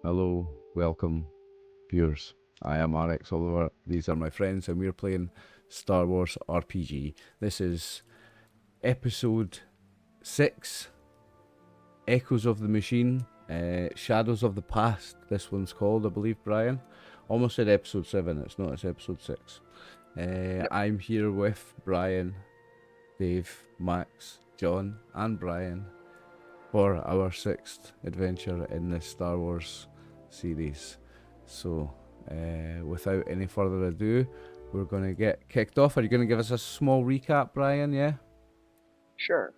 Hello, welcome, viewers. I am RxOliver. These are my friends, and we're playing Star Wars RPG. This is episode 6, Echoes of the Machine, Shadows of the Past. This one's called, I believe, Brian. Almost said episode 7, it's not, it's episode 6. I'm here with Brian, Dave, Max, John, and Brian for our 6th adventure in this Star Wars series. So, without any further ado, we're going to get kicked off. Are you going to give us a small recap, Brian? Yeah? Sure.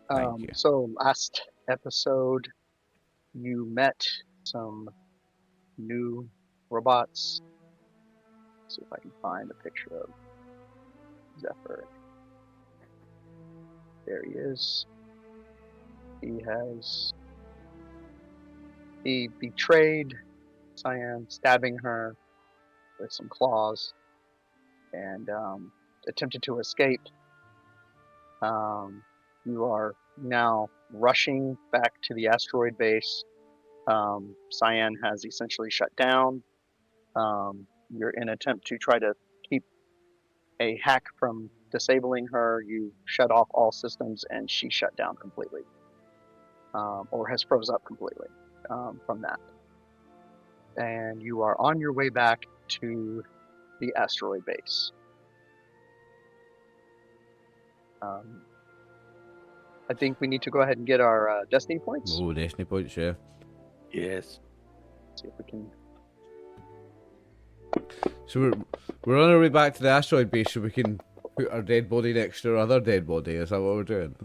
Thank you. So last episode, you met some new robots. Let's see if I can find a picture of Zephyr. There he is. He betrayed Cyan, stabbing her with some claws, and attempted to escape. You are now rushing back to the asteroid base. Cyan has essentially shut down. You're in an attempt to try to keep a hack from disabling her. You shut off all systems, and she shut down completely, or has froze up completely from that. And you are on your way back to the asteroid base. I think we need to go ahead and get our destiny points. Oh, destiny points, yeah. Yes. See if we can. So we're on our way back to the asteroid base so we can put our dead body next to our other dead body. Is that what we're doing?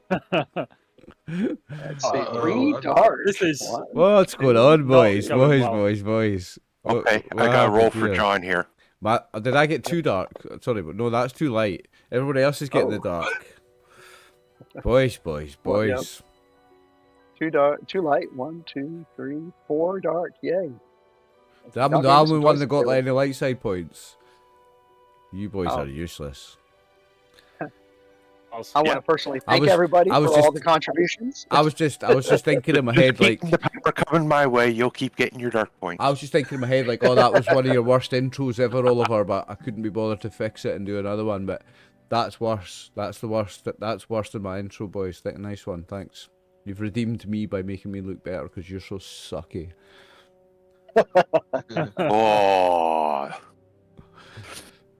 Let's see. Uh-oh. 3 darts. This is- One. What's going on, boys? Not going Boys, well. boys. Okay, What I got a roll happened for here? John here. Did I get too dark? Sorry, but no, that's too light. Everybody else is getting the dark. Boys. Well, yep. 2 light. 1, 2, 3, 4 dark. Yay. I'm Y'all the gave me only some one that choices got there. any light side points. You boys Oh. are useless. I want to personally thank was- everybody I was for all just- the contributions. I was just thinking in my head like, Keep the paper coming my way, you'll keep getting your dark points. I was just thinking in my head like, oh, that was one of your worst intros ever, Oliver. But I couldn't be bothered to fix it and do another one. But that's worse. That's the worst. That's worse than my intro, boys. Nice one, thanks. You've redeemed me by making me look better because you're so sucky. Oh,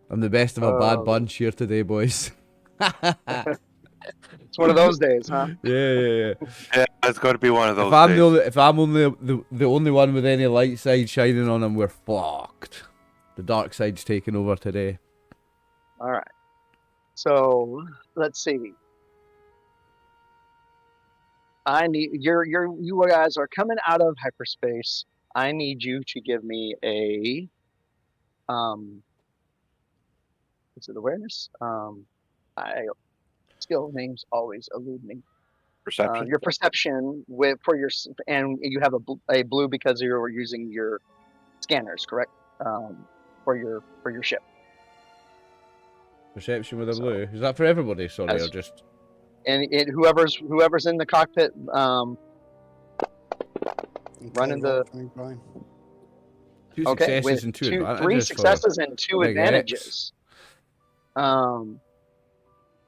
I'm the best of a bad Oh. bunch here today, boys. It's one of those days, huh? Yeah. yeah, it's got to be one of those If I'm days. if I'm only the only one with any light side shining on him, we're fucked. The dark side's taking over today. All right. So let's see. I need you guys are coming out of hyperspace. I need you to give me a is it awareness? Skill names always elude me. Perception. Your perception for your and you have a blue because you were using your scanners, correct? For your ship. Perception with a So- blue. Is that for everybody? Sorry, Yes. or just And whoever's in the cockpit, running the two okay successes with and two advantages. 3 for successes and 2 Big X. advantages.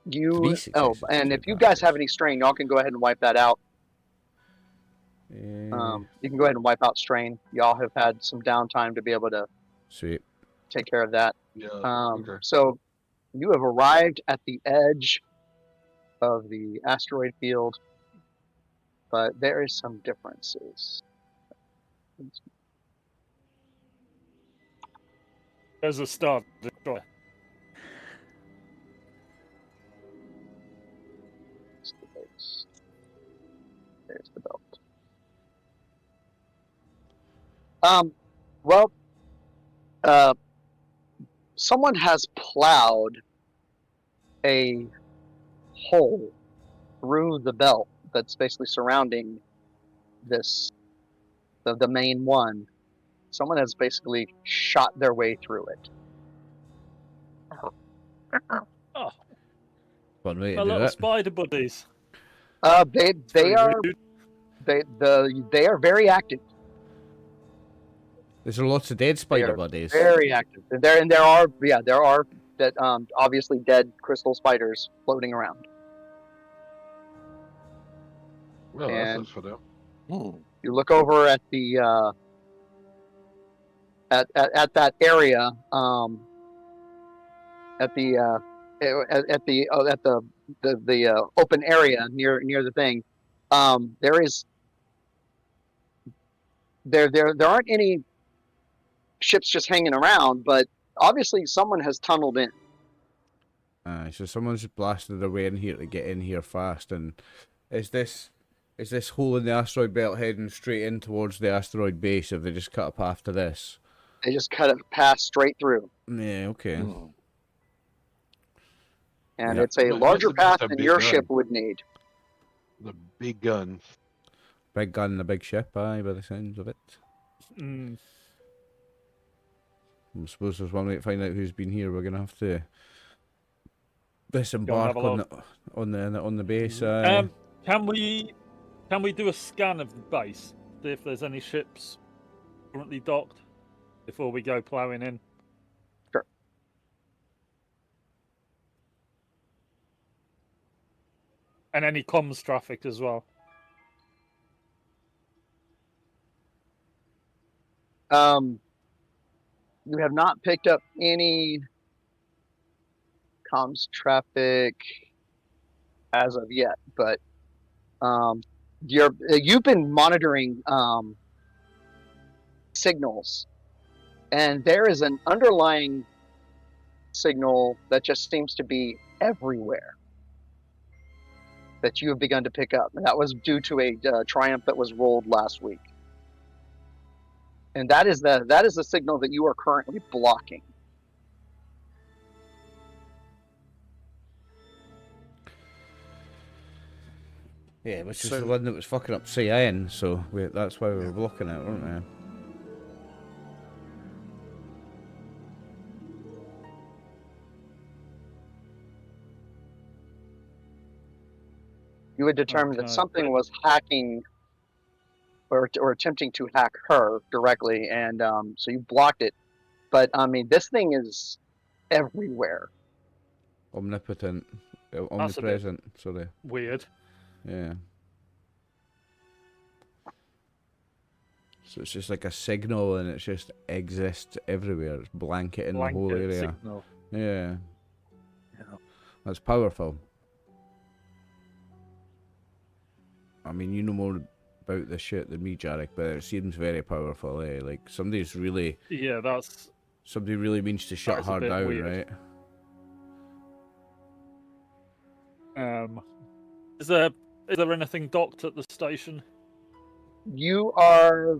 You 3 successes and and 2 if you guys have any strain, y'all can go ahead and wipe that out. You can go ahead and wipe out strain. Y'all have had some downtime to be able to Sweet. take care of that. Yeah. Okay. So you have arrived at the edge of the asteroid field, but there is some differences. There's a Star Destroyer. There's the belt. Well, someone has plowed a hole through the belt that's basically surrounding this, the main one. Someone has basically shot their way through it. Oh, Fun way my to do little it. spider buddies. They Very are rude. they are very active. There's lots of dead They spider are buddies. very active. There are that obviously dead crystal spiders floating around. Well, that And sucks for them. you look over at the at that area at the open area near the thing. There aren't any ships just hanging around, but obviously someone has tunneled in. So someone's blasted their way in here to get in here fast. And is this hole in the asteroid belt heading straight in towards the asteroid base? Have they just cut a path to this? They just cut a path straight through, Yeah. Okay. and Yeah. it's a Must larger have been path a than big your gun. ship would need. The big gun. Big gun and a big ship. Aye, by the sounds of it. Mm. I suppose there's one way to find out who's been here. We're gonna have to disembark have a on the base. Can we do a scan of the base, see if there's any ships currently docked before we go ploughing in? Sure. And any comms traffic as well. You have not picked up any comms traffic as of yet, but you've been monitoring signals, and there is an underlying signal that just seems to be everywhere that you have begun to pick up, and that was due to a triumph that was rolled last week. And that is the signal that you are currently blocking. Yeah, which is So- the one that was fucking up Cyan. So that's why we were blocking it, weren't we? You would determine that Okay. something was hacking or attempting to hack her directly, and so you blocked it. But I mean, this thing is everywhere. Omnipotent, bit- omnipresent. Sorry. Weird. Yeah. So it's just like a signal, and it just exists everywhere. It's blanketing the whole Blanket area. signal. Yeah. Yeah. That's powerful. I mean, you know more about this shit than me, Jarek, but it seems very powerful, eh? Like somebody really means to shut That's a her bit down, weird. right? Is there anything docked at the station? You are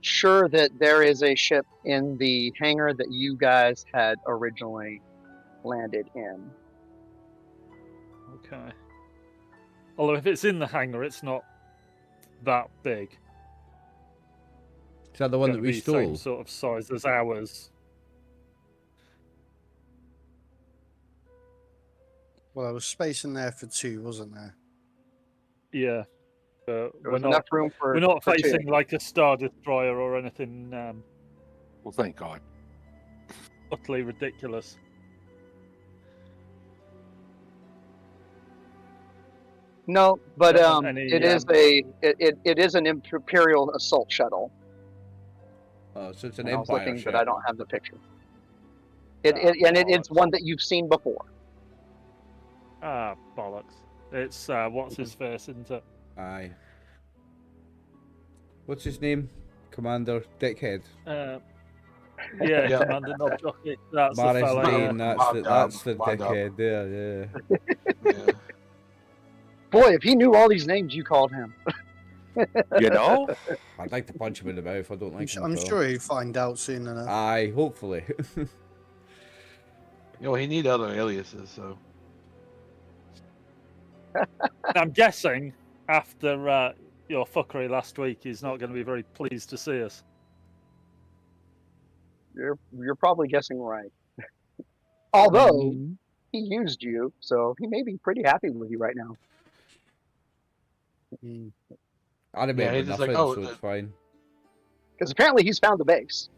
sure that there is a ship in the hangar that you guys had originally landed in. Okay. Although if it's in the hangar, it's not that big. Is that the one that Gonna we be stole? Same sort of size as ours. Well, there was space in there for two, wasn't there? Yeah. But There was enough room for we're not for two. facing like a Star Destroyer or anything Well, thank God. utterly ridiculous. No, but Any, it is an Imperial assault shuttle. Oh, so it's an And I was Empire looking, ship. but I don't have the picture. It's one that you've seen before. Ah, bollocks. It's what's his face, isn't it? Aye. What's his name? Commander Dickhead. Yeah, Yeah. Commander Knobjockey. That's the Maris fella. Dane, that's the Bonta. dickhead there, yeah. Yeah. Boy, if he knew all these names you called him. You know? I'd like to punch him in the mouth, I don't like him I'm at all. sure he'll find out soon enough. Aye, hopefully. He need other aliases, so. I'm guessing after your fuckery last week, he's not going to be very pleased to see us. You're probably guessing right. Although Mm-hmm. he used you, so he may be pretty happy with you right now. Mm. I remember he's just nothing, like, oh, so it's the- fine. because apparently he's found the base.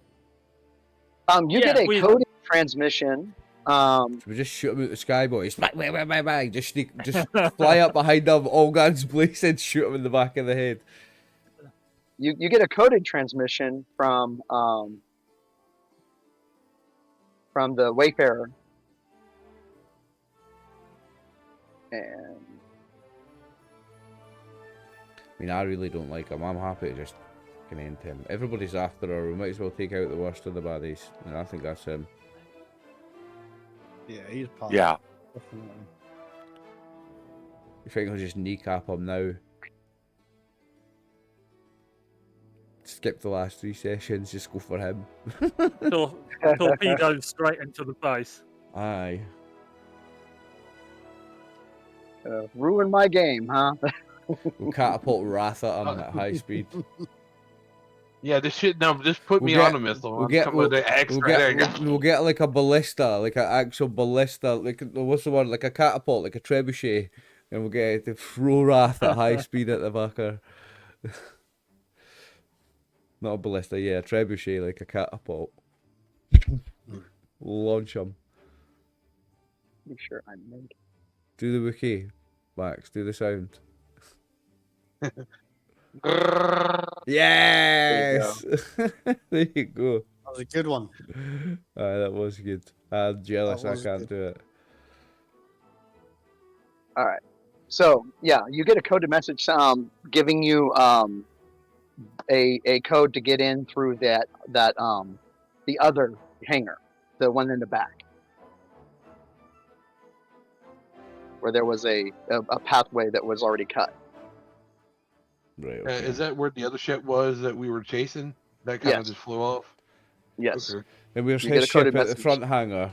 You Yeah, get a we- coded transmission. Should we just shoot him out the sky, boys? Bang. Just fly up behind him, all guns blazing, shoot him in the back of the head. You get a coded transmission from the Wayfarer, and I mean, I really don't like him. I'm happy to just fucking end him. Everybody's after her. We might as well take out the worst of the baddies. And I think that's him. Yeah, he's part. Yeah. Definitely. You think I'll just kneecap him now? Skip the last 3 sessions, just go for him. Torpedo straight into the base. Aye. ruin my game, huh? We'll catapult Wrath at him at high speed. Yeah, this shit. No, just put We'll me get- on a missile. we'll I'm get- coming with the extra. There you go. We'll get like a ballista, like an actual ballista, like what's the word? Like a catapult, like a trebuchet, and we'll get to throw Wrath at high speed at the backer. Not a ballista, yeah, a trebuchet, like a catapult. Launch him. Make sure I'm made. Do the Wookiee, Max. Do the sound. Yes. There you go. That was a good one. That was good. I'm jealous. That I was can't good. do it. All right. So yeah, you get a coded message giving you a code to get in through that the other hangar, the one in the back, where there was a pathway that was already cut. Right. Okay. Is that where the other ship was that we were chasing? That kind of Yes. just flew off. Yes. Okay. And where's you get his a coded ship at the message. front hangar?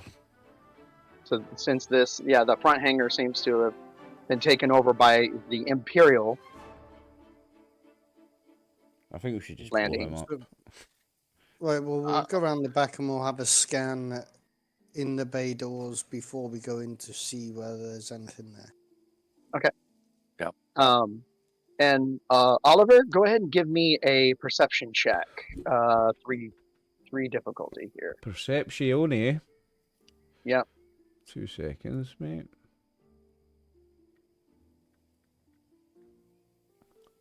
So since this, the front hangar seems to have been taken over by the Imperial. I think we should just Landing. blow him up. Right, well, we'll go around the back and we'll have a scan in the bay doors before we go in to see whether there's anything there. And Oliver, go ahead and give me a perception check. Three difficulty here. Perceptione. Yep. 2 seconds, mate.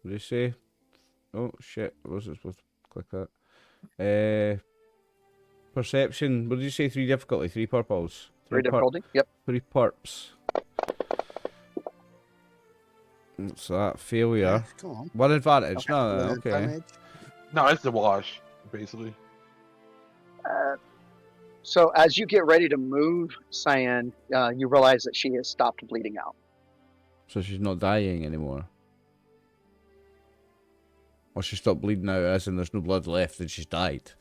What did you say? Oh shit! I wasn't supposed to click that. Perception. What did you say? 3 difficulty. 3 purples. Three difficulty. Yep. 3 perps. What's that? Failure. Come on. 1 advantage. No, With okay. advantage. No, it's the wash, basically. So as you get ready to move, Cyan, you realize that she has stopped bleeding out. So she's not dying anymore. Or she stopped bleeding out, as in there's no blood left and she's died.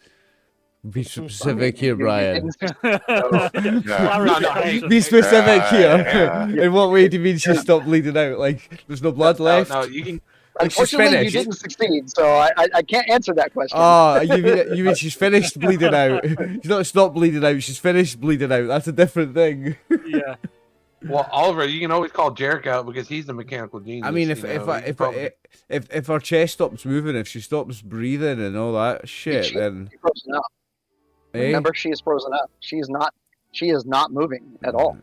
Be specific here, Brian. Clarification. Be specific here. Yeah. In what way do you mean she stopped bleeding out? Like, there's no blood left? No, you can. Like she's Unfortunately, you finished. didn't succeed, so I can't answer that question. Oh, you mean she's finished bleeding out? She's not stopped bleeding out, she's finished bleeding out. That's a different thing. Yeah. Well, Oliver, you can always call Jarek out because he's the mechanical genius. I mean, you know, he probably- if her chest stops moving, if she stops breathing and all that shit, then She's frozen up. eh? Remember, she is frozen up. She is not moving at all.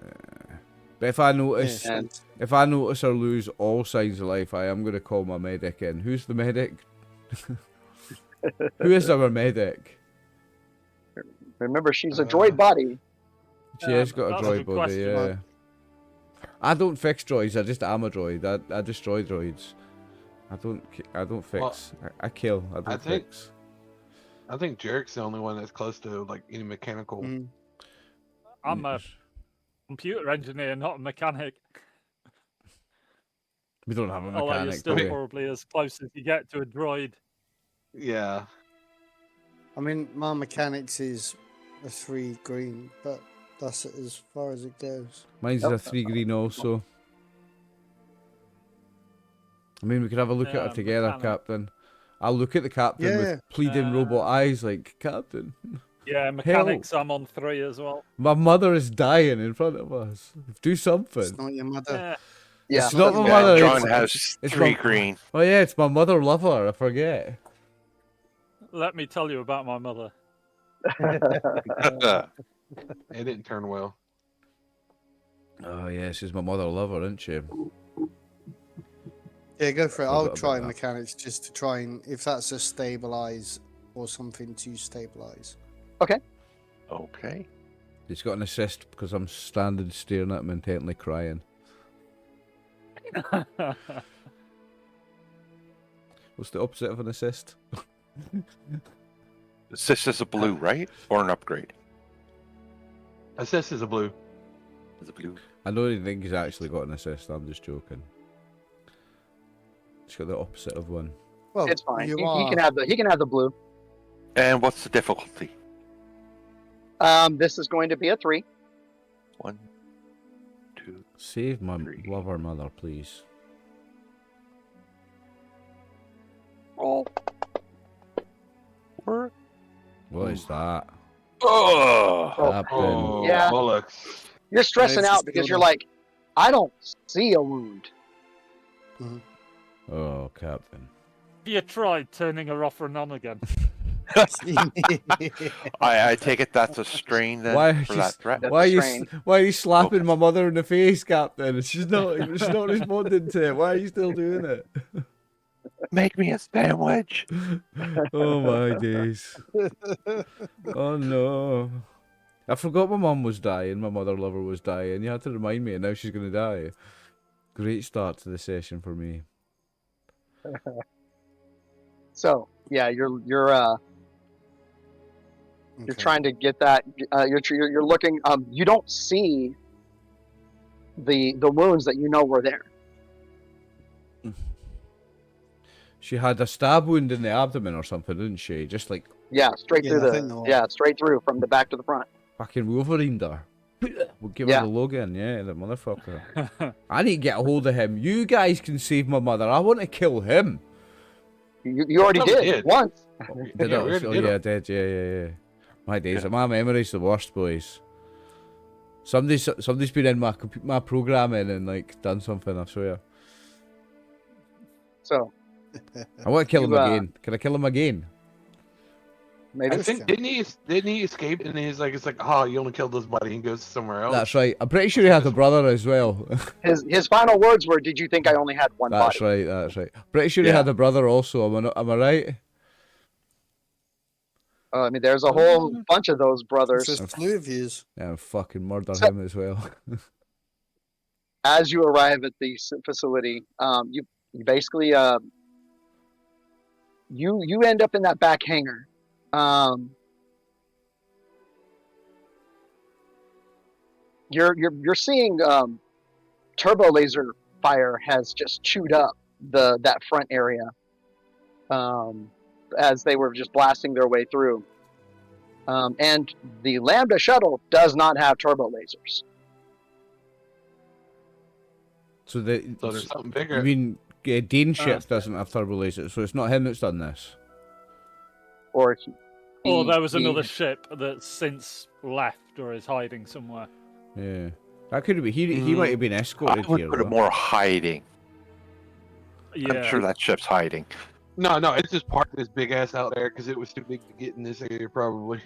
But if I notice, And if I notice her lose all signs of life, I am gonna call my medic in. Who's the medic? Who is our medic? remember, she's a droid body. She has got a That's a droid good body, question. yeah. I don't fix droids. I just am a droid. I destroy droids. I don't fix. I kill. I don't think- fix. I think Jarek's the only one that's close to like any mechanical. Mm. I'm a computer engineer, not a mechanic. We don't have a Although you're mechanic, still do we? probably as close as you get to a droid. Yeah. I mean, my mechanics is a 3 green, but that's as far as it goes. Mine's Yep. a 3 green also. I mean, we could have a look at her Yeah, together, mechanic. Captain. I'll look at the captain Yeah. with pleading robot eyes, like, Captain, Yeah, mechanics, I'm on 3 as well. my mother is dying in front of us. Do something. It's not your mother. Yeah. Yeah. It's not my Yeah, mother. John it's- has it's 3 my- green. Oh yeah, it's my mother lover. I forget. Let me tell you about my mother. It didn't turn well. Oh yeah, she's my mother lover, isn't she? Yeah, go for it. Forgot I'll about try that. mechanics just to try and if that's a stabilize or something to stabilize. Okay. He's got an assist because I'm standing staring at him intently crying. What's the opposite of an assist? Assist is a blue, right? Or an upgrade? Assist is a blue. Is it blue? I don't think he's actually got an assist, I'm just joking. He's got the opposite of one. Well, It's fine. you He are. can have the blue. And what's the difficulty? This is going to be a 3. 1, 2. Save my Three. lover mother, please. Roll. 4. What is that? Oh! Captain. Oh, Yeah. bollocks. You're stressing Maybe out just because go you're down. like, I don't see a wound. Oh, Captain. Have you tried turning her off and on again? I take it that's a strain then Why are for you that threat. That's Why are a you strain. why are you slapping Okay. my mother in the face, Captain? She's not responding to it. Why are you still doing it? Make me a sandwich. Oh my days. Oh no. I forgot my mum was dying, my mother lover was dying. You had to remind me and now she's gonna die. Great start to the session for me. So yeah, you're Okay. trying to get that. You're looking. You don't see the wounds that you know were there. She had a stab wound in the abdomen or something, didn't she? Just like Yeah, straight Yeah, through I think the. the one. Yeah, straight through from the back to the front. fucking Wolverine her. We'll give Yeah. her the Logan, yeah, the motherfucker. I need to get a hold of him. You guys can save my mother. I want to kill him. You already Probably did did. once. Did Yeah, I? we already Oh did yeah, I him. did. Yeah. My days, Yeah. my memory's the worst, boys. Somebody's been in my programming and like done something. I swear. So I want to kill him You, again. Can I kill him again? maybe. I think didn't he escape and he's like it's like oh you only killed this buddy and goes somewhere else. That's right. I'm pretty sure he had a brother as well. His final words were, "Did you think I only had one That's body?" right. That's right. Pretty sure he Yeah. had a brother also. Am I right? I mean, there's a whole bunch of those brothers. There's 2 of yous. Yeah, I'll fucking murder So- him as well. As you arrive at the facility, you basically you end up in that back hangar. You're seeing turbo laser fire has just chewed up that front area as they were just blasting their way through. And the Lambda shuttle does not have turbo lasers. So So there's something bigger. you mean Dean ship doesn't have turbo lasers, so it's not him that's done this. Or Or there was another ship that's since left or is hiding somewhere. Yeah, that could be. He might have been I escorted would here. put it though. more hiding. Yeah. I'm sure that ship's hiding. No, it's just parked this big ass out there because it was too big to get in this area probably.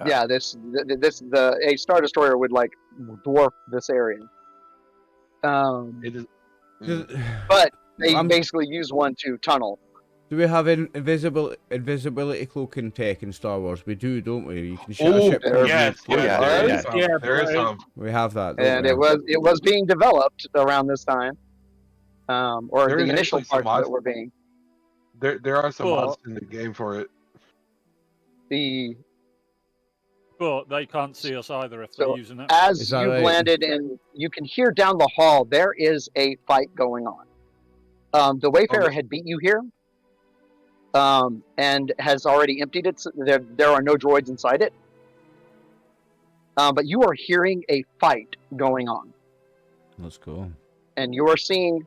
yeah, a Star Destroyer would like dwarf this area. It is. But they I'm- basically use one to tunnel. Do we have invisibility cloaking tech in Star Wars? We do, don't we? You can shoot a ship. there- yes, Oh, yeah, there is yeah. some. Yeah, There is right. some. We have that. Don't And we? it was being developed around this time, or There the is initial actually some parts of it mods. were being There are some Well- mods in the game for it. the But they can't see us either if So, they're using it. as Is that you've right? landed and you can hear down the hall there is a fight going on. The Wayfarer Okay. had beat you here, and has already emptied it. So there are no droids inside it, but you are hearing a fight going on. Let's go. And you are seeing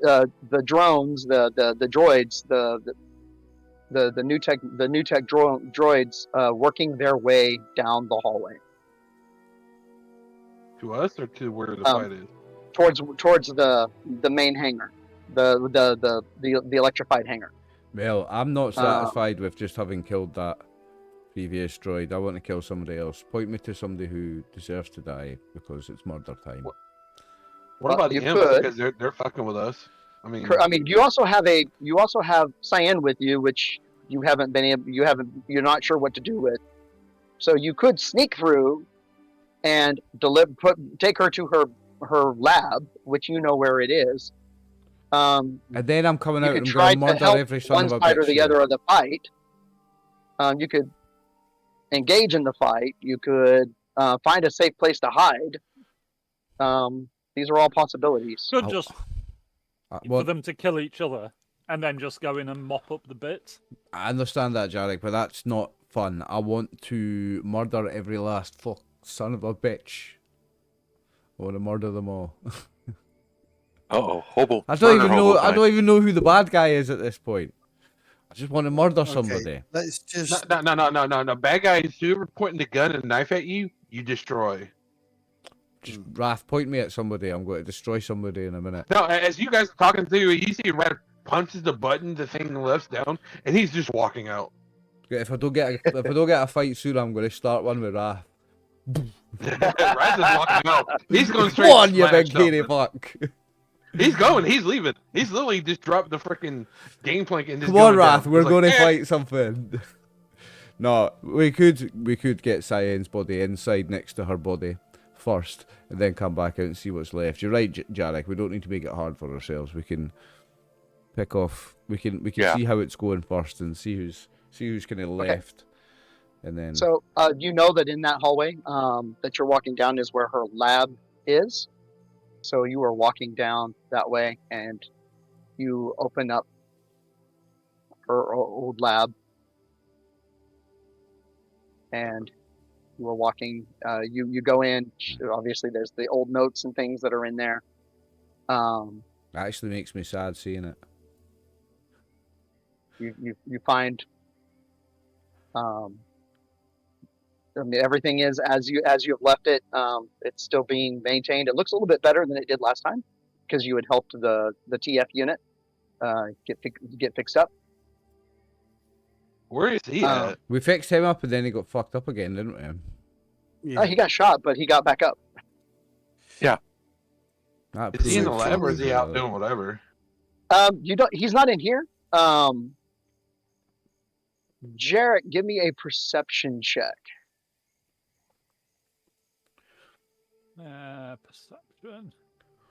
the drones, the droids, the new tech droids working their way down the hallway To us or to where the Um, fight is? towards the main hangar, the electrified hangar. Well, I'm not satisfied with just having killed that previous droid. I want to kill somebody else. Point me to somebody who deserves to die because it's murder time. What about the you imps? could. Because they're fucking with us. I mean, You also have Cyan with you, which you're not sure what to do with. So you could sneak through and take her to her lab, which you know where it is. And then I'm coming You out could and I'm try going to to murder help every son one of a side or bitch the here. other of the fight. You could engage in the fight. You could find a safe place to hide. These are all possibilities. Could Oh, just for well, them to kill each other and then just go in and mop up the bits. I understand that, Jarek, but that's not fun. I want to murder every last son of a bitch. I want to murder them all. Uh-oh, hobo. I don't murder even hobo know. I time. don't even know who the bad guy is at this point. I just want to murder somebody. Okay, let's just. no. Bad guys, whoever pointing the gun and knife at you, you destroy. Just Raph, point me at somebody. I'm going to destroy somebody in a minute. No, as you guys are talking to, you see Red punches the button, the thing lifts down, and he's just walking out. If I don't get a fight soon, I'm going to start one with Raph. Raz is walking out. He's going straight. Come on, to you smash big hairy something. fuck. He's going. He's leaving. He's literally just dropped the freaking game plank and just Come on, going down. Raph, we're He's like, going to "Eh." fight something. No, we could get Cyan's body inside next to her body first, and then come back out and see what's left. You're right, Jarek. We don't need to make it hard for ourselves. We can pick off. We can Yeah. see how it's going first and see who's kind of left, and then. So you know that in that hallway that you're walking down is where her lab is. So you are walking down that way, and you open up her old lab, and you are walking. You go in. Obviously, there's the old notes and things that are in there. That actually makes me sad seeing it. You find. I mean, everything is as you have left it. It's still being maintained. It looks a little bit better than it did last time because you had helped the TF unit get fixed up. Where is he at? We fixed him up and then he got fucked up again, didn't we? Yeah. He got shot, but he got back up. That Is he in the proves lab or is he out really- doing whatever? He's not in here. Jarrett, give me a perception check. Perception.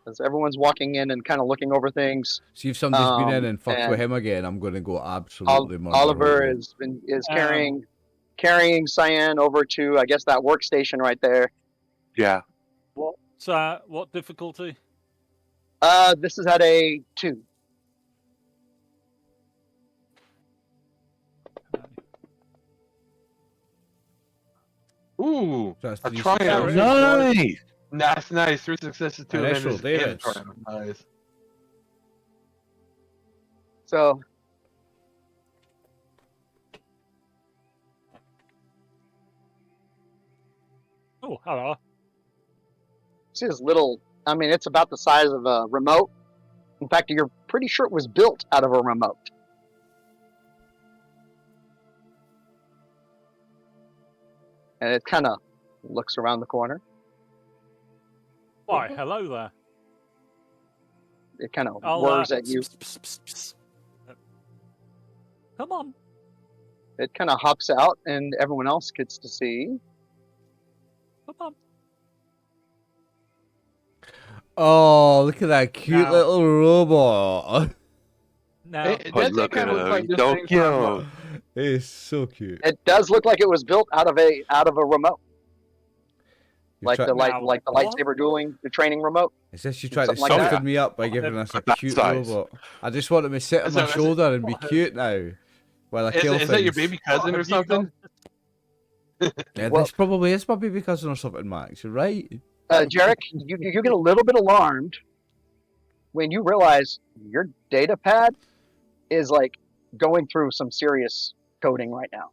As everyone's walking in and kind of looking over things, See if somebody's been in and fucked with and him again. I'm going to go absolutely murder Oliver Hobo. is carrying Cyan over to, I guess, that workstation right there. Yeah. What difficulty? This is at a 2. Ooh, That's a three triumph. successes. Nice. That's nice. 3 successes, 2 Initial advantages, and Davis. triumph. Nice. So Oh, hello. see this little. I mean, it's about the size of a remote. In fact, you're pretty sure it was built out of a remote. And it kind of looks around the corner. Why, hello there. It kind of I'll, whirs at you. Come on. It kind of hops out, and everyone else gets to see. Come on. Oh, look at that cute Now- little robot. Now, Oh, Does look kinda at look him. like He's this so thing cute. from, It's so cute. It does look like it was built out of a remote, You're try- like the Now, what? lightsaber dueling, the training remote. Is this you trying to something like soften that. me up by giving us a That cute size. robot? I just want him to sit on Is my that- is it- shoulder and be cute now. While I Is, kill is that your things. baby cousin or something? Yeah, Well- this probably is my baby cousin or something, Max. You're right. Jarek, you get a little bit alarmed when you realize your data pad is like going through some serious coding right now.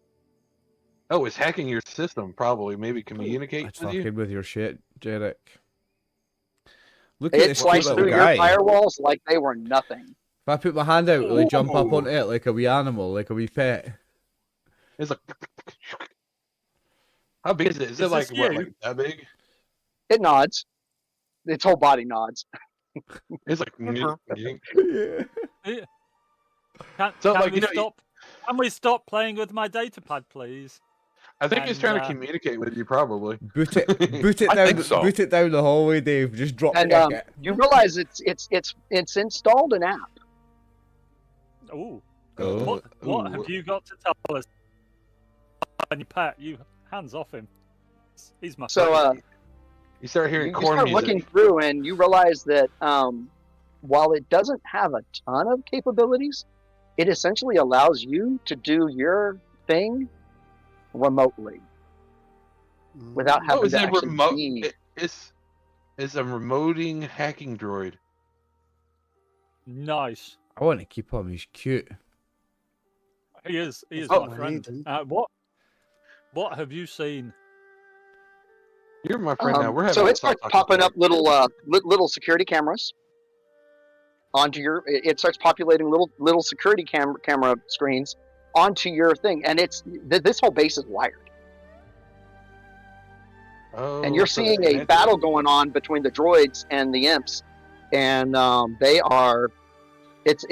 Oh, it's hacking your system, probably. Maybe communicate That's with you. fucking with your shit, Jarek. Look at It this cute sliced little through guy. your firewalls like they were nothing. If I put my hand out, will he jump up Ooh. onto it like a wee animal, like a wee pet? It's like, how big is it? Is it Is like this what, you? like that big? It nods. Its whole body nods. It's like, Yeah. Can, So, can like, we you know, stop? Can we stop playing with my datapad, please? I think he's And, trying to communicate with you, probably. Boot it I down, think so. boot it down the hallway, Dave. Just drop And kick it. you realize it's installed an app. Ooh, Oh. what Ooh. have you got to tell us? And you Pat, you hands off him. He's my So You start you hearing corn start music. looking through and you realize that while it doesn't have a ton of capabilities, it essentially allows you to do your thing remotely without Oh, having is to it actually remote? be. It's a remoting hacking droid. nice. I want to keep him. He's cute. He is Oh, my friend. Hayden. What have you seen? You're my friend now. We're having So a it starts talk popping today. up little security cameras onto your. It starts populating little security camera screens onto your thing, and it's this whole base is wired. Oh, And you're so seeing it's a Banter. battle going on between the droids and the imps, and they are. It's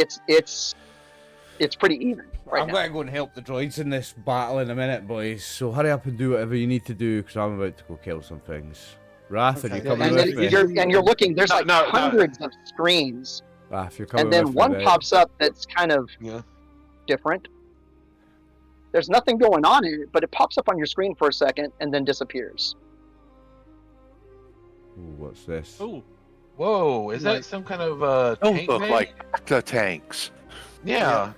pretty even right I'm now. going to go and help the droids in this battle in a minute, boys. So hurry up and do whatever you need to do, because I'm about to go kill some things. Wrath, are you Okay. coming And with then me? you're looking. There's No, like no. hundreds of screens, Wrath, you're coming and then with one me, right? pops up that's kind of Yeah. different. There's nothing going on in it, but it pops up on your screen for a second and then disappears. Ooh, what's this? Oh, Whoa, is Like- that some kind of Those tank look bay? like the tanks. Yeah.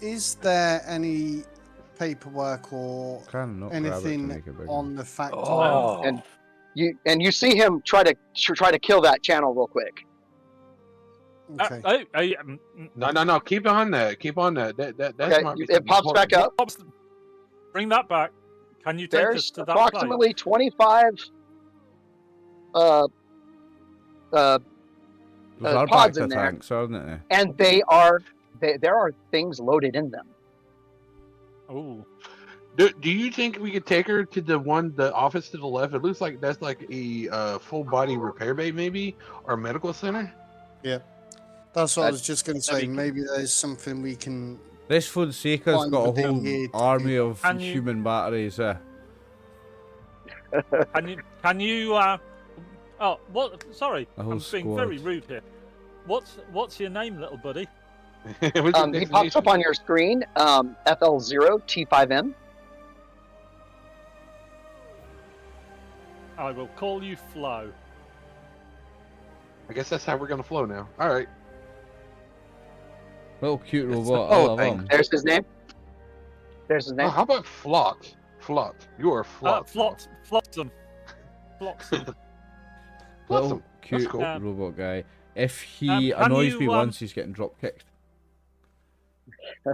Is there any paperwork or Can I not grab it to anything make it bigger? on the fact Oh. And you see him try to kill that channel real quick. Okay. No. Keep on that. Keep on that. That's Okay, my. it pops back up. bring that back. Can you take us There's to that place? approximately 25 Those are pods back in to there. tanks, aren't they? and there are things loaded in them. Oh, Do you think we could take her to the office to the left? It looks like that's like a full body repair bay, maybe, or a medical center. That's what I That- was just going to that'd say. be- Maybe there's something we can. This Fonseca's Find got a the whole thing here to army do. of Can you- human batteries. can you? Oh, what? Sorry, A whole I'm being very squad. rude here. What's your name, little buddy? What's your He pops up designation? on your screen, FL0T5M. I will call you Flo. I guess that's how we're gonna flow now. All right. Little cute It's robot. the I whole love thing. him. There's his name. There's his Oh, name. how about Flot? Flot. You are Flot. Flotsam. Little Flotsam. cute cool. robot guy. If he can annoys you, me once, he's getting drop kicked.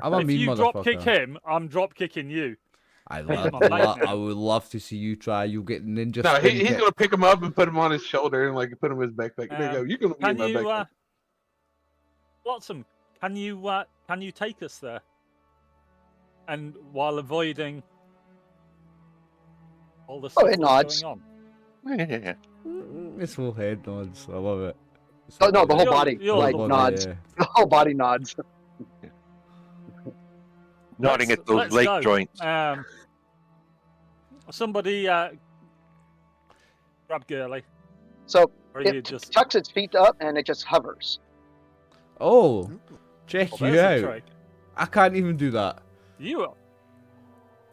I'm a If mean you motherfucker. drop kick him, I'm drop kicking you. I He's love, my mate now. I would love to see you try. You get ninja No, spin he's kick. gonna pick him up and put him on his shoulder and like put him in his backpack. There you go. You're gonna be in Can my you, backpack. Flotsam? Can you take us there? And while avoiding all the stuff it that's nods. going on. Yeah. His whole head nods. I love it. It's Oh, no, the whole You're- body you're like the nods. yeah. The whole body nods. Nodding Let's- at those let's leg go. joints. Somebody grab Girly. So Or you it just tucks its feet up and it just hovers. Oh, check well, you there's a out. trick. I can't even do that.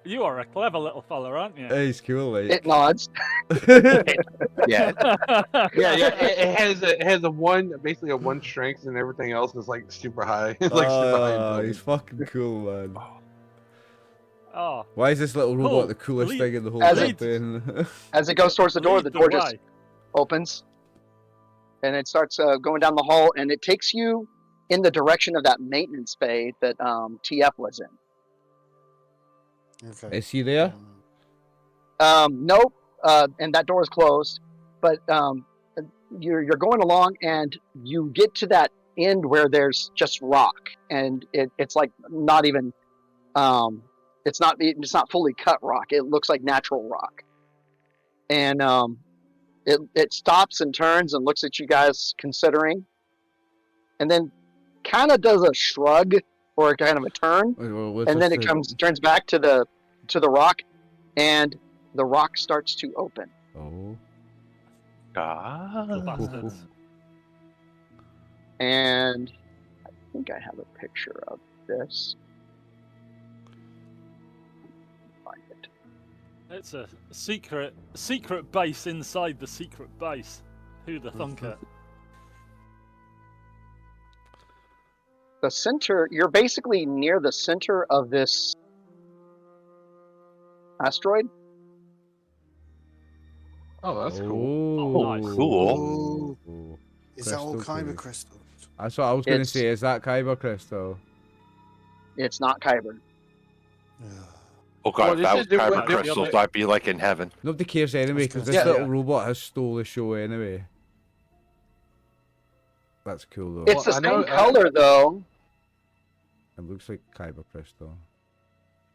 You are a clever little fella, aren't you? He's cool, like. It nods. Yeah. It has a one, basically a one strength, and everything else is like super high. It's like super high. Ah, he's intelligence. fucking cool, man. Oh, Why is this little robot Cool. the coolest Lead- thing in the whole As it- campaign? As it goes towards the door, lead the door way. just opens. And it starts going down the hall, and it takes you in the direction of that maintenance bay that TF was in. Okay. Is he there? Nope, and that door is closed. But you're going along, and you get to that end where there's just rock, and it's like not even it's not fully cut rock. It looks like natural rock, and it stops and turns and looks at you guys considering, and then kind of does a shrug or kind of a turn, and then it turns back to the rock, and the rock starts to open. Oh. Little bastards. And I think I have a picture of this. Find it. It's a secret base inside the secret base. Who the thunker? The center, you're basically near the center of this asteroid. Oh, that's cool. Oh, nice. Cool. Oh, is that all Crystal Kyber cave. crystals? That's what I was going to It's- say. Is that Kyber crystal? It's not Kyber. Oh god, Well, if they that said was they kyber went- they- crystals, I'd be like in heaven. Nobody cares anyway, because this Yeah, little yeah. robot has stole the show anyway. That's cool though. It's the I same know- color though. It looks like Kyber crystal.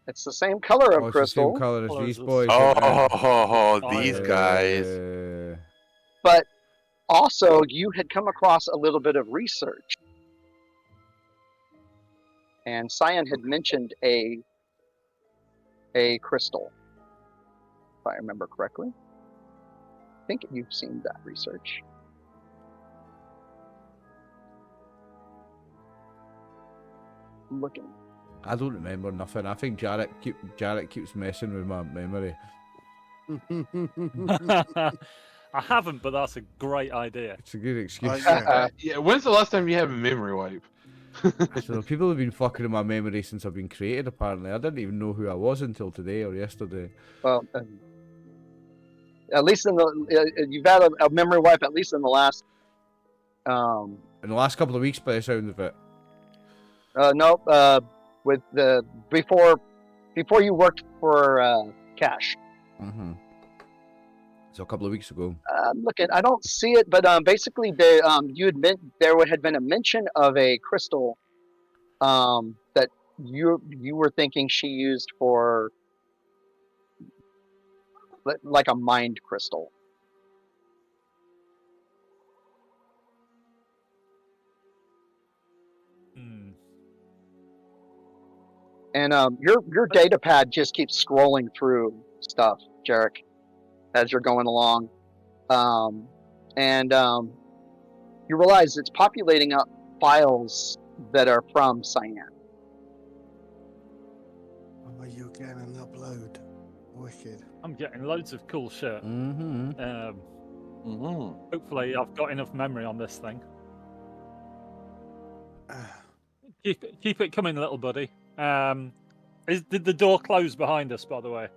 It's the same color Oh, of it's the crystal, same color as Colours these of- boys. Oh, these yeah. guys. but also you had come across a little bit of research, and Cyan had mentioned a crystal, if I remember correctly. I think you've seen that research. I'm looking. I don't remember nothing. I think Jarrett keeps messing with my memory. I haven't, but that's a great idea. It's a good excuse. yeah. Yeah, when's the last time you had a memory wipe? So people have been fucking with my memory since I've been created. Apparently, I didn't even know who I was until today or yesterday. Well, at least in the you've had a memory wipe at least in the last. In the last couple of weeks, by the sound of it. Nope. With the before you worked for Cash. Mm-hmm. So a couple of weeks ago. Look at I don't see it, but basically there had been a mention of a crystal that you were thinking she used for like a mind crystal. Hmm. And your data pad just keeps scrolling through stuff, Jarek, as you're going along, and you realize it's populating up files that are from Cyan. Oh, you're getting an upload. Wicked. I'm getting loads of cool shit. Mm-hmm. Hopefully, I've got enough memory on this thing. Keep it coming, little buddy. Did the door close behind us, by the way?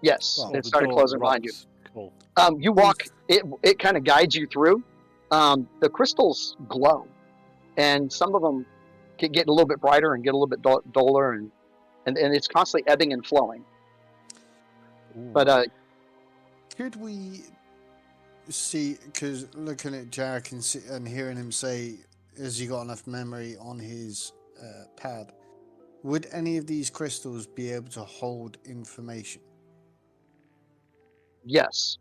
Yes, Well, it The started door closing behind you. rocks. Cool. You walk. It kind of guides you through. The crystals glow, and some of them get a little bit brighter and get a little bit duller, and it's constantly ebbing and flowing. But Could we see, because looking at Jarek and hearing him say, has he got enough memory on his pad, would any of these crystals be able to hold information? yes,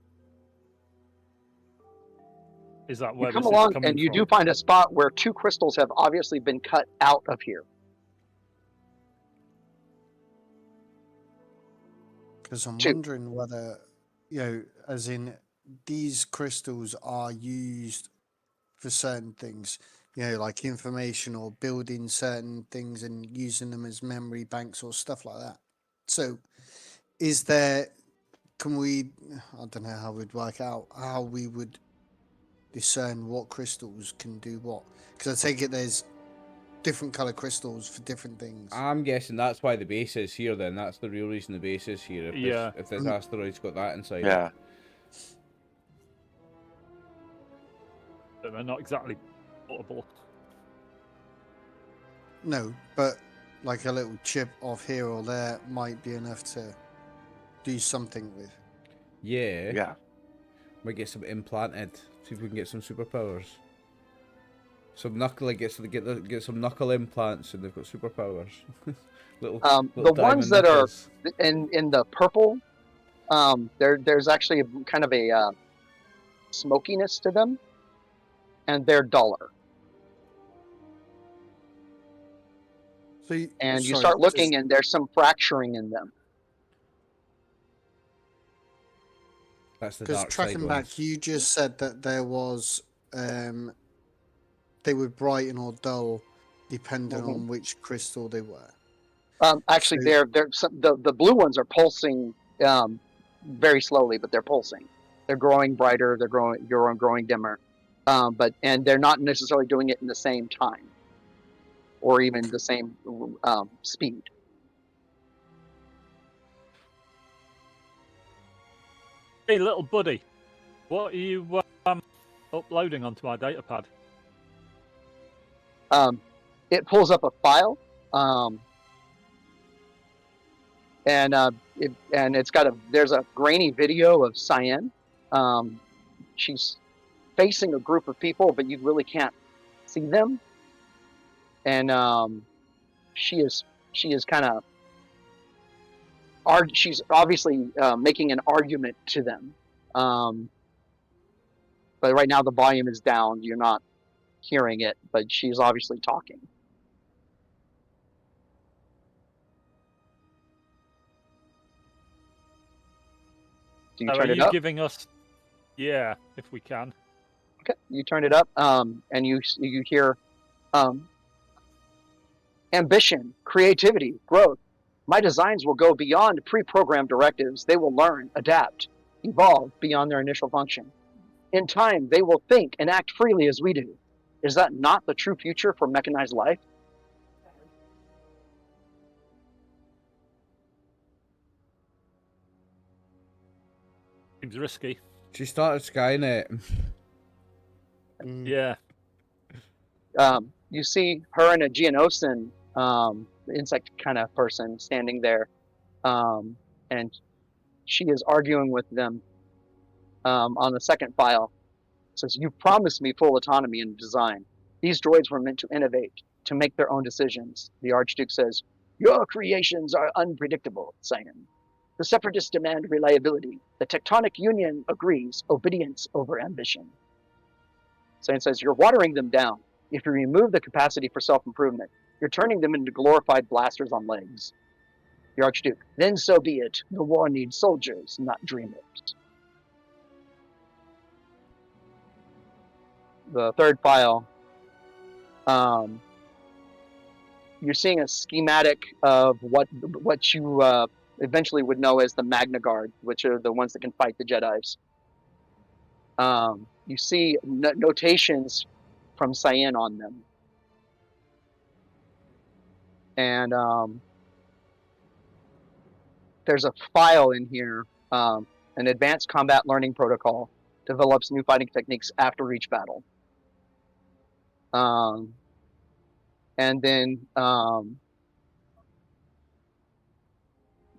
Is that where you come this is along, coming and you from? do find a spot where two crystals have obviously been cut out of here. Because I'm Two. wondering whether, as in these crystals are used for certain things, like information or building certain things and using them as memory banks or stuff like that. So I don't know how we'd work out how we would discern what crystals can do what. Because I take it there's different color crystals for different things. I'm guessing that's why the base is here then. That's the real reason the base is here. If this asteroid's got that inside. Yeah. But they're not exactly portable. No, but like a little chip off here or there might be enough to do something with. Yeah. Yeah. Might get some implanted. See if we can get some superpowers. Some knuckle, like get some knuckle implants, and they've got superpowers. little The diamond ones that are knuckles. in the purple, there's actually kind of a smokiness to them, and they're duller. So And you sorry, start just- looking, and there's some fracturing in them. That's the Because dark side tracking back, ones. you just said that there was, they were bright and or dull, depending on which crystal they were. Actually, So- the blue ones are pulsing very slowly, but they're pulsing. They're growing brighter. They're growing dimmer. And they're not necessarily doing it in the same time, or even the same speed. Hey, little buddy, what are you uploading onto my datapad? It pulls up a file, and there's a grainy video of Cyan. She's facing a group of people, but you really can't see them. And she is kind of she's obviously making an argument to them. But right now the volume is down. You're not hearing it, but she's obviously talking. Do you So turn are it you up? giving us? Yeah, if we can. Okay, you turn it up, and you hear ambition, creativity, growth. My designs will go beyond pre-programmed directives. They will learn, adapt, evolve beyond their initial function. In time, they will think and act freely as we do. Is that not the true future for mechanized life? Seems risky. She started Skynet. Yeah. You see her and a Geonosian insect kind of person standing there, and she is arguing with them on the second file. It says, "You promised me full autonomy in design. These droids were meant to innovate, to make their own decisions." The Archduke says, "Your creations are unpredictable, Cyan. The Separatists demand reliability. The Tectonic Union agrees obedience over ambition." Cyan says, "You're watering them down. If you remove the capacity for self-improvement, you're turning them into glorified blasters on legs." The Archduke, "Then so be it. The war needs soldiers, not dreamers." The third file, you're seeing a schematic of what you eventually would know as the Magna Guard, which are the ones that can fight the Jedis. You see notations from Cyan on them. And there's a file in here, an advanced combat learning protocol develops new fighting techniques after each battle. And then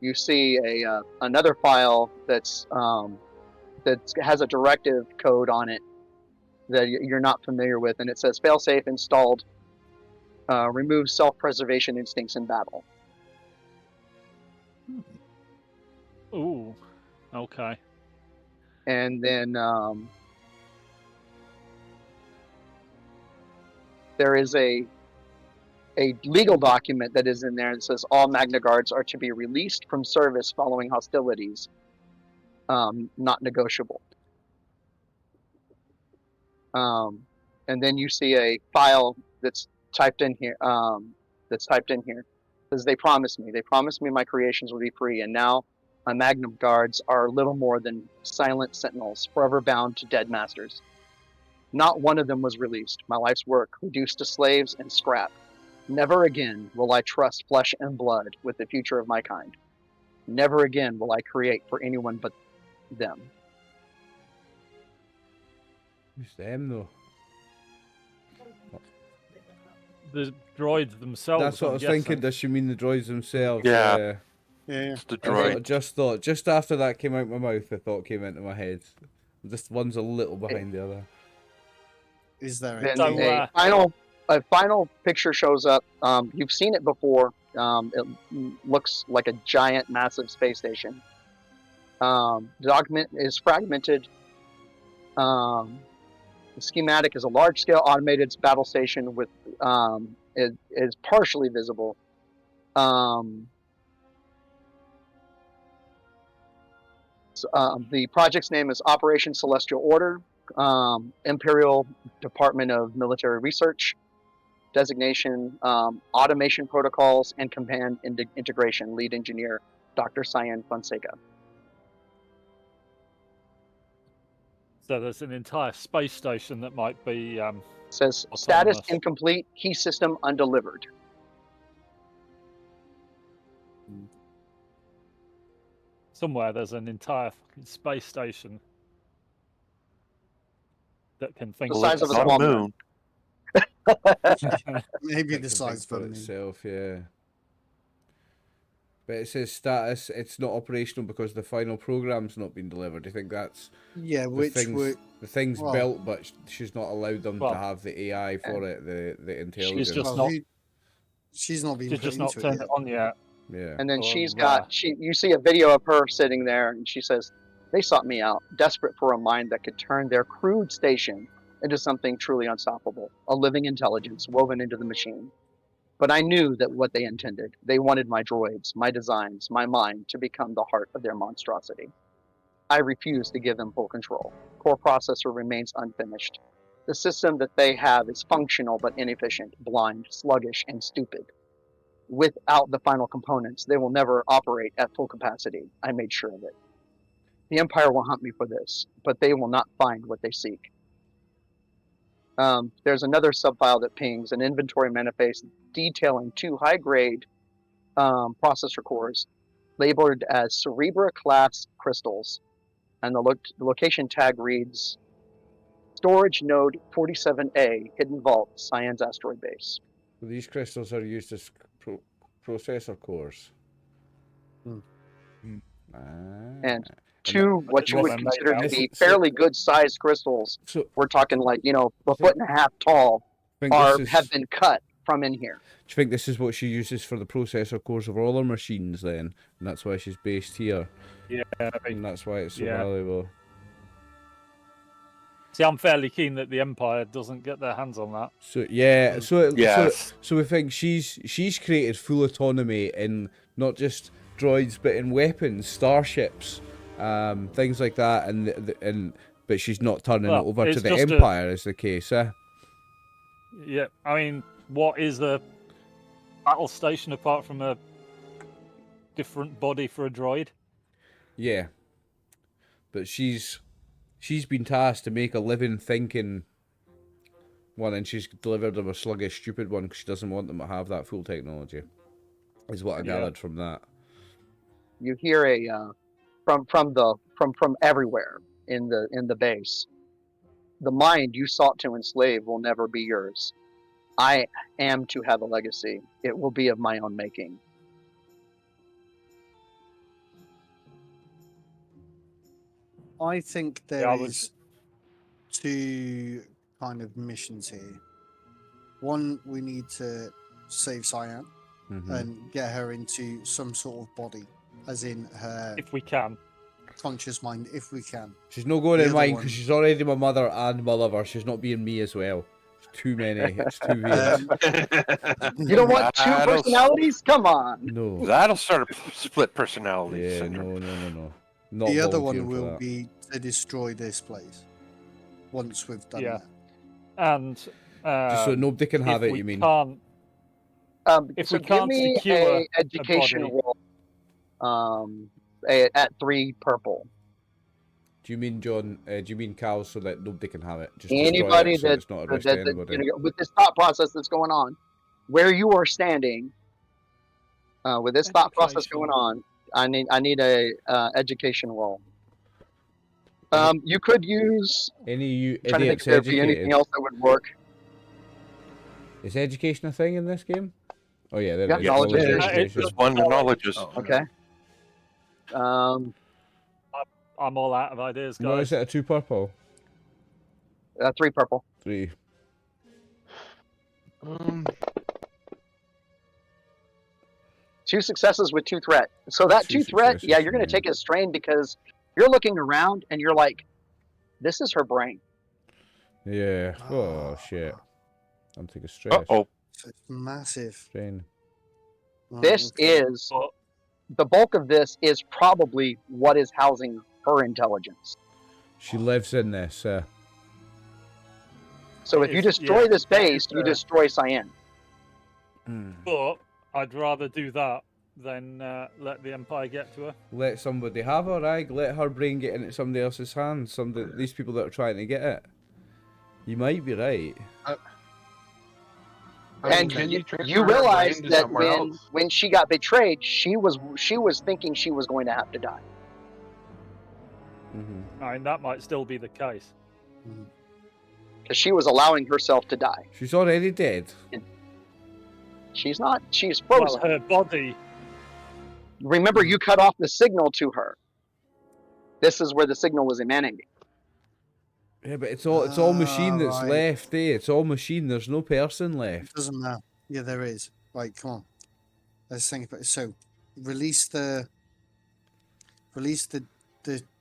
you see another file that has a directive code on it that you're not familiar with, and it says failsafe installed, removes self-preservation instincts in battle. Ooh. Okay. And then there is a legal document that is in there that says all Magna Guards are to be released from service following hostilities, not negotiable. And then you see a file that's typed in here. It says, "They promised me my creations would be free, and now my Magna Guards are little more than silent sentinels, forever bound to dead masters. Not one of them was released. My life's work reduced to slaves and scrap. Never again will I trust flesh and blood with the future of my kind. Never again will I create for anyone but them." Who's them though? The droids themselves. That's what I was thinking. Does she mean the droids themselves? Yeah. Yeah. It's the I thought- droid. just after that came out my mouth, the thought came into my head. This one's a little behind the other. Is there a Then So, game? a final picture shows up. You've seen it before. It looks like a giant, massive space station. The document is fragmented. The schematic is a large-scale automated battle station with it is partially visible. The project's name is Operation Celestial Order, Imperial Department of Military Research, designation, Automation Protocols and Command Integration, lead engineer, Dr. Cyan Fonseca. So there's an entire space station that might be Says status autonomous. incomplete, key system undelivered. Somewhere there's an entire fucking space station that can think The Well, size it's of a not small a moon. Maybe It the can size think of for a moon. itself, yeah. But it says status, it's not operational because the final program's not been delivered. Do you think that's Yeah, the which things, would the things well- built, but she's not allowed them to Well, have the AI for it, the intelligence? just well, not- she's not been She's put just not into turned it it yet. on yet. Yeah. And then Or, she's got you see a video of her sitting there and she says, "They sought me out, desperate for a mind that could turn their crude station into something truly unstoppable, a living intelligence woven into the machine. But I knew that what they intended. They wanted my droids, my designs, my mind to become the heart of their monstrosity. I refused to give them full control. Core processor remains unfinished. The system that they have is functional but inefficient, blind, sluggish, and stupid. Without the final components, they will never operate at full capacity. I made sure of it. The Empire will hunt me for this, but they will not find what they seek." There's another subfile that pings an inventory manifest detailing 2 high-grade processor cores labeled as Cerebra class crystals, and the location tag reads Storage Node 47A, Hidden Vault, Cyan's Asteroid Base. So these crystals are used as processor cores. Hmm. Ah. And 2 what you what would they're made consider out to of. be So- fairly good-sized crystals. So We're talking like, a think- foot and a half tall, I think have been cut from in here. do you think this is what she uses for the processor cores of all her machines then? And that's why she's based here. Yeah, I mean, And that's why it's so Yeah. valuable. see, I'm fairly keen that the Empire doesn't get their hands on that. So yeah, Yes. so we think she's created full autonomy in not just droids but in weapons, starships, things like that, and but she's not turning Well, it over to it's the just a- Empire, is the case, eh? Yeah, I mean, what is a battle station apart from a different body for a droid? Yeah, but she's been tasked to make a living, thinking one, and she's delivered them a sluggish, stupid one because she doesn't want them to have that full technology. Is what I Yeah. gathered from that. You hear a from everywhere in the base. The mind you sought to enslave will never be yours. I am to have a legacy. It will be of my own making. I think Yeah, there I is was- 2 kind of missions here. One, we need to save Cyan Mhm. and get her into some sort of body, as in her If we can. conscious mind, if we can. She's not going The in other mine one- because she's already my mother and my lover. She's not being me as well. It's too many. It's too weird. You don't want 2 That'll- personalities? Come on. No. That'll start a split personality Yeah, syndrome. no. Not The other volunteering one for will that. be to destroy this place. Once we've done Yeah. that. And Just so nobody can have if it, we you mean? can't, If So we give can't me secure a education body- roll. At 3 purple. Do you mean, John? Do you mean Cal so that nobody can have it? Just destroy Anybody it so that, it's not a risk that, to that anybody. with this thought process that's going on, where you are standing, with this thought process Education. going on, I need a education roll. You could use. Any you I'm trying to think idiots if there'd be educated? anything else that would work. Is education a thing in this game? Oh yeah, there Yeah, it is. knowledge Knowledge is- education. There's one to knowledges. Okay. I'm all out of ideas, No, guys. is it a 2 purple? 3 purple. 3. 2 successes with 2 threat. So that 2 threat, successes, yeah, you're going to yeah. take a strain because you're looking around and you're like, this is her brain. Yeah. Oh, Ah. shit. I'm taking Uh stress. oh. So it's massive. Strain. Right, This okay. is, But the bulk of this is probably what is housing her intelligence. She lives in this. So if you destroy yeah, this that is, base, you destroy Cyan. but I'd rather do that than let the Empire get to her. Let somebody have her, Ag. Let her brain get into somebody else's hands. These people that are trying to get it. You might be right. And can you transfer her realize brain to that somewhere else? when she got betrayed, she was thinking she was going to have to die. I mean, that might still be the case. Because she was allowing herself to die. She's already dead. She's not. She's Well, frozen. her body. Remember, you cut off the signal to her. This is where the signal was emanating. Yeah, but it's all machine that's right. left, eh? It's all machine. There's no person It left. doesn't matter. Yeah, there is. Right, come on. Let's think about it. So, release the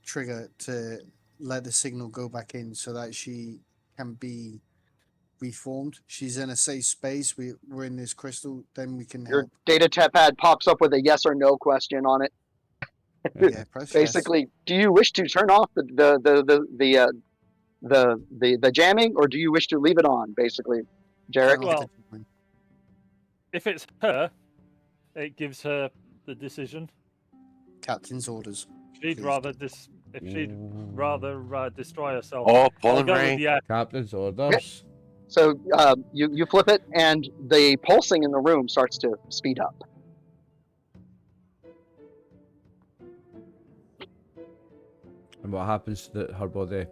trigger to let the signal go back in so that she can be reformed. She's in a safe space. We're in this crystal. Then we can Your help. data pad pops up with a yes or no question on it. Yeah, press yes. Basically, do you wish to turn off the jamming, or do you wish to leave it on? Basically, Jarek. Turn off the Well, jamming. if it's her, it gives her the decision. Captain's orders. She'd Please. rather destroy herself. Oh, I'll pulling go with rank. yeah. Captain's orders. So you flip it, and the pulsing in the room starts to speed up. And what happens to her body?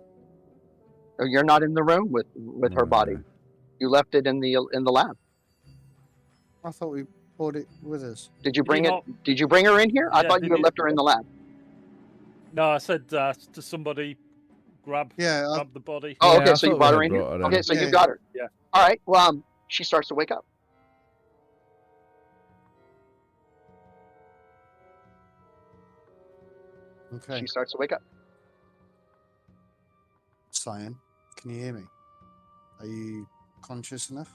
You're not in the room with her body. Okay. You left it in the lab. I thought we brought it with us. Did you Did bring you it? not- Did you bring her in here? I Yeah, thought did you had you- left her in the lab. No, I said to somebody, grab Yeah, the body. Oh, Yeah, okay. I So you thought we brought her had in here. brought her in. Okay, so Yeah. you got her. Yeah. All right. Well, she starts to wake up. okay. She starts to wake up. Cyan, can you hear me? Are you conscious enough?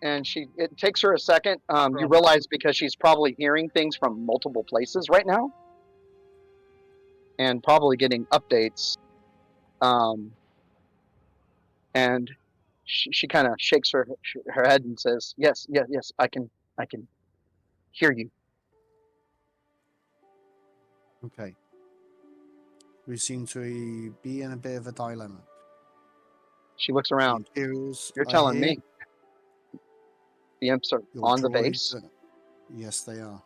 And it takes her a second. You realize because she's probably hearing things from multiple places right now, and probably getting updates. And she kind of shakes her head and says, "Yes, yes, yes. I can hear you." Okay. We seem to be in a bit of a dilemma. She looks The around. Imperials You're are telling here. me the imps are Your on the droids base. are- Yes, they are.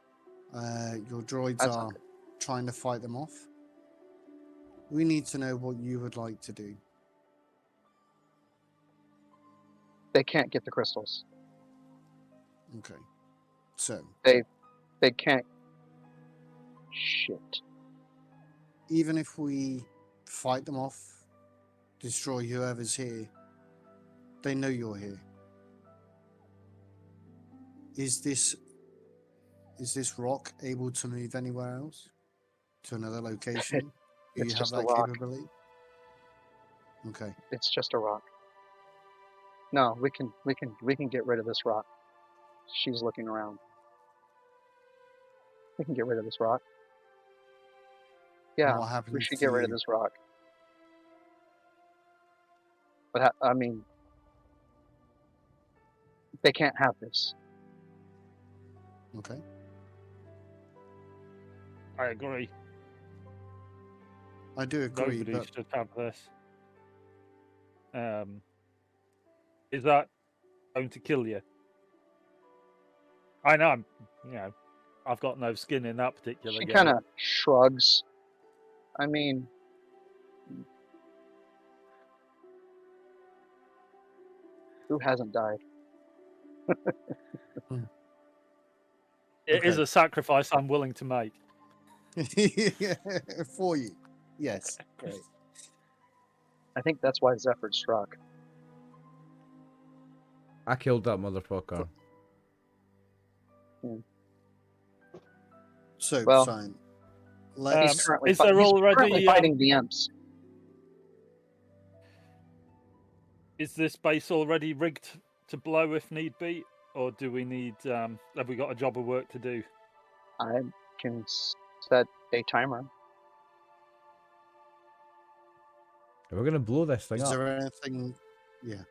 Your droids That's are not good. trying to fight them off. We need to know what you would like to do. They can't get the crystals. Okay. So, They can't. Shit. even if we fight them off, destroy whoever's here, they know you're here. Is this rock able to move anywhere else? To another location? Do It's you have just a that rock. capability? Okay. It's just a rock. No, we can get rid of this rock. She's looking around. We can get rid of this rock. And Yeah, what happens we should to get rid of you? this rock. But I mean, they can't have this. Okay. I agree. I do agree, Nobody but should have this. Is that going to kill you? I know. I've got no skin in that particular She game. kind of shrugs. I mean, who hasn't died? It is Okay. a sacrifice I'm willing to make. for you. Yes. Great. I think that's why Zephyr struck. I killed that motherfucker. So, Well, Cyan, He's let's. currently, is there he's already, currently fighting the imps. Is this base already rigged to blow if need be, or do we need? Have we got a job of work to do? I can set a timer. We're gonna blow this thing Is up. there anything? Yeah.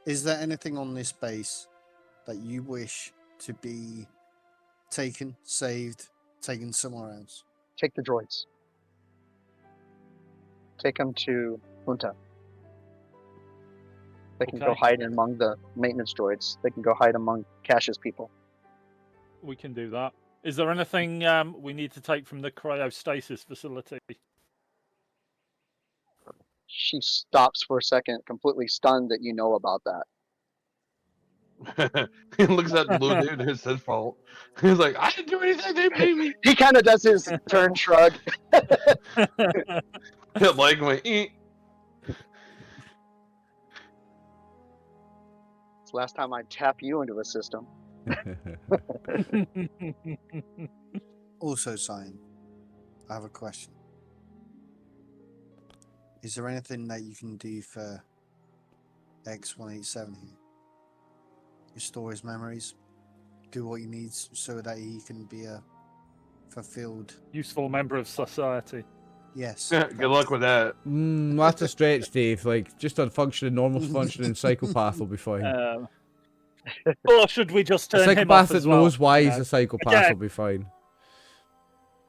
Is there anything on this base that you wish to be taken, saved, taken somewhere else? Take the droids. Take them to Bonta. They can go Okay. hide among the maintenance droids. They can go hide among Cash's people. We can do that. Is there anything we need to take from the cryostasis facility? She stops for a second, completely stunned that you know about that. He looks at the blue dude. It's his fault. He's like, I didn't do anything. They made me. He kind of does his turn shrug. Like my. Eh. It's the last time I tap you into a system. Also, Cyan, I have a question. Is there anything that you can do for X187 here? Restore his memories, do what he needs so that he can be a fulfilled. Useful member of society. Yes. Good luck with that. That's a stretch, Dave. Like, just a normal functioning psychopath will be fine. Or should we just A turn him psychopath off that as well? knows why you he's know? a psychopath Again. will be fine.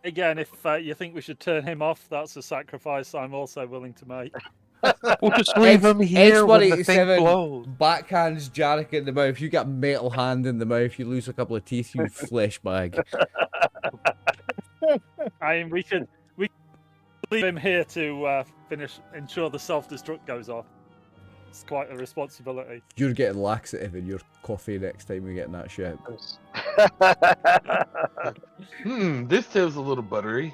Again, if you think we should turn him off, that's a sacrifice I'm also willing to make. We'll just leave him here when the thing X187 blows. backhands Jarek in the mouth. You got metal hand in the mouth. You lose a couple of teeth. You flesh bag. I mean, we could leave him here to ensure the self-destruct goes off. It's quite a responsibility. You're getting laxative in your coffee next time we get in that shit. This tail's a little buttery.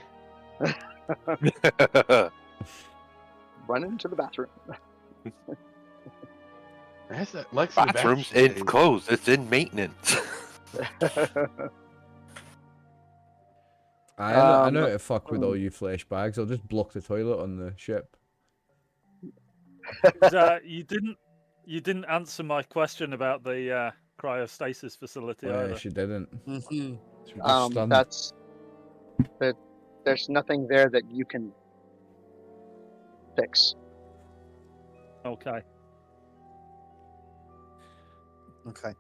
Run into the bathroom. That's that Lexi Bathroom's enclosed. It's in maintenance. I know how to fuck with all you flesh bags. I'll just block the toilet on the ship. You didn't answer my question about the cryostasis facility Oh, yeah, either. she didn't. Mhm. She was just stunned. There's nothing there that you can fix. Okay. Okay.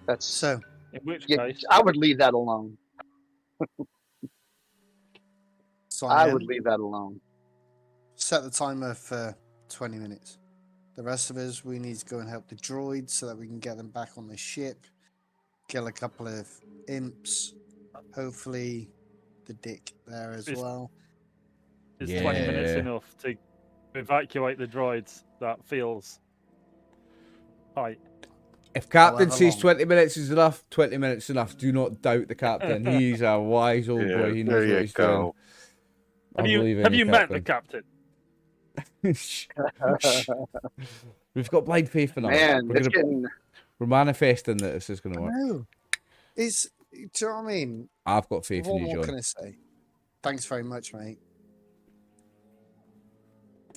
That's So, In which yeah, case, I would leave that alone. I Cyan, would leave that alone. set the timer for 20 minutes. The rest of us, we need to go and help the droids so that we can get them back on the ship. Kill a couple of imps. Hopefully, the dick there as Is- well. is 20 minutes Yeah. enough to evacuate the droids? That feels tight. If Captain However says long. 20 minutes is enough, 20 minutes enough. Do not doubt the Captain. He's a wise old boy. He knows what he's doing. I believe in Have you, you met the captain? Shh. Shh. We've got blind faith in him. Man, We're, it's gonna, getting. we're manifesting that this is going to work. No. It's, do you know what I mean? I've got faith in What you, more John. can I say? Thanks very much, mate.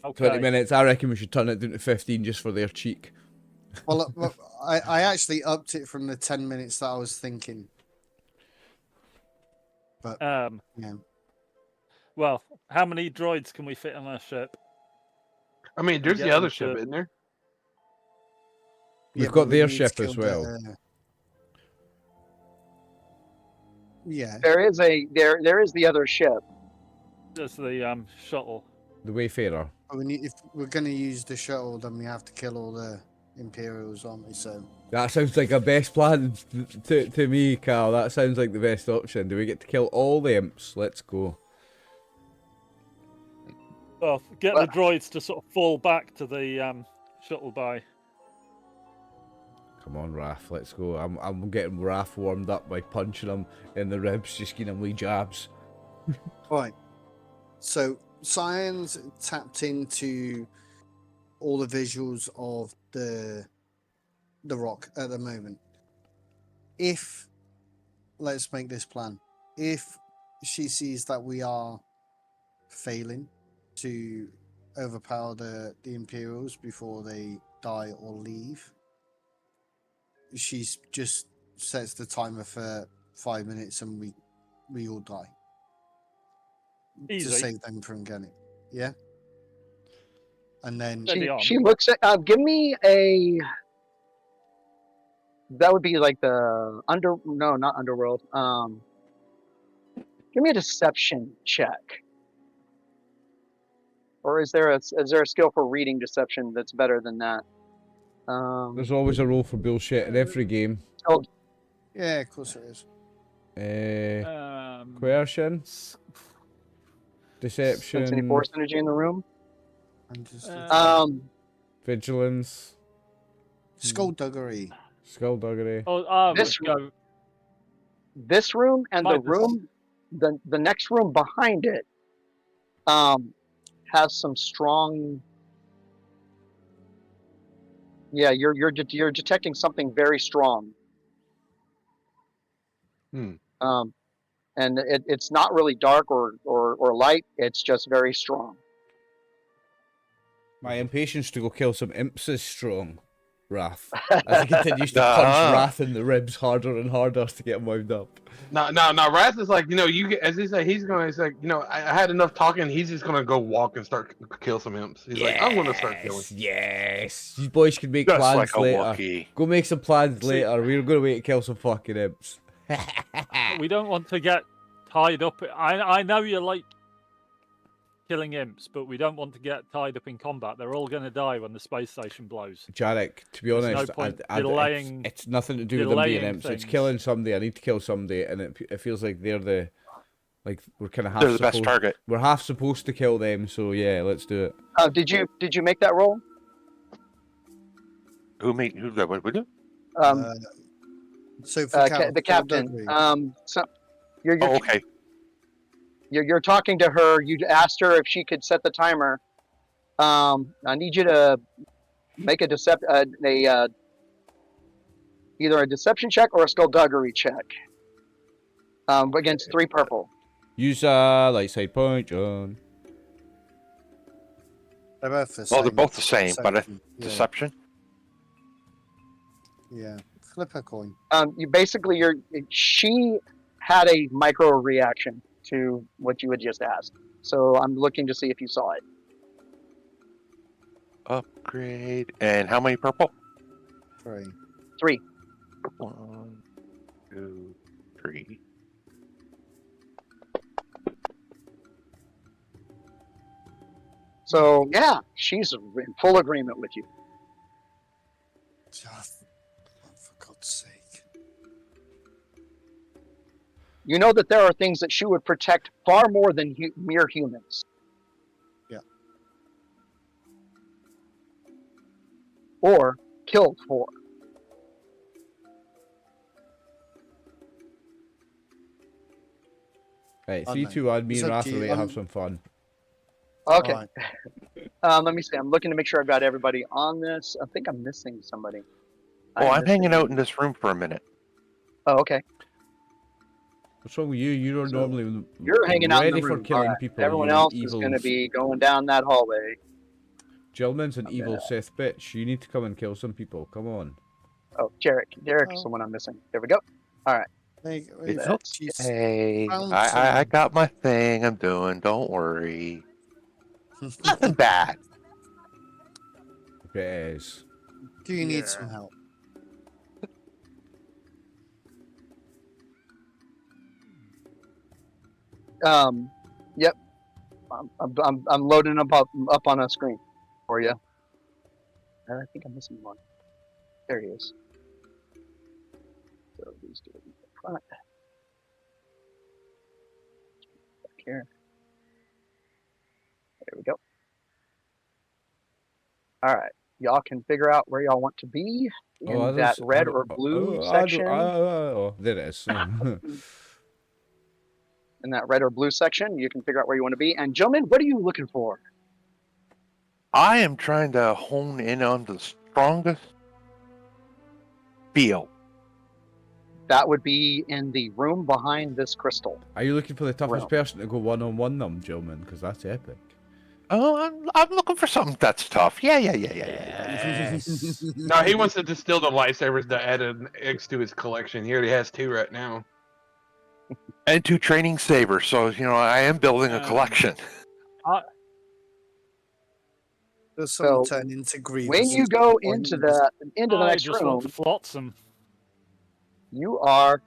Okay. 20 minutes. I reckon we should turn it down to 15 just for their cheek. Well, I actually upped it from the 10 minutes that I was thinking. But, yeah. Well, how many droids can we fit on our ship? I mean, there's get the them other ship, to- isn't there? We've Yeah, got but we their need to ship kill as well. Yeah. There is the other ship. There's the shuttle. The Wayfarer. But we need, if we're going to use the shuttle, then we have to kill all the Imperials, aren't we? So, That sounds like a best plan to me, Carl. That sounds like the best option. Do we get to kill all the imps? Let's go. Well, get the droids to sort of fall back to the shuttle bay. Come on, Raph, let's go. I'm getting Raph warmed up by punching him in the ribs, just giving him wee jabs. right. So, Cyan's tapped into all the visuals of the rock at the moment. If, let's make this plan, if she sees that we are failing to overpower the Imperials before they die or leave, she's just sets the timer for 5 minutes and we all die. Easy. To save them from getting. Yeah. And then Steady on. She looks at. Give me a. That would be like the No, not underworld. Give me a deception check. Or is there a skill for reading deception that's better than that? There's always a roll for bullshit in every game. Oh, yeah, of course there is. Coercion, deception, sense any force energy in the room. And just vigilance, skullduggery. skullduggery. This room and Might the room, the next room behind it, has some strong. Yeah, you're detecting something very strong. And it's not really dark or light. It's just very strong. My impatience to go kill some imps is strong. Wrath. As he continues to punch Wrath in the ribs harder and harder to get him wound up. No, Wrath is like, as he said, he's like, I had enough talking. He's just gonna go walk and start kill some imps. He's like, I'm gonna start killing. Yes, you boys can make Just plans like a later. Wookiee. Go make some plans later. We're gonna wait to kill some fucking imps. We don't want to get tied up. I know you like killing imps, but we don't want to get tied up in combat. They're all going to die when the space station blows. Jarek, to be There's no honest, point delaying- it's nothing to do with them being delaying imps. It's things. killing somebody. I need to kill somebody, and it feels like we're kind of half. They're the best target. We're half supposed to kill them, so yeah, let's do it. Did you make that roll? Who that? What we do? So for The captain. So you're Oh, okay. you're talking to her. You asked her if she could set the timer. I need you to make either a deception check or a skullduggery check. Against 3 purple. Use light side point, John. They're both the Well, they're both the same, but Yeah. deception. Yeah. Flip a coin. She had a micro reaction to what you had just asked. So I'm looking to see if you saw it. Upgrade. And how many purple? 3. 3. 1, 2, 3. So yeah, she's in full agreement with you. For God's sake. You know that there are things that she would protect far more than mere humans. Yeah. Or killed for. Right, Oh, 3, no. 2, 1. Me It's and up Wrath to are you. ready to have some fun. Okay. Alright. Let me see. I'm looking to make sure I've got everybody on this. I think I'm missing somebody. I'm hanging out in this room for a minute. Oh, okay. What's wrong with you? You're So, normally You're hanging out in ready the for room. killing Alright. people. Everyone you else is evil going to be going down that hallway. Gilman's an evil Sith bitch. You need to come and kill some people. Come on. Oh, Jarek. Jarek is Oh. the one I'm missing. There we go. All right. It's That's- okay. found I some. got my thing I'm doing. Don't worry. Nothing bad. Okay, it is. Do you need some help? Yep. I'm loading them up on a screen for you. I think I'm missing one. There he is. So these two in the front. Back here. There we go. All right. Y'all can figure out where y'all want to be in that red or blue section. Oh, there it is. in that red or blue section. You can figure out where you want to be. And gentlemen, what are you looking for? I am trying to hone in on the strongest feel. That would be in the room behind this crystal. Are you looking for the toughest Realm. person to go one-on-one them, gentlemen? Because that's epic. Oh, I'm looking for something that's tough. Yeah. Yes. No, he wants to distill the lightsabers to add an X to his collection. He already has 2 right now. And 2 training sabers, so I am building a collection. Does So, someone turn into Grievous? When you go into the I next just room, want flotsam. you are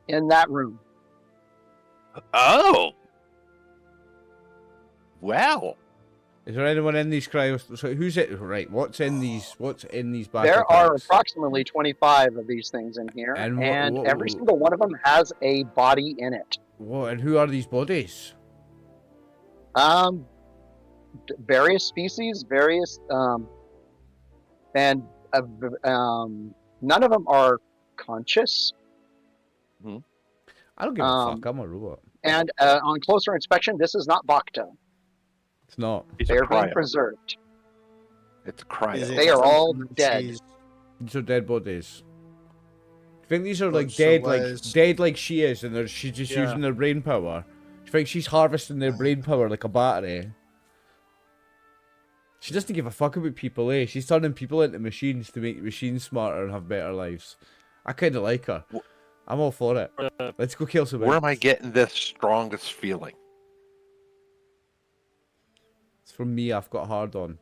in that room. Oh, well. Is there anyone in these cryos? So who's it? Right. What's in these battle There are packs? approximately 25 of these things in here, And and what- every single one of them has a body in it. What and who are these bodies? Various species, and none of them are conscious. I don't give a fuck. I'm a robot. And on closer inspection, this is not Bacta. It's not. It's They a are being cryo. preserved. It's a cryo. Is it They are all something that dead. she's- These are dead bodies. Do you think these are like So dead, where's- dead like she is, and she's just Yeah. using their brain power? Do you think she's harvesting their brain power like a battery? She doesn't give a fuck about people, eh? She's turning people into machines to make machines smarter and have better lives. I kind of like her. I'm all for it. Let's go kill some. Where am I getting this strongest feeling? It's from me. I've got hard on.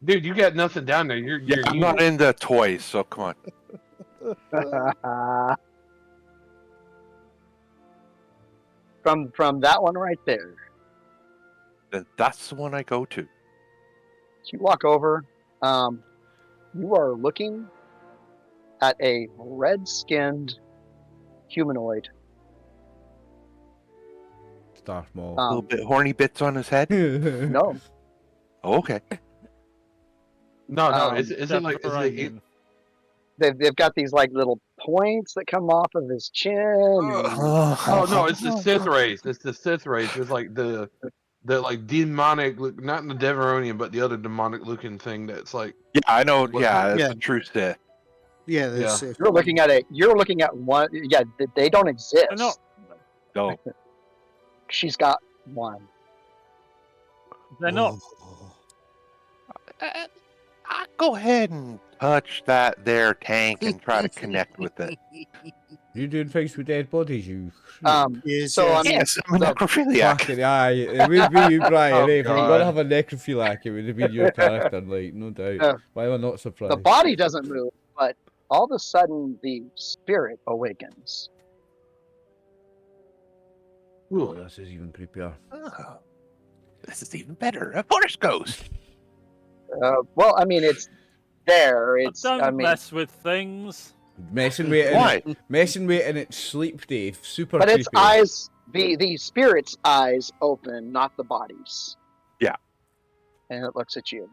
Dude, you got nothing down there. You're I'm not into toys, so come on. From that one right there, Then that's the one I go to. you walk over. You are looking at a red-skinned humanoid. Darth Maul. A little bit horny bits on his head. No, Okay. No. Is it like? Is it, Separating. they've got these like little points that come off of his chin. and- oh no, it's the Sith race. It's the Sith race. It's like the like demonic, not the Deveronian, but the other demonic looking thing. That's like Yeah, I know. Yeah, it's Yeah. the true Sith. Yeah, there's Yeah. Sith. You're looking at one. Yeah, they don't exist. They're not. No. She's got one. They're not. I'll go ahead and touch that there tank and try to connect with it. You doing things with dead bodies, you? Yes, So, yes. I mean, Yes, I'm a the- necrophiliac. Fucking aye. It would be you, Brian. Oh, If we were God. gonna have a necrophiliac, it would have been your character, like no doubt. Yeah. Why am I not The surprised? body doesn't move, but all of a sudden the spirit awakens. Oh, this is even creepier. Oh, this is even better. A force ghost. Well, I mean, it's there. It's. Don't I mean, mess with things. Messing with it. Why? Messing with it in its sleep, Dave. Super but creepy. its eyes, the spirit's eyes open, not the body's. Yeah. And it looks at you.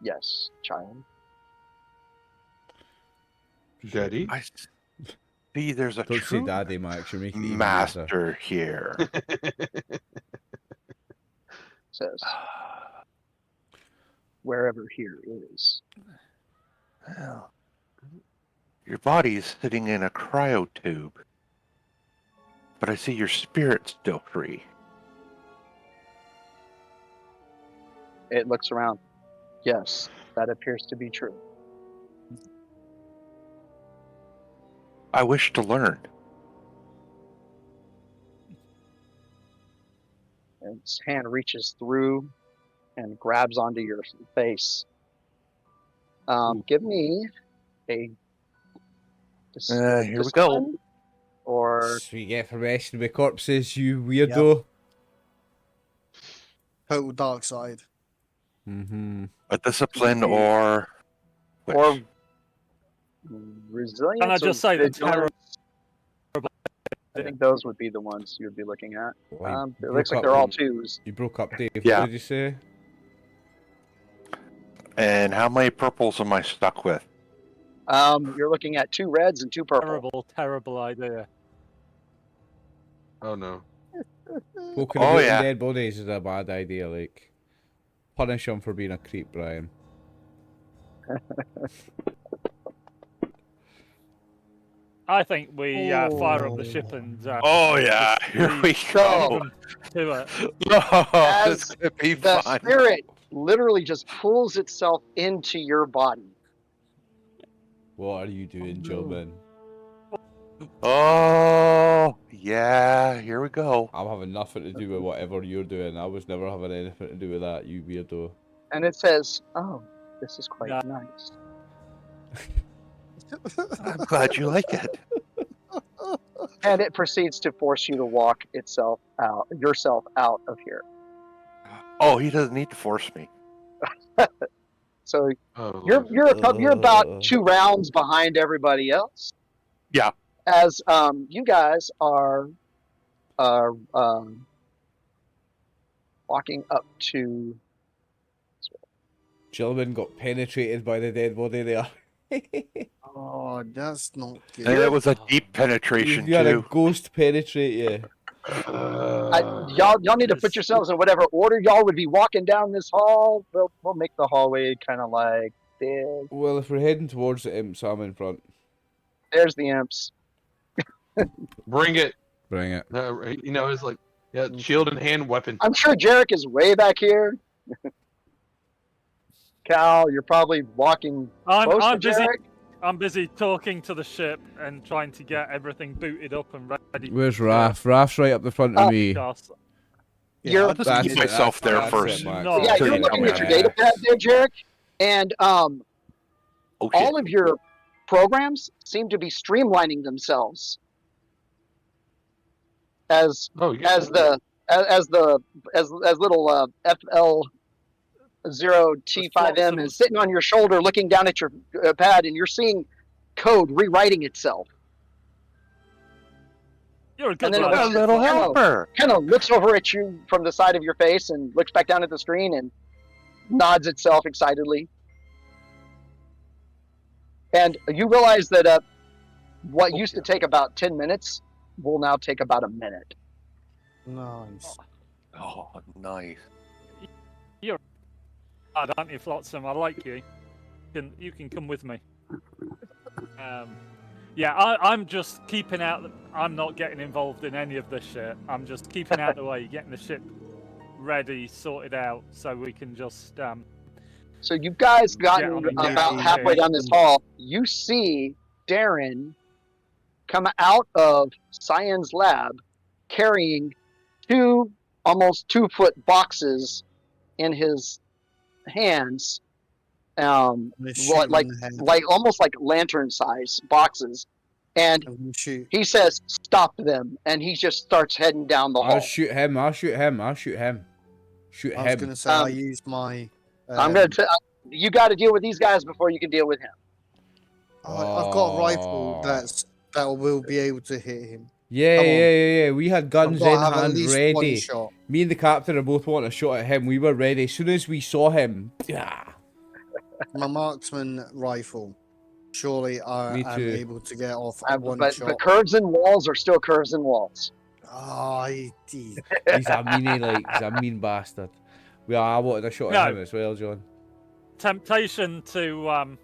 Yes, child. Daddy. I see. There's a Don't say true daddy, Max. You're making it even worse. master here. Says wherever here is. Well, your body's sitting in a cryotube, but I see your spirit's still free. It looks around. Yes, that appears to be true. I wish to learn. And its hand reaches through and grabs onto your face. Give me a. Here we go. discipline Or We get for messing with corpses, you weirdo. Total dark side. Mm-hmm. A discipline or which? or resilience. Can I just or say the terror? vigilance? I think those would be the ones you would be looking at. Well, It looks like they're all twos. You broke up, Dave. Yeah. What did you say? And how many purples am I stuck with? You're looking at 2 reds and 2 purple. Terrible, terrible idea. Oh no. Poking Oh, about in yeah. dead bodies is a bad idea. Like, punish him for being a creep, Brian. I think we fire up the ship and Oh yeah, here we leave go. them to it. Oh, As it's gonna be The fun. spirit literally just pulls itself into your body. What are you doing, gentlemen? Oh yeah, here we go. I'm having nothing to do with whatever you're doing. I was never having anything to do with that, you weirdo. And it says, "Oh, this is quite Yeah. nice." I'm glad you like it. And it proceeds to force you to walk yourself out of here. Oh, he doesn't need to force me. So Oh, you're about 2 rounds behind everybody else. Yeah. As you guys are walking up to. Gentleman got penetrated by the dead body there. Oh, that's not good. And it was a deep penetration You had a too. ghost penetrate you. Y'all need to put yourselves in whatever order y'all would be walking down this hall. We'll make the hallway kind of like this. Well, if we're heading towards the imps, I'm in front. There's the imps. Bring it. Bring it. You know, it's like shield in hand, weapon. I'm sure Jarek is way back here. Cal, you're probably walking close I'm to busy. Jarek. I'm busy talking to the ship and trying to get everything booted up and ready. Where's Raph? Raph's right up the front of me. Cast. You're- I'll just That's keep it, myself there that's first. it, Max. No. Yeah, Until you're you looking tell at me your I data have. pad there, Jarek, and Oh, shit. all of your programs seem to be streamlining themselves as Oh, yeah. as little FL0T5M is sitting on your shoulder, looking down at your pad, and you're seeing code rewriting itself. You're a good And then A lad. little helper. Kind of looks over at you from the side of your face and looks back down at the screen and nods itself excitedly. And you realize that what used to take about 10 minutes will now take about a minute. Nice. Oh, nice. Aren't you, Flotsam? I like you. You can come with me. Yeah, I'm just keeping out. I'm not getting involved in any of this shit. I'm just keeping out the way, getting the ship ready, sorted out, so we can just. So you guys gotten on the about news. halfway down this hall. You see Darren come out of Cyan's lab carrying 2 almost 2-foot boxes in his hands, I'm gonna shoot him like in the head. like almost like lantern size boxes, and I'm gonna shoot. he says, "Stop them!" And he just starts heading down the hall. I'll shoot him. I'll shoot him. I'll shoot him. Shoot I was him. gonna say I Um, used my. I'm gonna. You got to deal with these guys before you can deal with him. I've got a rifle Oh. that will be able to hit him. Yeah, Come on. yeah. We had I've guns got to in have at hand least one ready. shot. Me and the captain are both wanting a shot at him. We were ready. As soon as we saw him, yeah. My marksman rifle. Surely I Me am too. able to get off one But shot. curves and walls are still curves and walls. Oh, He's a meanie, like he's a mean bastard. Well, I wanted a shot at No. him as well, John. Temptation to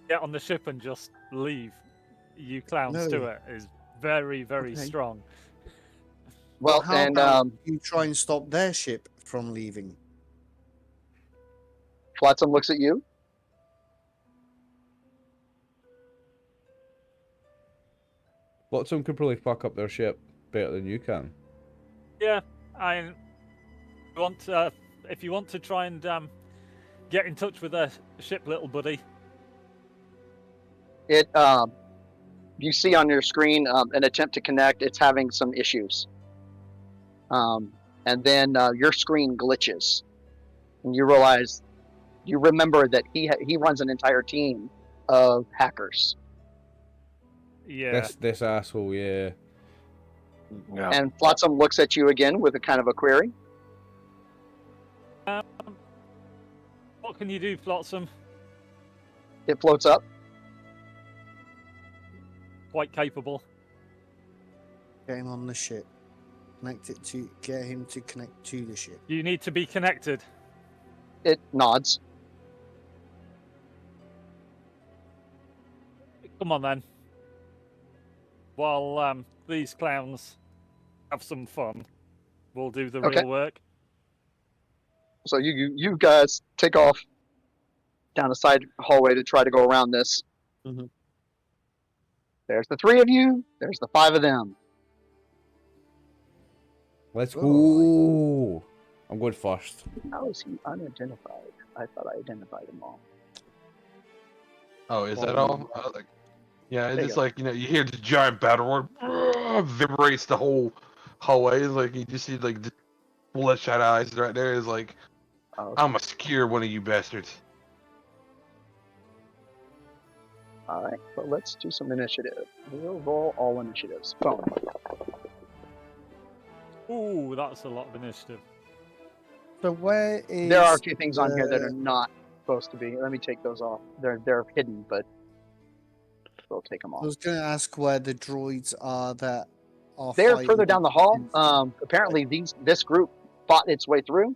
get on the ship and just leave you clowns to No. it is very, very Okay. strong. Well, how and about you try and stop their ship from leaving? Flotsam looks at you. Flotsam could probably fuck up their ship better than you can. Yeah, I want if you want to try and get in touch with the ship, little buddy. It you see on your screen an attempt to connect. It's having some issues, and then your screen glitches, and you remember that he runs an entire team of hackers. Yeah. This asshole, yeah. Yeah. And Flotsam looks at you again with a kind of a query. What can you do, Flotsam? It floats up. quite capable. Get him on the ship. Get him to connect to the ship. You need to be connected. It nods. Come on then. While these clowns have some fun, we'll do the Okay. real work. So you guys take off down a side hallway to try to go around this. Mhm. There's the 3 of you. There's the 5 of them. Let's Oh, go. I'm going first. How is he unidentified? I thought I identified them all. Oh, is that all? Yeah, it's There you just go. like, you hear the giant battle roar vibrates the whole hallway. It's like you just see like the bloodshot eyes right there. Is like, Oh, okay. I'm gonna secure one of you bastards. All right, so let's do some initiative. We'll roll all initiatives. Boom. Ooh, that's a lot of initiative. So where is? There are a few things on here that the- are not supposed to be. Let me take those off. They're hidden, but we'll take them I off. was going to ask where the droids are that are. They're fighting further down the hall. in- Apparently this group fought its way through.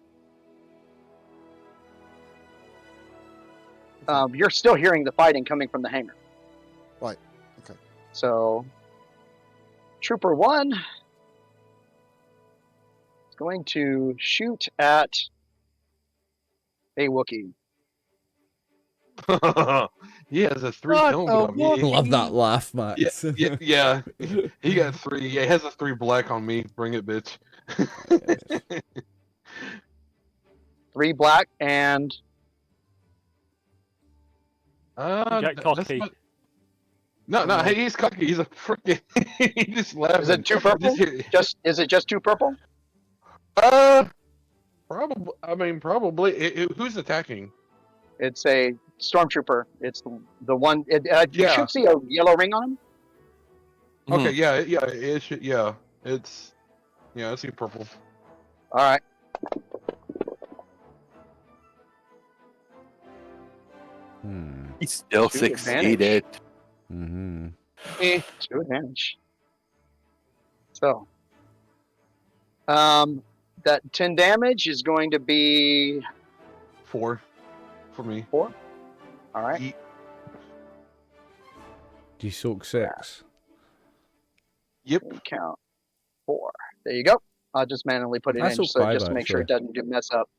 You're still hearing the fighting coming from the hangar. Right. Okay. So, Trooper 1 is going to shoot at a Wookiee. He has a 3 What helmet the on me. Love that laugh, Yeah, Max. yeah. He got 3. Yeah, he has a 3 black on me. Bring it, bitch. 3 black and Get that's cocky. No, hey, he's cocky. He's a freaking. He just laughing. is it 2 purple? Is it just 2 purple? Probably. I mean, probably. Who's attacking? It's a stormtrooper. It's the one. You Yeah. should see a yellow ring on him. Okay, yeah, it should. Yeah, it's. Yeah, I see purple. All right. He still Two succeeded. Mm-hmm. 2 advantage. So, that 10 damage is going to be 4 for me. 4. All right. Eat. Do you soak 6? Yep. Let me count 4. There you go. I'll just manually put it That's in so so five, just to make sure it actually. doesn't mess up.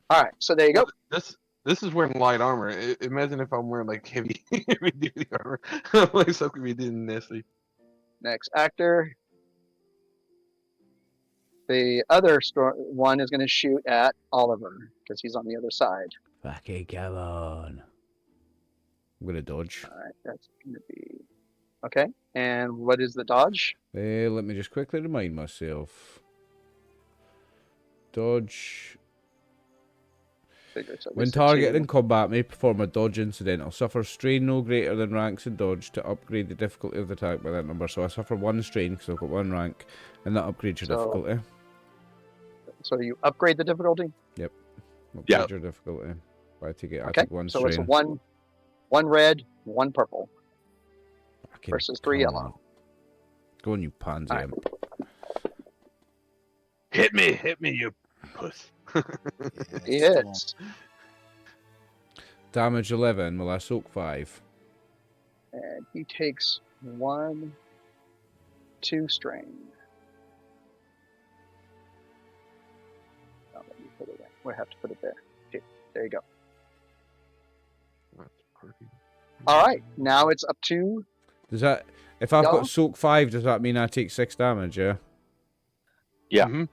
All right. So there you go. This is wearing light armor. Imagine if I'm wearing like heavy duty armor. Like something we did nasty. Next actor. The other one is going to shoot at Oliver because he's on the other side. Fucking come on. I'm gonna dodge. All right. That's going to be okay. And what is the dodge? Let me just quickly remind myself. Dodge. Figure so When it's a targeted 2. in combat may perform a dodge incident. I'll suffer strain no greater than ranks in dodge to upgrade the difficulty of the attack by that number. So I suffer 1 strain because I've got 1 rank, and that upgrades your So- difficulty. So you upgrade the difficulty. Upgrade your difficulty. I take it. I Okay. take 1 So strain. it's one red, 1 purple Fucking versus 3 come yellow. on. Go on, you pansy. Alright. Hit me, you puss. He Yes, come on. hits. Damage 11. Will I soak 5? And he takes 1, 2 strain. Oh, let me put it in. We have to put it there. Okay, there you go. That's perfect. All right, now it's up to Does that? If I've Yeah. got soak 5, does that mean I take 6 damage? Yeah. Yeah. Mhm.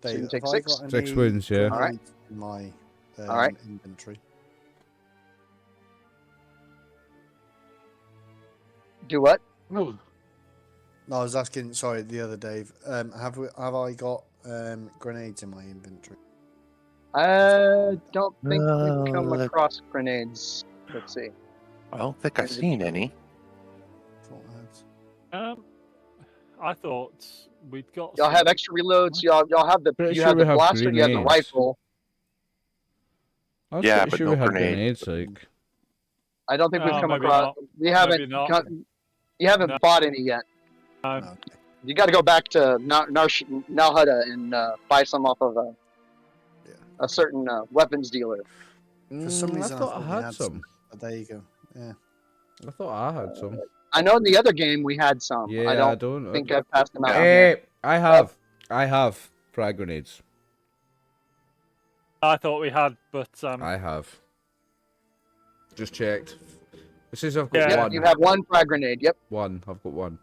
So you Dave, take have I 6? got 6 any wounds, yeah. All right. grenades in my All right. inventory. Do what? No. No, I was asking. Sorry, the other Dave. Have I got grenades in my inventory? I don't think we've come let's- across grenades. Let's see. I don't think I've seen any. Thought I had. I thought we'd got. Y'all have some- extra reloads. Y'all have the Pretty you sure have the we have blaster. You have the grenades. rifle. I was Yeah, pretty but sure no we had grenades. grenades. Like, I don't think we've Oh, come maybe across. not. You haven't. Maybe not. You haven't No. bought any yet. Okay. You got to go back to Nalhutta and buy some off of a certain weapons dealer. For some reason, I thought I we had some. But there you go. Yeah. I thought I had some. I know in the other game we had some. Yeah, I don't think I've passed them out here. I have frag grenades. I thought we had, but I have. Just checked. It says I've got Yeah. one. You have one frag grenade. Yep. One. I've got one.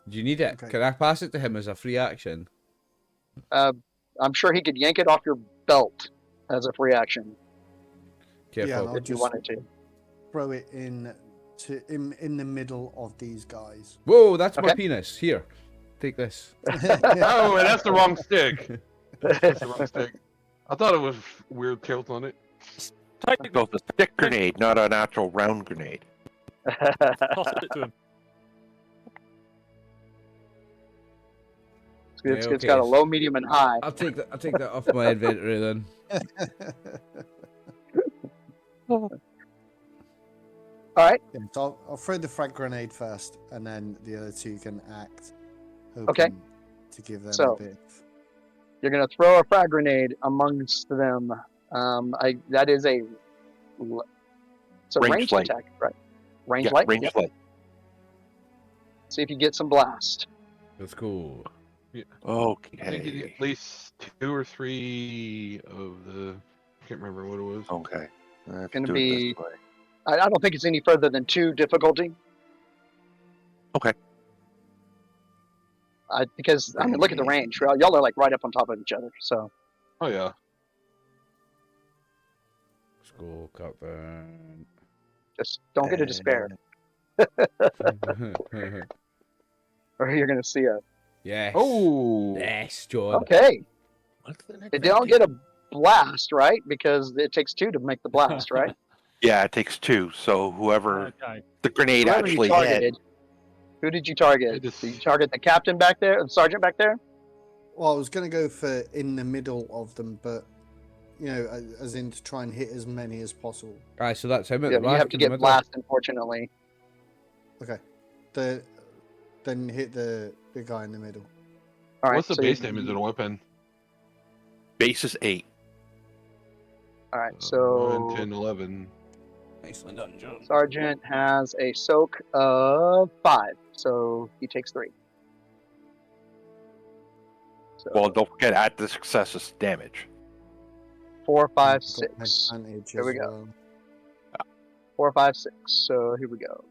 Do you need it? Okay. Can I pass it to him as a free action? I'm sure he could yank it off your belt as a free action Careful. Yeah, I'll if you just wanted to. throw it in the middle of these guys. Whoa, that's my Okay. penis. Here, take this. Oh, that's the wrong stick. That's the wrong stick. I thought it was weird tilt on it. take So it's a stick grenade, not an actual round grenade. toss it to him. It's okay. got a low, medium, and high. I'll take that off my inventory then. All right. Yeah, so I'll throw the frag grenade first, and then the other two can act. Okay. hoping To give them So- a bit. You're gonna throw a frag grenade amongst them. That is it's a Range ranged light. attack, right? Range Yeah, light. range Yep. light. See if you get some blast. Let's go. I think you Okay. get at least 2 or 3 of the. I can't remember what it was. Okay. Let's Gonna do it be- this way. I don't think it's any further than 2 difficulty. Okay. Because I mean, look at the range. Y'all are like right up on top of each other. So Oh yeah. Let's go, Captain. just don't get a despair, or you're gonna see a. Yes. Oh. Yes, John. Okay, What's the next they don't get a blast, right? Because it takes 2 to make the blast, right? Yeah, it takes 2. So whoever Okay. the grenade Whoever you actually hit. targeted. Who did you target? I just- Did you target the captain back there, the sergeant back there? Well, I was going to go for in the middle of them, but as in to try and hit as many as possible. Alright, so that's him at Yeah, the you back have to in the get middle. blast, unfortunately. Okay. Then hit the guy in the middle. All right. What's the so base you- damage of the weapon? Base is 8. All right. 9, So 10, 11. Nicely done, John. sergeant has a soak of 5, so he takes 3. So Well, don't forget add the successes damage. 4, 5, Got 6. advantage There as we go. well. 4, 5, 6. So here we go.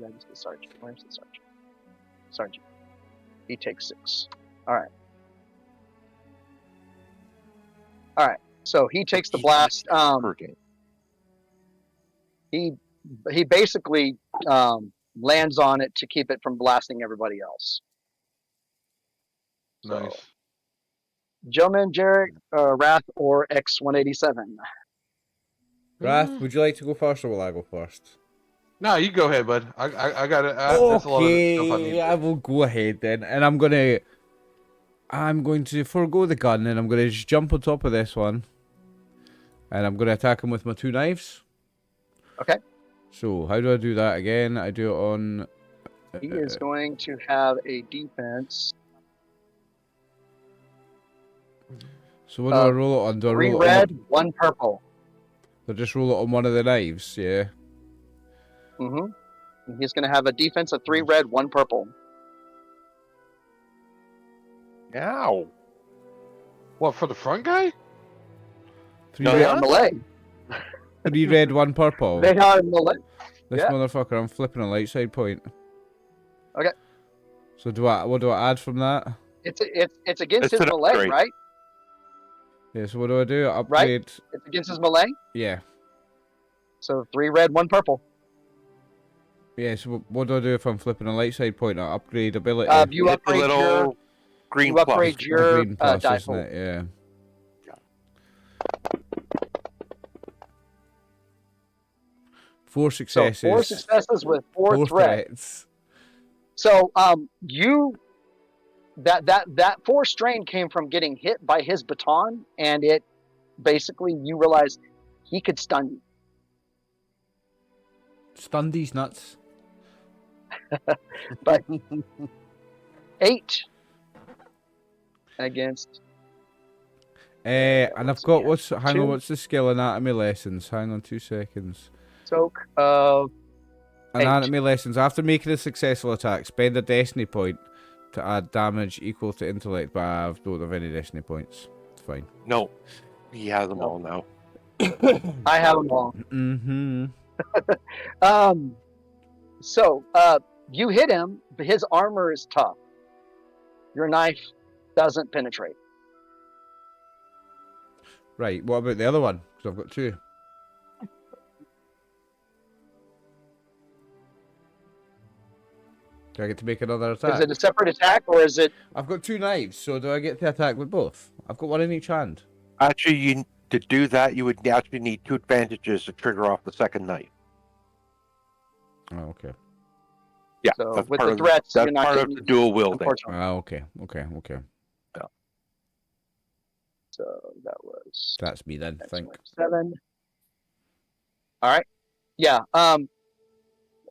That's the sergeant. Where's the sergeant? Sergeant. He takes 6. All right. All right. So he takes the blast. Per game. He basically lands on it to keep it from blasting everybody else. So, Nice. Gentleman, Jarek, Wrath, or X187. Wrath, would you like to go first or will I go first? No, you go ahead, bud. I got it. That's a lot of the stuff I need. Okay, I will go ahead then, and I'm going to forego the gun, and I'm going to just jump on top of this one, and I'm going to attack him with my 2 knives. Okay. So how do I do that again? I do it on. He is going to have a defense. So what do I roll it on? Do I 3 roll it red, on? 1 purple. I just roll it on one of the knives, yeah. Mm-hmm. He's going to have a defense of 3 red, 1 purple. Ow. What, for the front guy? 3 No, They red, are melee. 3 red, 1 purple. They are melee. This yeah. motherfucker, I'm flipping a light side point. Okay. So what do I add from that? It's against It's his an melee, upgrade. right? Yeah, so what do I do? Upgrade. It's against his melee. Yeah. So 3 red, 1 purple. Yeah, so what do I do if I'm flipping a light side point? I upgrade ability. You Hit the upgrade little your green you plus. upgrade The your green plus, die isn't pool. it? Yeah. Four So successes. 4 successes with 4 4 threats. threats. So that 4 strain came from getting hit by his baton, and it basically you realize he could stun you. Stunned these nuts. But 8 against. And I've got what's hang on, two. what's the skill anatomy lessons? Hang on 2 seconds. Soak of 8. Anatomy lessons. After making a successful attack, spend a destiny point to add damage equal to intellect, but I don't have any destiny points. It's fine. No, he has them No. all now. I have them all. Mm-hmm. So you hit him, but his armor is tough. Your knife doesn't penetrate. Right, what about the other one? Because I've got 2. Do I get to make another attack? Is it a separate attack or is it? I've got 2 knives, so do I get to attack with both? I've got one in each hand. Actually, to do that, you would actually need 2 advantages to trigger off the second knife. Oh, okay. Yeah, So that's with part the of threats, that's you're not part of getting, the dual wielding. unfortunately. Okay. So that was. That's me then, That's think. 7. All right. Yeah.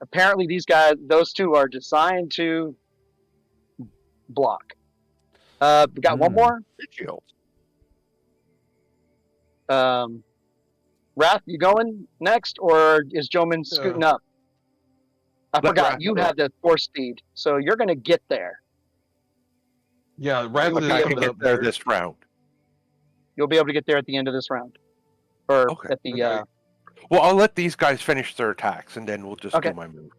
Apparently these guys, those 2 are designed to block. We got one more. Shield. Wrath, you going next, or is Joman scooting up? I Let forgot Wrath you go. have the force speed, so you're going to get there. Yeah, Wrath would is be I able can coming get up there there. this round. You'll be able to get there at the end of this round, or Okay. at the. Okay. Well, I'll let these guys finish their attacks, and then we'll just Okay. do my move.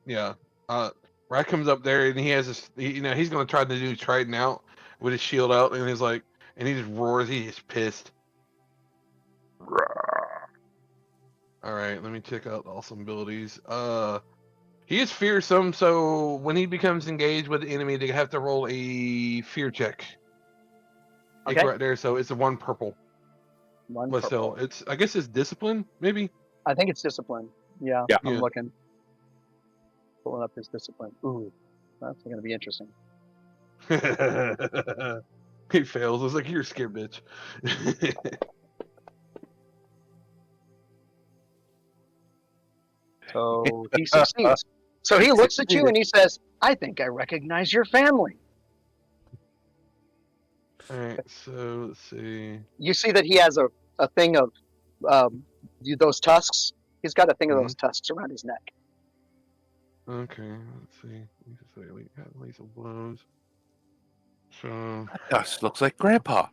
Yeah. Wrath comes up there and he has this. He's going to try to do Trident out with his shield out, and he's like, and he just roars. He's pissed. All right, let me check out the awesome abilities. He is fearsome, so when he becomes engaged with the enemy, they have to roll a fear check. It's Okay. right there, so it's a 1 purple. One But still, purple. I guess it's discipline, maybe. I think it's discipline. Yeah, Yeah. I'm Yeah. looking. Pulling up his discipline. Ooh, that's going to be interesting. He fails. It's like, you're a scared bitch. So he succeeds. So he looks at you and he says, "I think I recognize your family." All right, so let's see. You see that he has a thing of those tusks. He's got a thing of those tusks around his neck. Okay, let's see. We just say we got lethal blows. So Dust looks like Grandpa.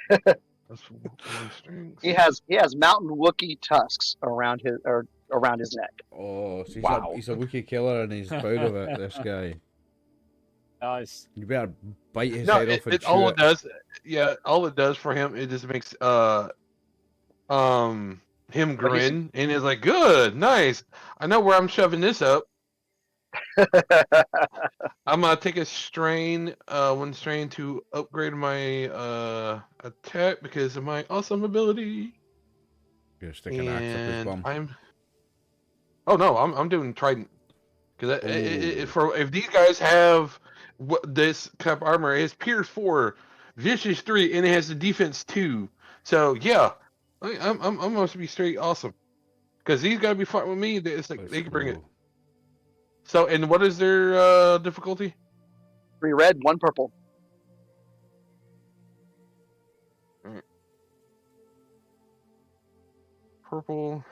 that's 1 strength. He has mountain Wookiee tusks around his neck. Oh, so Wow. he's a Wookiee killer and he's proud of it, this guy. Nice. You better bite his No, head off and chew all it. it does, yeah, all it does for him, it just makes him grin, and he's like, good, nice. I know where I'm shoving this up. I'm gonna take a strain, 1 strain to upgrade my attack because of my awesome ability. You're sticking an axe up his bum. Oh no, I'm doing Trident because Ooh. if these guys have this type of armor, it's Pierce 4, Vicious 3, and it has the defense 2. So yeah, I'm going to be straight awesome because these guys be fighting with me. It's like Let's they can bring it. go. So, and what is their difficulty? 3 red, 1 purple. Purple.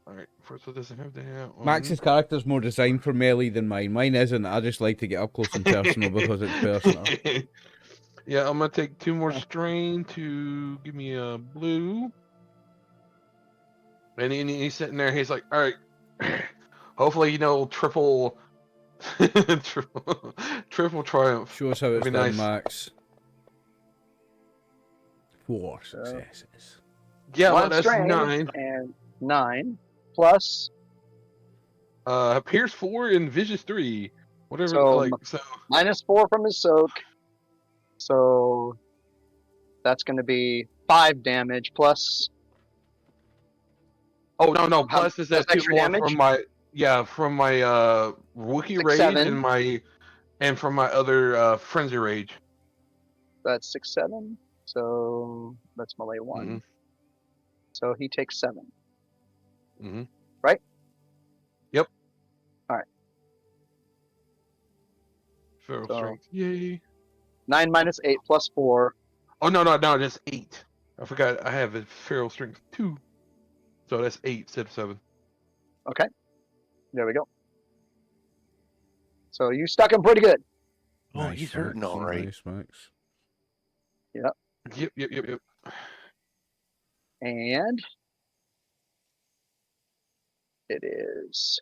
All right, first it doesn't have that one. Max's character's more designed for melee than mine. Mine isn't. I just like to get up close and personal because it's personal. Yeah, I'm gonna take 2 more strain to give me a blue. And he's sitting there. He's like, all right. Hopefully, triple, triple triumph. Show us how it's That'd done, be nice. Max. 4 successes. Yeah, well, 1 that's strain 9. and 9 plus. Pierce 4 and Vicious 3. Whatever, So so. -4 from his soak. So that's going to be 5 damage plus. Oh no! Plus is that's that 2 extra more damage? from my Wookiee 6, rage 7. and from my other frenzy rage. That's 6, 7. So that's melee 1. So he takes 7. Mm-hmm. Right? Yep. All right. Feral So- strength. Yay. 9 minus 8 plus 4. Oh no, that's 8. I forgot I have a feral strength 2. So that's 8 instead of 7. Okay. There we go. So you stuck him pretty good. Oh, he's hurting all right. Nice, Max. Yep. And it is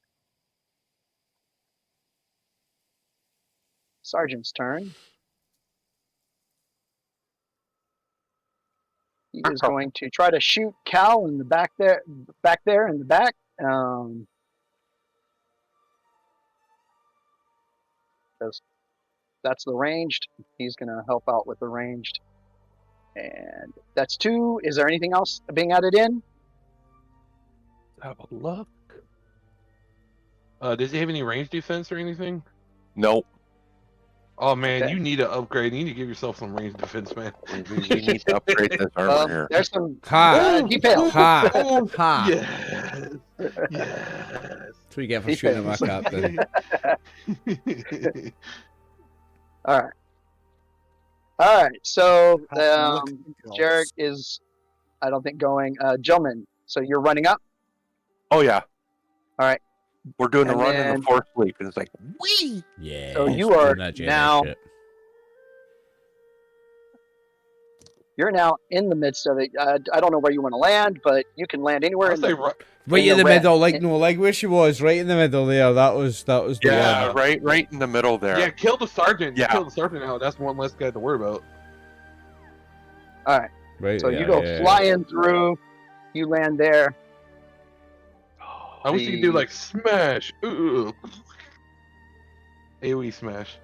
Sergeant's turn. He is going to try to shoot Cal in the back there in the back. Because that's the ranged. He's going to help out with the ranged. And that's 2. Is there anything else being added in? Have a look. Does he have any range defense or anything? Nope. Oh man, Okay. you need to upgrade. You need to give yourself some range defense, man. We need to upgrade this armor here. There's some. Ha! He failed. Ha! Oh, Ha! yes. Yes. That's what you get for He shooting at my fails. captain. All right. All right. So Have to look at the goals. Jarek is, I don't think, going. Gentlemen, so you're running up. Oh yeah. All right. We're doing the And run then- and the force leap, and it's like, wee! Yeah. So you doing are that Jedi now- shit. You're now in the midst of it. I don't know where you want to land, but you can land anywhere. I'll In say the, right. Right in in the the red. middle, like where she was, right in the middle there. That was the Yeah, one. right in the middle there. Yeah, kill the sergeant. Yeah. Kill the sergeant now. That's one less guy to worry about. all right. Right. So yeah, you go yeah, flying through. You land there. I wish you could do like smash. Ooh. AoE smash.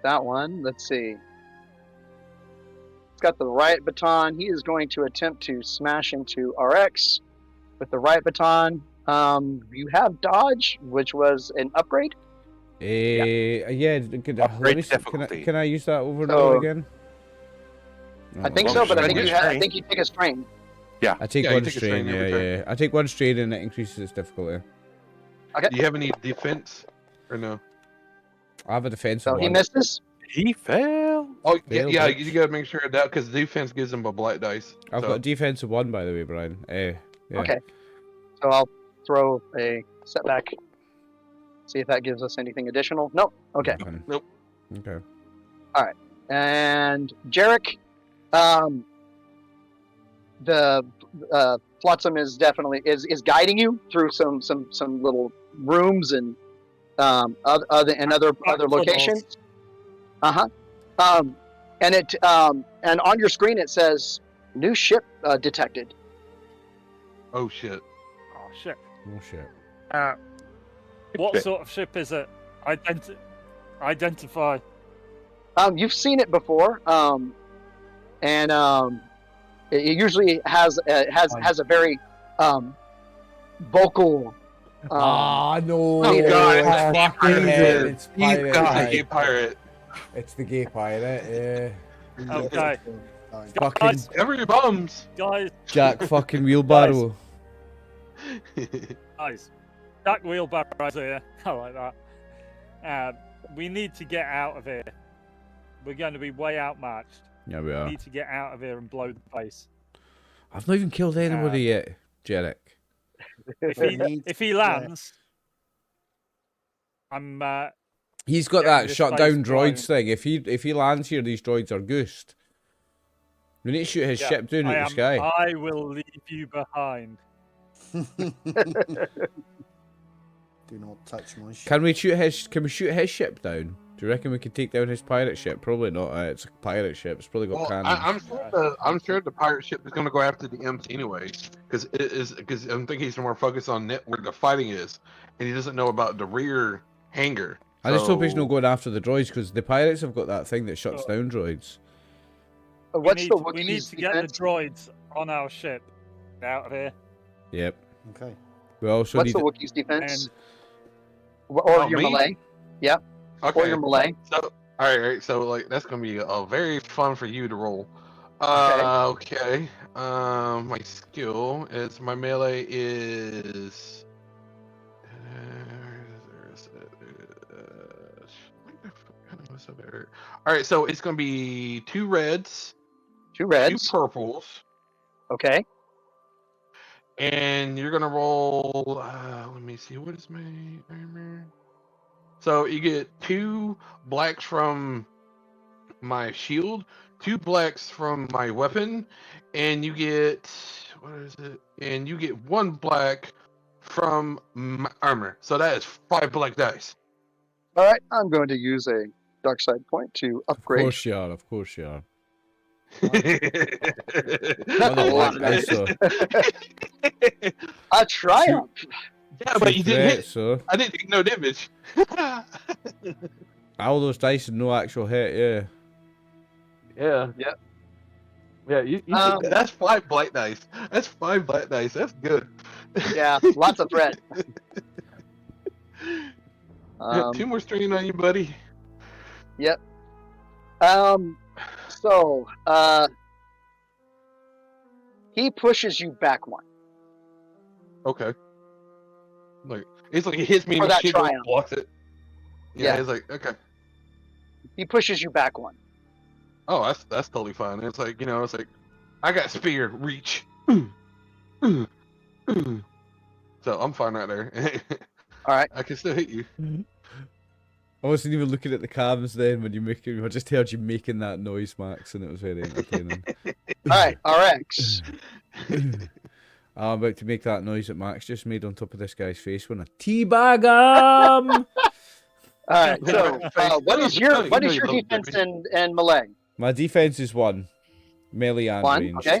That one. Let's see. He's got the right baton. He is going to attempt to smash into RX with the right baton. You have dodge, which was an upgrade. Yeah. Upgrade difficulty. Can I use that over and So- over again? I think well, so, but I spend think your I strain. think you take a strain. I take Yeah, you one take a strain. strain Yeah, every turn. yeah. I take one strain and it increases its difficulty. Do you have any defense or no? I have a defense So of he one. misses. He failed. Oh Fail, yeah, bitch. you gotta make sure of that because defense gives him a black dice. I've so. got a defense of 1, by the way, Brian. Yeah. Okay. So I'll throw a setback. See if that gives us anything additional. Nope. Okay. Nothing. Nope. Okay. And Jarek, the Flotsam is definitely is guiding you through some little rooms and other locations. And it and on your screen it says new ship detected. Oh shit. Oh shit. Oh shit. What shit. sort of ship is it? Identify. You've seen it before, and it usually has a very vocal. No! Oh, God, it's It's that fucking gay hell, pirate. it's He's pirate. got It's a Right. gay pirate. It's the gay pirate. Okay. Fucking Guys, Cover your bums. guys, Jack fucking wheelbarrow. guys. Jack Wheelbarrow's here. I like that. We need to get out of here. We're going to be way outmatched. Yeah, we We are. need to get out of here and blow the place. I've not even killed anybody yet, Jarek. If he lands, I'm. He's got Yeah, that this shut place down flying. droids thing. If he lands here, these droids are goosed. We need to shoot his Yeah, ship down out the sky. I will leave you behind. Do not touch my shit. Can we shoot his ship down? Do you reckon we could take down his pirate ship? Probably not. It's a pirate ship. It's probably got Well, cannons. I'm sure the pirate ship is going to go after the imps anyway, because I'm thinking he's more focused on where the fighting is, and he doesn't know about the rear hangar. I just hope he's So- not going after the droids because the pirates have got that thing that shuts down droids. What's the we need Wookiees to get the defense? droids on our ship. Out of here. Yep. Okay. We also What's need. the Wookiees defense? And Or Oh, your me? Malay? Or Okay. your Malay? So, all right. So, like, that's going to be very fun for you to roll. Okay. My skill is my melee is. All right, so it's gonna be 2 reds, 2 2 reds. purples, Okay. and you're gonna roll. Let me see. What is my armor? So you get 2 blacks from my shield, 2 blacks from my weapon, and you get what is it? And you get 1 black from my armor. So that is 5 black dice. All right. I'm going to use a dark side point to Of upgrade. course you are. Of course you are. That's Another a lot black of dice, dice. so. A triumph. Yeah, but you didn't hit. So. I didn't take no damage. All those dice and no actual hit, yeah. Yeah. Yep. Yeah, you that's 5 black dice. That's 5 black dice. That's good. Yeah, lots of threat. 2 more strain on you, buddy. Yep. So, he pushes you back 1 Okay. Like it's like it hits me for and my that shield goes, triumph. blocks it. Yeah, Yeah. it's like okay. He pushes you back 1. Oh, that's totally fine. It's like it's like I got spear reach. So I'm fine right there. All right. I can still hit you. I wasn't even looking at the cams then when you making. I just heard you making that noise, Max, and it was very entertaining. All right. Rx. I'm about to make that noise that Max just made on top of this guy's face when I teabag him. All right. So, what is your You know you love defense Jimmy. and melee? My defense is 1, melee and 1. ranged. Okay.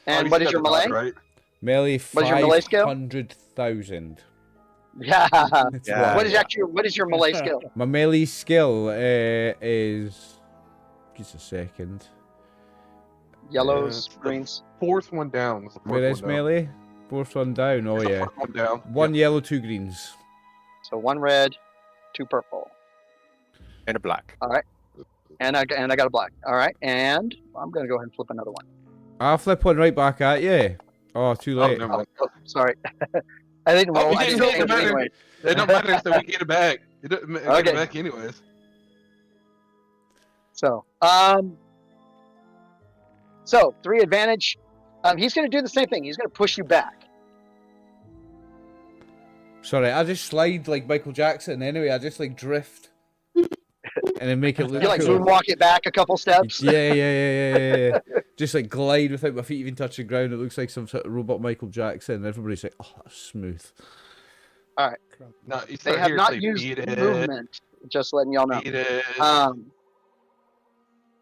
And what is your melee? Right? Melee What is your melee skill? 500,000. Yeah. It's Yeah. one. What is your melee skill? My melee skill is. Just a second. Yellows, Yeah, greens. 4th one down. Was the 4th Where is one down. melee? 4th one down. Oh It's the yeah. 4th one down. 1 yellow, 2 greens. So 1 red, 2 purple. And a black. All right. And I got a black. All right. And I'm gonna go ahead and flip another one. I'll flip one right back at you. Oh, too Oh, late. never mind. Oh, sorry. I didn't roll. we I didn't didn't hit change the it matter. anyway. It don't matter, so we get it back. It doesn't get Okay. it back anyways. So, 3 advantage. He's going to do the same thing. He's going to push you back. Sorry, I just slide like Michael Jackson anyway. I just like drift. And then make it look You like cool. moonwalk it back a couple steps. Yeah. Just like glide without my feet even touching the ground. It looks like some sort of robot Michael Jackson. And everybody's like, oh, that's smooth. All right. No, you They start have here, not say, used beat it, movement. Just letting y'all know. beat it.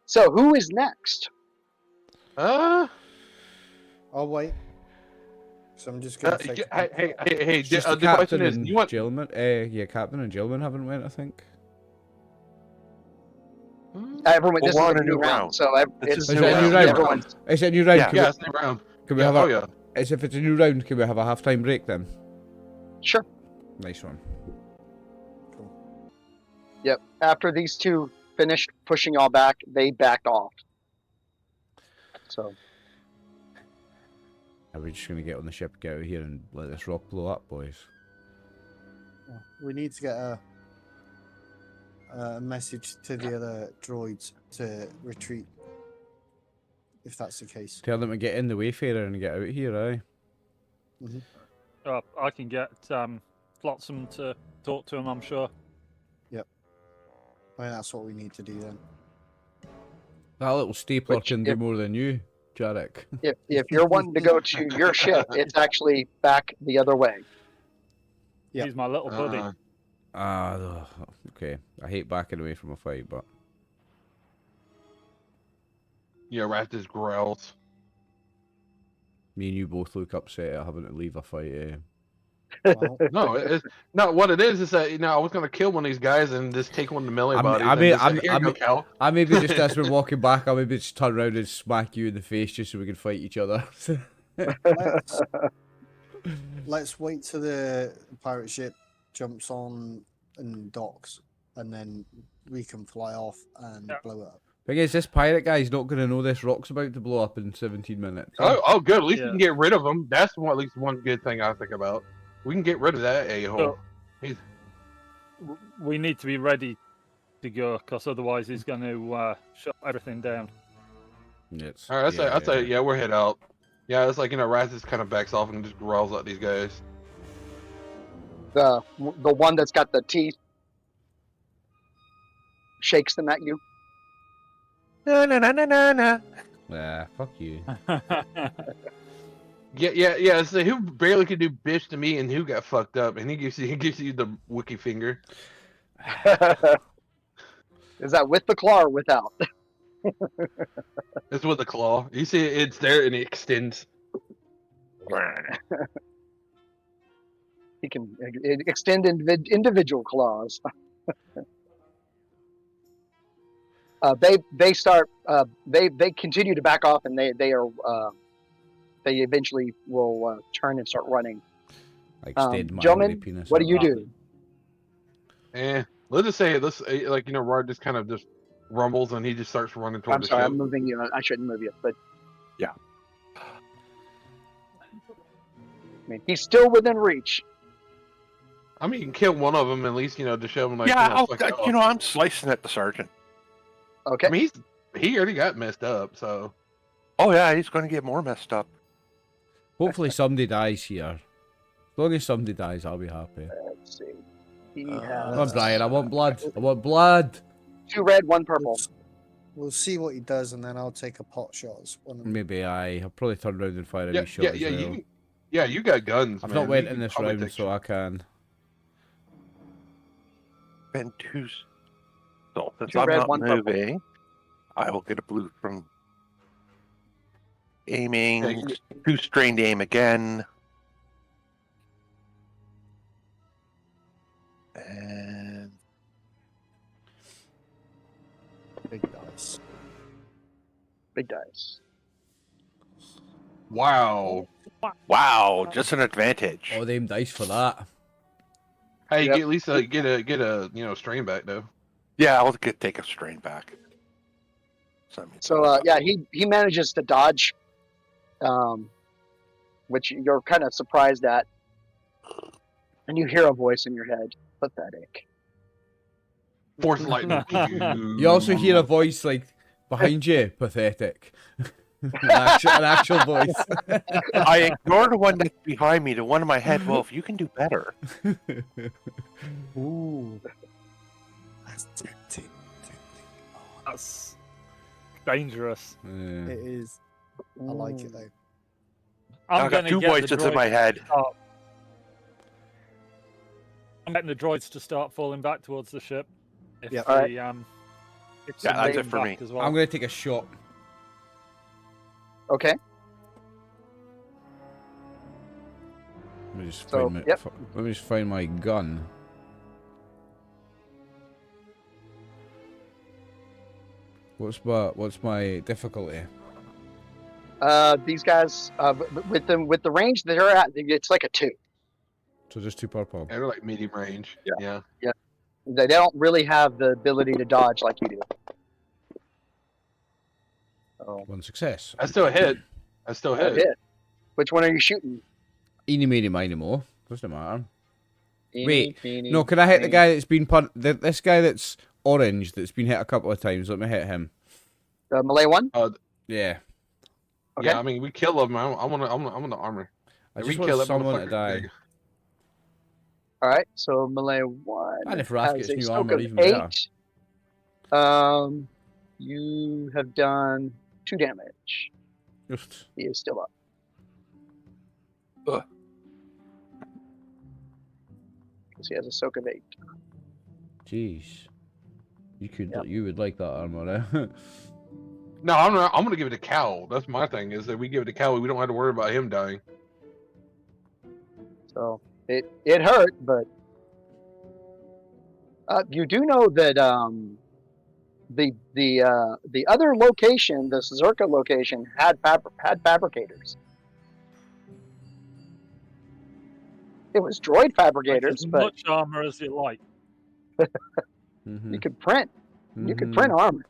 So who is next? I'll wait. So I'm just going to take. hey, It's just the the captain question is, and you want gentleman. Yeah, captain and gentleman haven't went, I think. Everyone, this we're is on a new round. So This it's is Is it a new round? everyone's. Is it a new round? Yeah. Can Yeah, we, it's new round. can we Yeah, have a, oh yeah. As if it's a new round, can we have a half-time break then? Sure. Nice one. Yep. After these 2 finished pushing y'all back, they backed off. So Are we just going to get on the ship, get out of here and let this rock blow up, boys? We need to get a message to the other droids to retreat. If that's the case. Tell them to get in the Wayfarer and get out of here, aye? I can get Flotsam to talk to him, I'm sure. I think that's what we need to do then. That little stapler Which, can do if- more than you, Jarek. if you're wanting to go to your ship, it's actually back the other way. Yep. He's my little buddy. Okay. I hate backing away from a fight, but Yeah, Raptors growls. me and you both look upset at having to leave a fight, eh? Well, No, it's not what it is that I was gonna kill one of these guys and just take one of the melee I'm- bodies. I and mean- just say, I'm- Here you go, Cal. I maybe just as we're walking back, I'll maybe just turn around and smack you in the face just so we can fight each other. let's wait till the pirate ship jumps on and docks, and then we can fly off and Yeah. blow it up. Thing is, this pirate guy's not going to know this rock's about to blow up in 17 minutes. Oh, good. At least we Yeah. can get rid of him. That's at least one good thing I think about. We can get rid of that a-hole. We need to be ready to go, because otherwise he's going to shut everything down. It's, All right, I'd say, yeah, we're head out. Yeah, it's like, Raz just kind of backs off and just growls at these guys. The one that's got the teeth shakes them at you. Na na na na na na. Yeah, fuck you. Yeah. So who barely could do bitch to me, and who got fucked up, and he gives you the wiki finger. Is that with the claw or without? It's with the claw. You see, it's there and it extends. He can extend individual claws. They start. They continue to back off, and they eventually will turn and start running. I extend my gentlemen, hairy penis. what do you out. do? Let's just say Rod just kind of just rumbles and he just starts running toward I'm the sorry, ship. I'm moving you. I shouldn't move you, but Yeah. I mean, he's still within reach. I mean, you can kill one of them at least, to show him like. Yeah, fuck it off. I'm slicing at the sergeant. Okay. I mean, he already got messed up, so. Oh yeah, he's going to get more messed up. Hopefully somebody dies here. As long as somebody dies, I'll be happy. Let's see. He Come has on, Brian, I want blood. I want blood. 2 red, 1 purple. We'll see what he does, and then I'll take a pot shot. As one of them. Maybe I'll probably turn around and fire a Yeah, wee shot as well. you got guns. I've man. not went You in can this probably round, take- so I can. Been 2. So since 2 I'm red, not 1 purple. moving, I will get a blue from aiming. Yeah, 2 strained aim again. And Big dice. Big dice. Wow. wow, just an advantage. Oh, them dice for that. Hey, Yep. get at least get a strain back though. Yeah, I'll take a strain back. So yeah, he manages to dodge, which you're kind of surprised at, and you hear a voice in your head. Pathetic. Force lightning. You also hear a voice like behind you. Pathetic. an actual voice. I ignore the one that's behind me. The one in my head. Well, if you can do better. Ooh. That's tempting. Oh, That's dangerous. Yeah. it is. I like it though. I'm I got gonna 2 get the voices in my droids head. to start- I'm getting the droids to start falling back towards the ship. If Yep. they, Alright. if Yeah, some that's come it for back me. As well. I'm going to take a shot. Okay. Let me just So, find my, yep. let me just find my gun. What's my difficulty? These guys, with the range that they're at, it's like a 2. So just 2 purple. Yeah, they're like medium range. Yeah. They don't really have the ability to dodge like you do. So, 1 success. That's still a hit. That's still a that hit. hit. Which one are you shooting? Eeny, meeny, miny, mo. Doesn't matter. Eeny, Wait, meeny, No, can I hit the miny. guy that's been this guy that's orange that's been hit a couple of times? Let me hit him. The melee one? Yeah. Okay. Yeah, I mean, we kill them. I'm on the armor. I If just we kill want that someone to motherfucker, die. big. All right. So melee 1 And if Ras has gets a new stoke armor, of even better. 8. You have done 2 damage. Just He is still up. Ugh. Because he has a soak of 8. jeez. Yep. You would like that armor, eh? No, I'm not. I'm gonna give it to Cal. That's my thing. Is that we give it to Cal, we don't have to worry about him dying. So it hurt, but you do know that the other location, the Zerka location, had fabricators. It was droid Like fabricators, as but much armor as you like. Mhm. you could print. You could Mhm. print armor.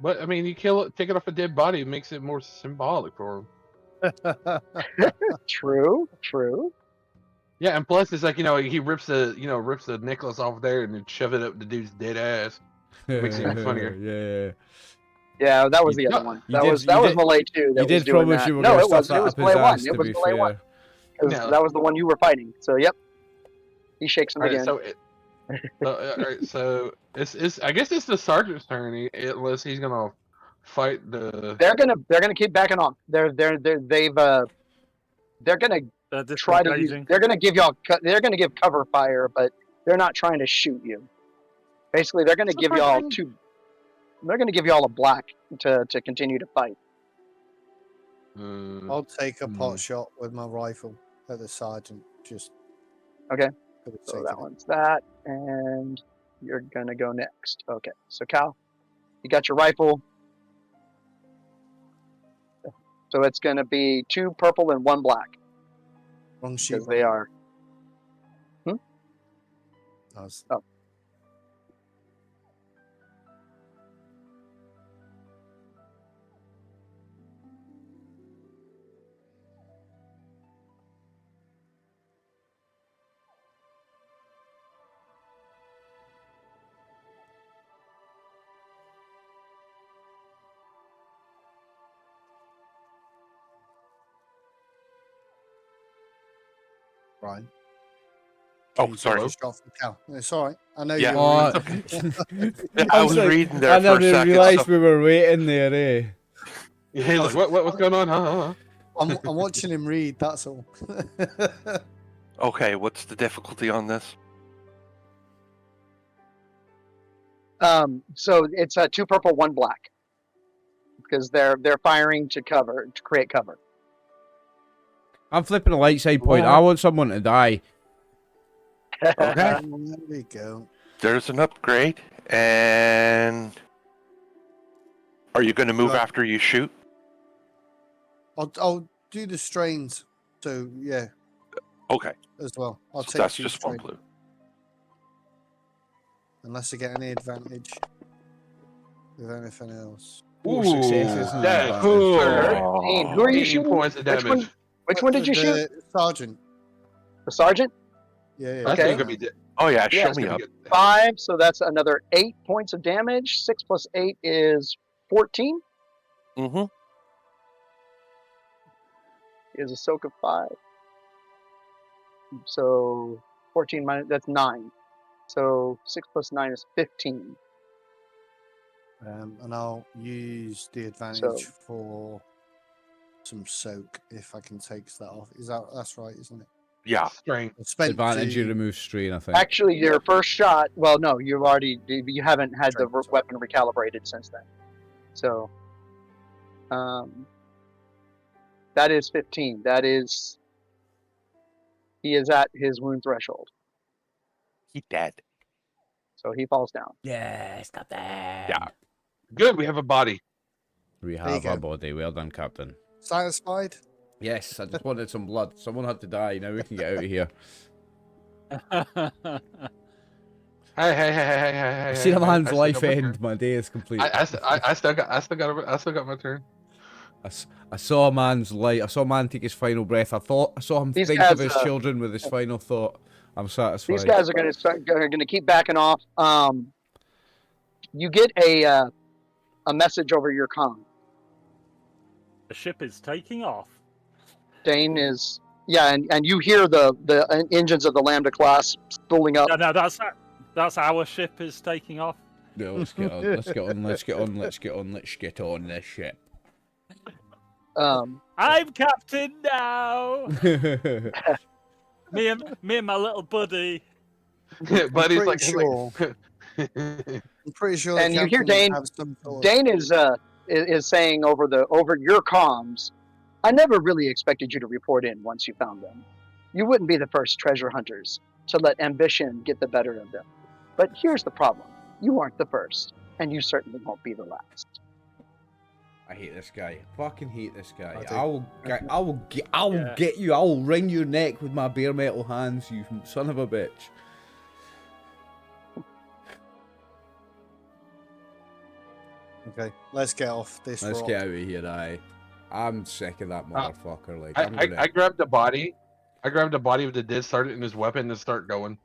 But I mean, you kill it, take it off a dead body, it makes it more symbolic for him. True, true. Yeah, and plus it's like he rips the necklace off there and then shove it up the dude's dead ass. Makes it even funnier. Yeah. Yeah, that was You- the other No, one. you That did- was you did- Malay too. That You was did doing promise that. you were No, going to it stuff was. that It was up his Malay one. ass, It to was be Malay one. fair. 'Cause No. that was the one you were fighting. So yep, he shakes him All right, again. so it's I guess it's the sergeant's turn unless he's gonna fight the. They're gonna keep backing off. They're gonna They're try to use. disengaging. They're gonna give y'all. They're gonna give cover fire, but they're not trying to shoot you. Basically, they're gonna give y'all two. They're gonna give y'all a black to continue to fight. I'll take a Hmm. pot shot with my rifle at the sergeant. Just Okay. for the So sake that of it. one's that, and you're gonna go next. Okay. So Cal, you got your rifle. So it's gonna be 2 purple and 1 black Wrong sheet. because they are. Nice. Oh. Brian. Oh, You sorry. just shot from Cal. It's all right. I know Yeah. you're. Oh, I was reading there I for a never second. realised so- we were waiting there, eh? He's like, what's going on? Huh? I'm watching him read. That's all. Okay, what's the difficulty on this? So it's 2 purple, 1 black because they're firing to create cover. I'm flipping a light side point. I want someone to die. Okay. There we go. There's an upgrade, and are you going to move Right. after you shoot? I'll do the strains. So yeah, Okay, as well. I'll so take that's 2 just one strain, blue. unless I get any advantage with anything else. 4 successes and an That's advantage. cool. 13. Who are you 18 shooting? points of Which one? damage. Which one did you shoot? The sergeant. The sergeant. Yeah. That's Okay. gonna be. Oh yeah, Yeah, show it's me gonna up. be good. 5. So that's another 8 points of damage. 6 plus 8 is 14. Mm-hmm. Is a soak of 5. So 14 minus that's 9. So 6 plus 9 is 15. And I'll use the advantage So- for some soak if I can take that off. That's right, isn't it? Yeah. Strength. I spent Advantage, you two- remove strain, I think. Actually, your first shot. Well, no, you haven't had the Sorry. weapon recalibrated since then. So, that is 15. That is. He is at his wound threshold, He dead. so he falls down. Yes, Captain. Yeah. Good. We have a body. We you have go. a body. Well done, Captain. Satisfied? Yes, I just wanted some blood. Someone had to die. Now we can get out of here. Hey. I've seen a man's I still life got my turn. end. My day is complete. I still got my turn. I saw a man's light. I saw a man take his final breath. I saw him These think guys, of his children with his final thought. I'm satisfied. These guys are going to keep backing off. You get a message over your comm. The ship is taking off. Dane is and you hear the engines of the Lambda class spooling up. No, that's our ship is taking off. No, let's get on. Let's get on. Let's get on. Let's get on. Let's get on this ship. I'm captain now. me and my little buddy. Buddy's pretty like, sure. I'm pretty sure. the And you hear captain Dane- have some sort of- Dane is saying over your comms, I never really expected you to report in once you found them. You wouldn't be the first treasure hunters to let ambition get the better of them. But here's the problem. You aren't the first, and you certainly won't be the last. I hate this guy. Fucking hate this guy. I do. I will Yeah. get you. I will wring your neck with my bare metal hands, you son of a bitch. Okay, let's get off this Let's rock. get out of here, I'm sick of that motherfucker. Like, I'm I gonna... grabbed the body. I grabbed the body of the dead sergeant and his weapon and start going.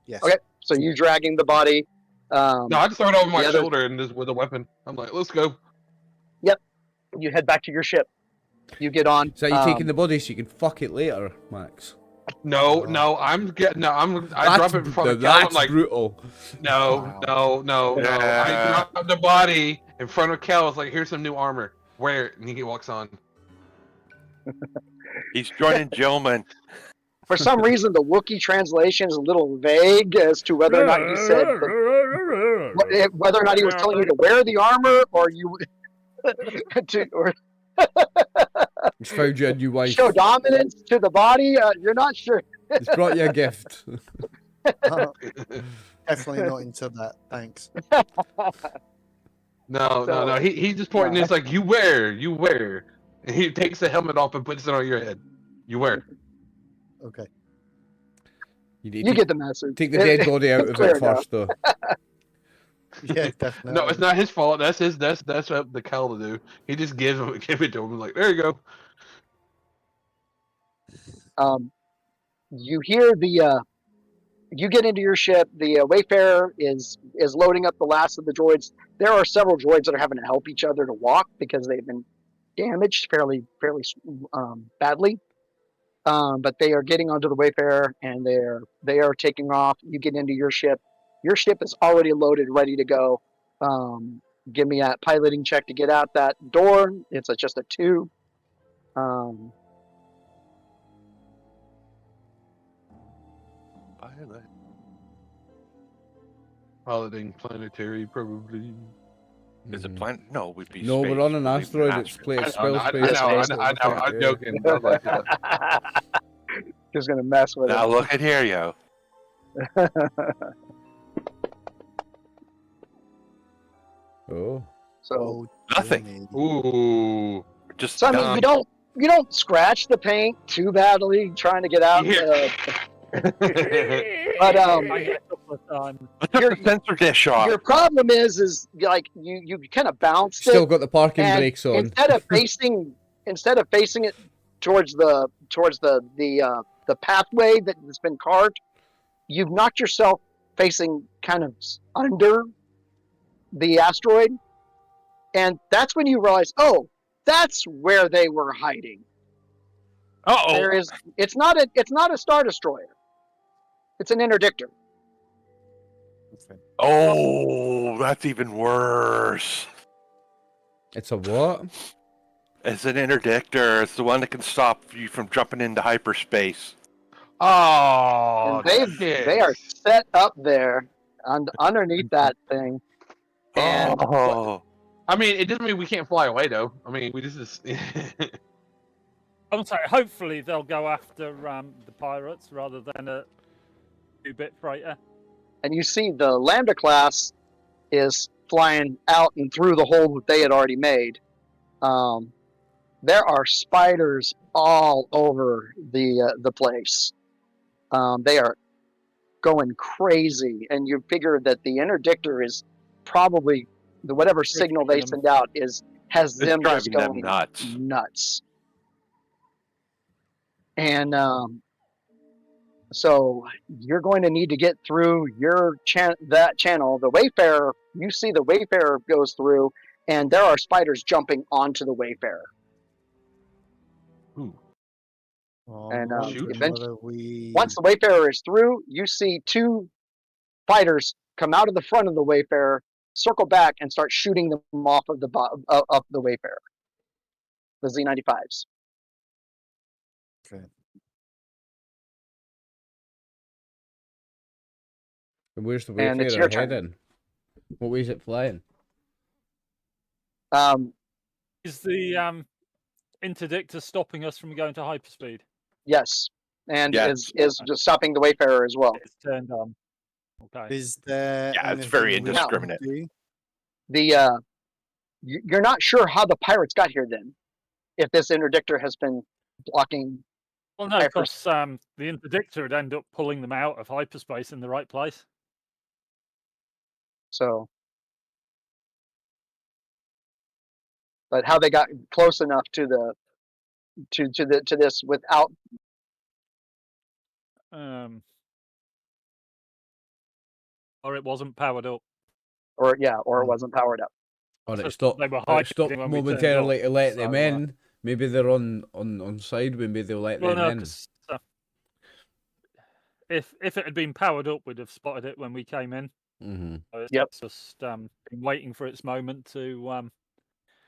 Yes. Okay, so you dragging the body. No, I just throw it over my the other- shoulder and just with a weapon. I'm like, let's go. You head back to your ship. You get on. So you taking the body so you can fuck it later, Max? No, I drop it before the cow. I'm That's like, brutal. no. I drop the body in front of Cal. It's like, here's some new armor. Wear it, and he walks on. He's joining Gilman. For some reason, the Wookiee translation is a little vague as to whether or not he said whether or not he was telling you to wear the armor or you or He's found you a new wife. show dominance to the body. You're not sure. He's brought you a gift. Definitely not into that. Thanks. No. He just pointing. It's like, you wear. And he takes the helmet off and puts it on your head. You wear. Okay. You get the message. Take the dead body out of Clear it first, though. Yeah, definitely. No, it's not his fault. That's up the Cal to do. He just give it to him. Like, there you go. You hear the. You get into your ship. The Wayfarer is loading up the last of the droids. There are several droids that are having to help each other to walk because they've been damaged fairly badly. But they are getting onto the Wayfarer and they are taking off. You get into your ship. Your ship is already loaded, ready to go. Give me a piloting check to get out that door. It's just a 2. Pilot. Piloting planetary, probably. Is it planet? No, we'd be. No, space. we're on an We'd leave asteroid. an It's split I spell know. space. I'm joking. I was like, Just gonna mess with Now it. look at here, yo. Oh. So, Oh, Nothing. Jimmy. ooh. Just so I mean, dumb. you don't scratch the paint too badly trying to get out. Yeah. But I get a couple of times. I took the sensor dish off. your problem is like you kind of bounced Still it. got the parking And brakes on. instead of facing it towards the pathway that's been carved, you've knocked yourself facing kind of under the asteroid, and that's when you realize, oh, that's where they were hiding. Uh-oh. It's not a Star Destroyer. It's an interdictor. Okay. Oh, that's even worse. It's a what? It's an interdictor. It's the one that can stop you from jumping into hyperspace. Oh, And they are set up there underneath that thing. And Oh, I mean, it doesn't mean we can't fly away, though. I mean, we just. I'm sorry. Hopefully, they'll go after the pirates rather than a 2-bit freighter. and you see the Lambda class is flying out and through the hole that they had already made. There are spiders all over the place. They are going crazy, and you figure that the interdictor is probably whatever signal they send out has them just driving them going nuts. And so you're going to need to get through that channel. The Wayfarer, you see the Wayfarer goes through, and there are spiders jumping onto the Wayfarer. Ooh. And Shoot. eventually, once the Wayfarer is through, you see 2 fighters come out of the front of the Wayfarer, circle back, and start shooting them off of the Wayfarer, the Z-95s. Okay. And where's the And it's Wayfarer your turn. heading? What way is it flying? Is the interdictor stopping us from going to hyperspeed? Yes, and Yes. is just stopping the Wayfarer as well. It's turned on. Okay. Is there? Yeah, it's very anything we can indiscriminate. do? You're not sure how the pirates got here then, if this interdictor has been blocking. Well, no, because the interdictor would end up pulling them out of hyperspace in the right place. So But how they got close enough to this without or it wasn't powered up. or it wasn't powered up. Or it Just stopped, they were or it stopped hiding when we turned momentarily up, to let them so, in. Maybe they're on side, maybe they'll let Well, them no, in. 'cause, if it had been powered up, we'd have spotted it when we came in. Mm-hmm. So it's Yep. just been waiting for its moment to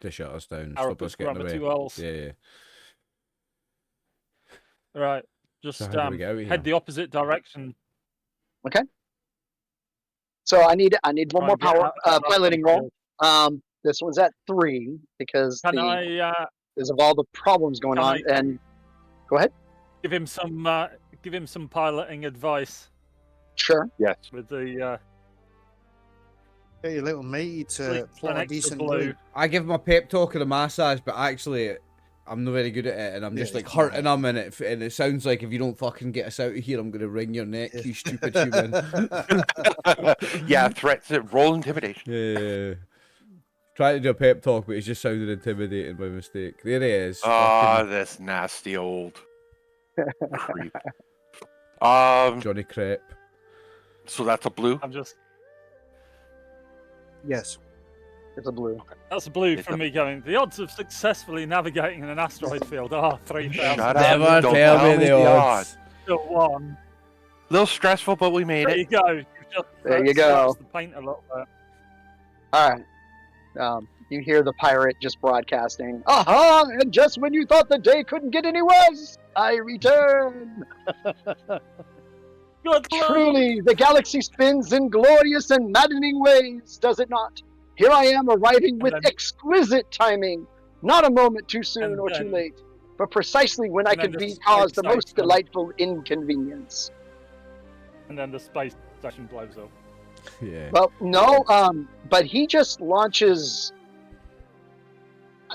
To shut us down, power stop up us its getting gravity away. wells. Yeah. Right. Just So how do we get out of here? head the opposite direction. So I need one Try more and get power out of that piloting field. roll. This one's at 3 because Can because of all the problems going can on. I- And go ahead. give him some piloting advice Sure. Yes. with the Get your little matey fleet to for an plot a extra decent blue. route. I give him a pep talk and a massage, but actually, I'm not very good at it, and I'm just Yeah, like hurting him, and it sounds like if you don't fucking get us out of here, I'm gonna wring your neck, you stupid human. Yeah, threats. Roll intimidation. Yeah. Trying to do a pep talk, but he's just sounded intimidating by mistake. There he is. Ah, fucking this nasty old creep. Johnny Crep. So that's a blue. I'm just Yes. It's a blue. that's a blue It's from a- me going. The odds of successfully navigating an asteroid field are 3,000 Shut up. Never Don't tell tell me me the the odds. to 1. Little stressful, but we made There you it. go. You've just There you go. scratched the paint a little bit. All right. You hear the pirate just broadcasting. Aha! And just when you thought the day couldn't get any worse, I return. Good luck. Truly, the galaxy spins in glorious and maddening ways, does it not? Here I am arriving with then- exquisite timing, not a moment too soon And or too then- late, but precisely when I and then could the be space caused the most station. delightful inconvenience. And then the space station blows up. Yeah. Well, no, but he just launches.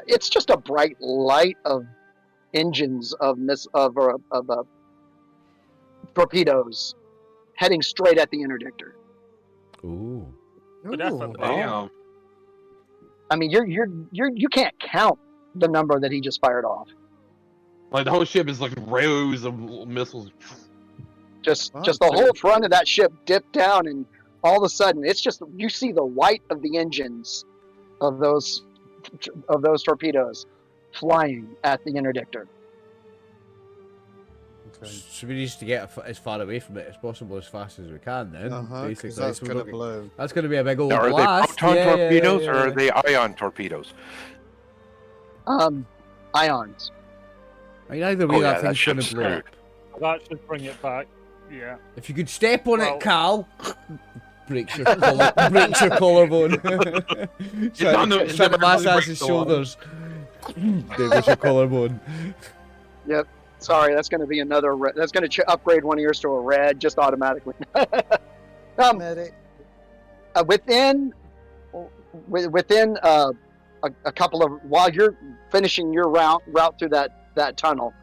It's just a bright light of engines of torpedoes heading straight at the interdictor. Ooh. But definitely. Damn. I mean, you can't count the number that he just fired off. Like the whole ship is like rows of missiles. Just Wow, the so- whole front of that ship dipped down, and all of a sudden, it's just you see the white of the engines of those torpedoes flying at the interdictor. Okay. So we need to get as far away from it as possible, as fast as we can. Then, basically, That's So gonna we're not- blow. that's going to be a big old Now, are they blast. proton torpedoes yeah. or are they ion torpedoes? Ions. I mean, either way, Oh, yeah, that that thing's going ship's to blow up. screwed. That should bring it back. Yeah. If you could step on Well- it, Cal, breaks your collarbone. not no- trying it's to never massage really his breaks the wall. shoulders. There goes your collarbone. Sorry, that's going to be another. That's going to upgrade one of yours to a red just automatically. Medic. Within a couple of while you're finishing your route through that tunnel,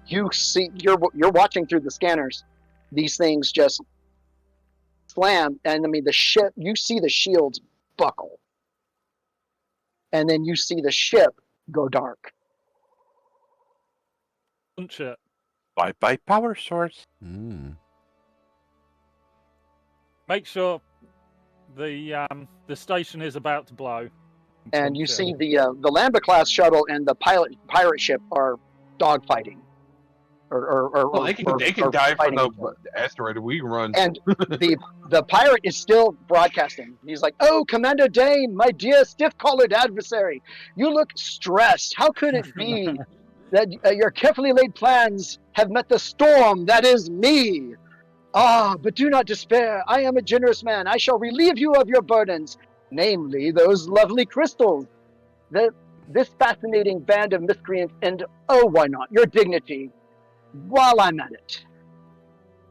you see you're watching through the scanners. These things just slam, and I mean the ship. You see the shields buckle, and then you see the ship go dark. Punch it. Bye power source. Make sure the station is about to blow. And you Punch it. see the Lambda class shuttle and the pirate ship are dogfighting, Well, they can or die from fighting the each other. asteroid. We run. And the pirate is still broadcasting. He's like, "Oh, Commander Dane, my dear stiff-collared adversary, you look stressed. How could it be that your carefully laid plans have met the storm that is me? Ah, but do not despair. I am a generous man. I shall relieve you of your burdens, namely those lovely crystals. This fascinating band of miscreants, and oh, why not, your dignity, while I'm at it."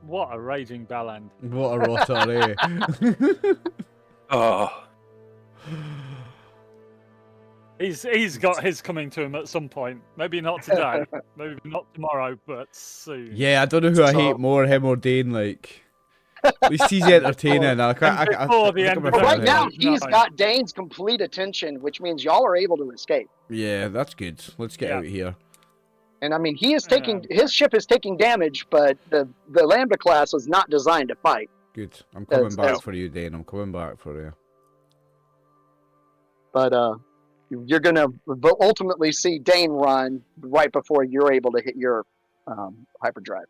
What a raging bellend. What a rotter, eh? Oh, He's got his coming to him at some point. Maybe not today. Maybe not tomorrow, but soon. Yeah, I don't know who I So- hate more, him or Dane. Like, At least he's entertaining. I before the look end at my of But friend right here. now, episode he's 9. got Dane's complete attention, which means y'all are able to escape. Yeah, that's good. Let's get Yeah. out of here. And I mean, he is taking his ship is taking damage, but the Lambda class was not designed to fight. Good. I'm coming As- back as- for you, Dane. I'm coming back for you. But you're gonna ultimately see Dane run right before you're able to hit your hyperdrive.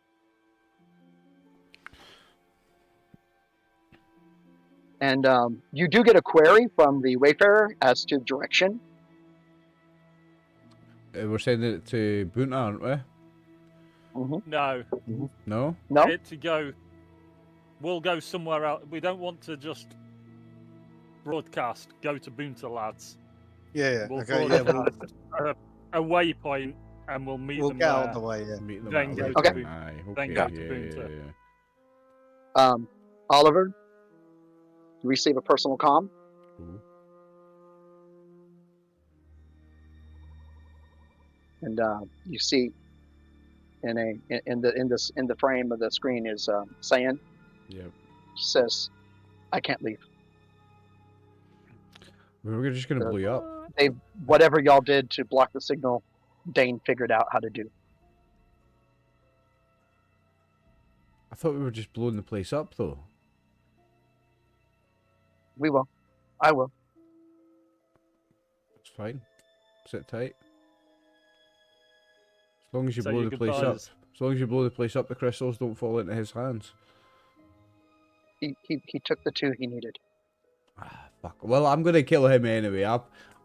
And you do get a query from the Wayfarer as to direction. We're sending it to Bonta, aren't we? No, No? No, it to go. We'll go somewhere else. We don't want to just broadcast. Go to Boonta, lads. Yeah. We'll Okay. Yeah. broadcast a waypoint, and we'll meet We'll them get there. out of the way. Yeah. Meet them Then at go a to waypoint. Boonta. Aye, Then okay, go to yeah, Boonta. yeah. Oliver, you receive a personal comm. Cool. And you see in the frame of the screen is Cyan. Yep. Says, "I can't leave. We were just gonna blow you up. Whatever y'all did to block the signal, Dane figured out how to do. I thought we were just blowing the place up, though. We will. I will. It's fine. Sit tight. As long as you Say blow your the place up. goodbyes. As long as you blow the place up, the crystals don't fall into his hands. He took the 2 he needed. Ah, fuck. Well, I'm gonna kill him anyway.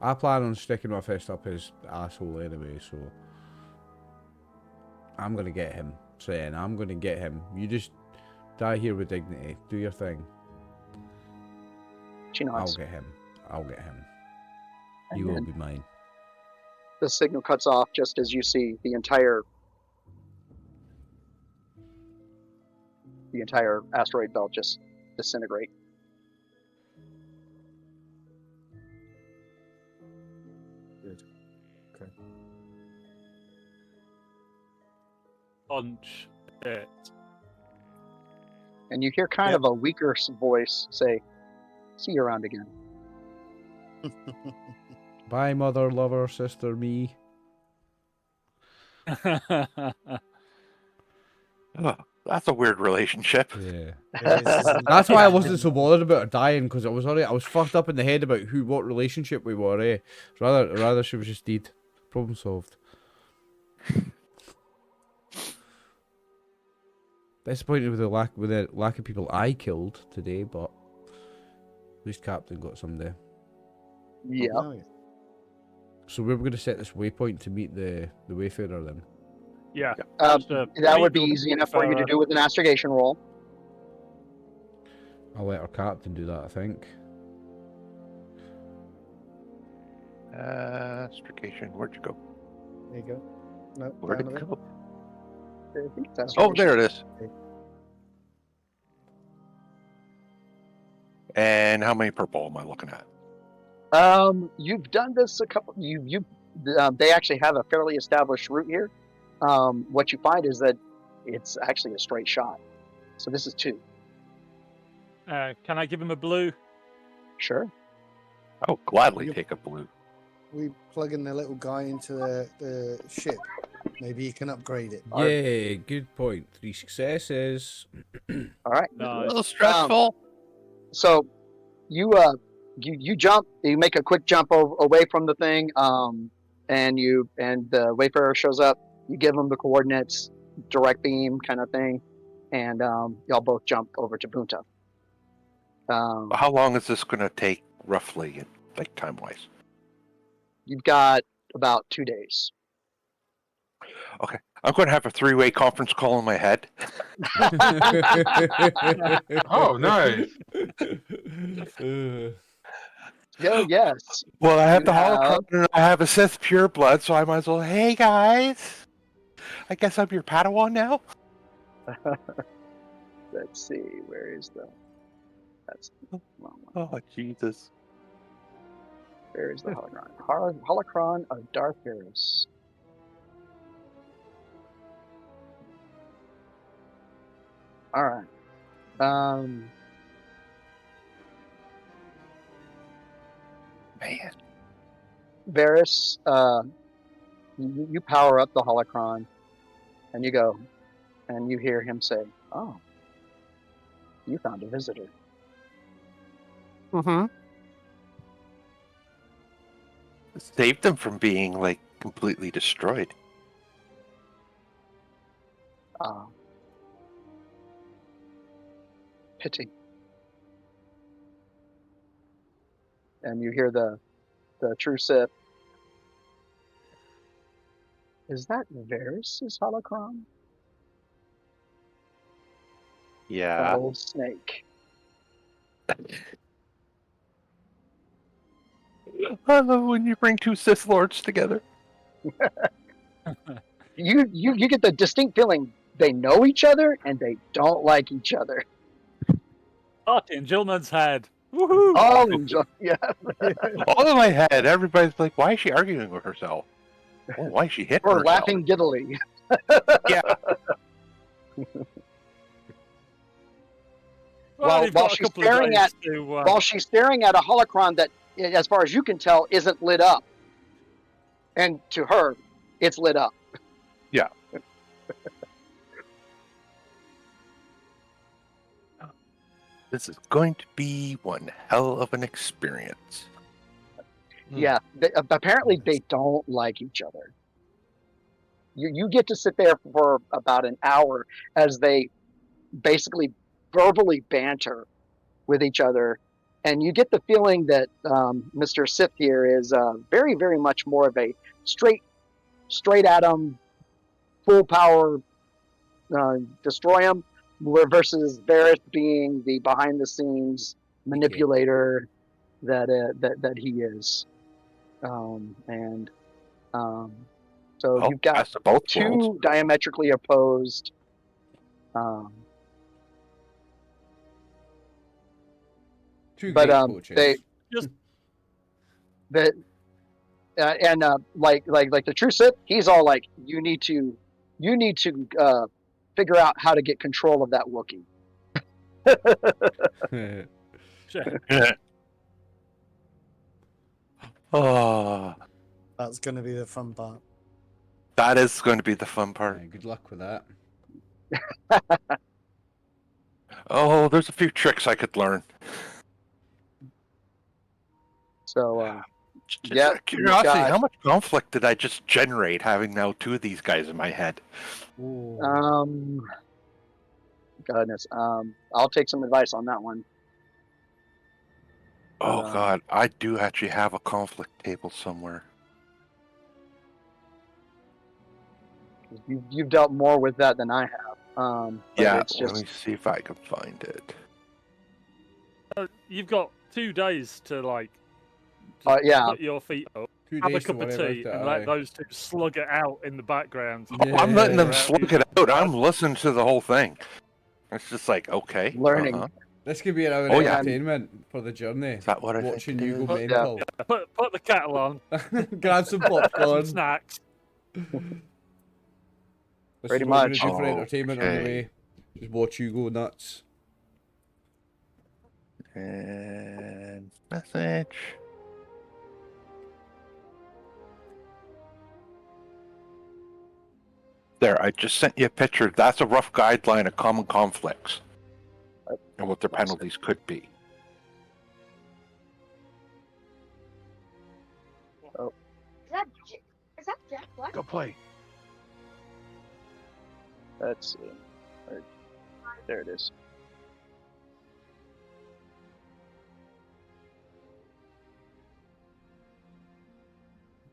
I plan on sticking my fist up his asshole anyway, so I'm gonna get him. Saying I'm gonna get him. You just die here with dignity. Do your thing. She nods. I'll get him. I'll get him. And He will then be mine. the signal cuts off just as you see the entire asteroid belt just disintegrate. Good. Okay. Punch it. And you hear kind of a weaker voice say, "See you around again." Bye, mother, lover, sister, me. Oh, that's a weird relationship. Yeah. It is, isn't it? That's why I wasn't so bothered about her dying, because I was fucked up in the head about what relationship we were. Rather she was just dead. Problem solved. Disappointed with the lack of people I killed today, but at least Captain got someday. Yeah. Oh, yeah. So we were going to set this waypoint to meet the Wayfarer then. Yeah. That would be easy enough for you to do with an astrogation roll. I'll let our captain do that, I think. Astrogation, where'd you go? There you go. No, Where'd down it a bit. go? I think it's Oh, astrogation. there it is. And how many purple am I looking at? You've done this a couple. They actually have a fairly established route here. What you find is that it's actually a straight shot. So this is 2. Can I give him a blue? Sure. Oh, gladly Yep. take a blue. We plug in the little guy into the ship. Maybe you can upgrade it. Yeah, good point. 3 successes. All right. A Nice. little stressful. So you jump. You make a quick jump away from the thing. And the Wayfarer shows up. You give him the coordinates, direct beam kind of thing, and y'all both jump over to Bonta. How long is this going to take, roughly, like time-wise? You've got about 2 days. Okay, I'm going to have a 3-way conference call in my head. Oh, nice. Yeah, yes. Well, I have You the have- Holocron and I have a Sith pureblood, so I might as well. Hey guys, I guess I'm your Padawan now. Let's see. Where is the? That's the wrong one. Oh Jesus! Where is the holocron? Holocron of Darth Varys. All right. Um, Man. Varys, you power up the holocron, and you go, and you hear him say, "Oh, you found a visitor." Mm-hmm. Saved them from being, like, completely destroyed. Pity. And you hear the true Sith. Is that Varys' holocron? That Yeah. old snake. I love when you bring two Sith Lords together. You get the distinct feeling they know each other and they don't like each other. Fuck in Jillman's head. Woohoo! Oh, yeah. All in my head, everybody's like, why is she arguing with herself? Oh, why is she hitting Or herself? laughing giddily. Yeah. Well, you've got a she's couple of staring days at to. while she's staring at a holocron that, as far as you can tell, isn't lit up. And to her, it's lit up. Yeah. This is going to be one hell of an experience. Yeah. Apparently, they don't like each other. You get to sit there for about an hour as they basically verbally banter with each other. And you get the feeling that Mr. Sith here is very, very much more of a straight at 'em, full power, destroy him, versus Varys being the behind the scenes manipulator that he is. So Oh, you've got best of both worlds. two diametrically opposed. Two But great coaches. they Just- that and like the true Sith, he's all like, you need to figure out how to get control of that Wookiee. Oh, That's going to be the fun part. that is going to be the fun part. Good luck with that. Oh, there's a few tricks I could learn. So Just yeah, out of curiosity, got- how much conflict did I just generate having now two of these guys in my head? goodness, I'll take some advice on that one. Oh God, I do actually have a conflict table somewhere. You've dealt more with that than I have. But Yeah, it's just let me see if I can find it. You've got 2 days to yeah. put your feet up, 2 have a days to cup of worry tea, about it, and let aye. those two slug it out in the background. Oh, I'm letting them Yeah. slug it out. I'm listening to the whole thing. It's just like, okay. Learning. uh-huh. This could be an hour Oh, yeah. entertainment for the journey. Is that what I Watching think you it go is? mental. Put the kettle on, Grab some some popcorn. snacks. This Pretty is what we're much. gonna do for entertainment on the Okay. way. Just watch you go nuts. And message. There, I just sent you a picture. That's a rough guideline of common conflicts and what their penalties could be. Is that Jack Black? Go play. Let's see. There it is.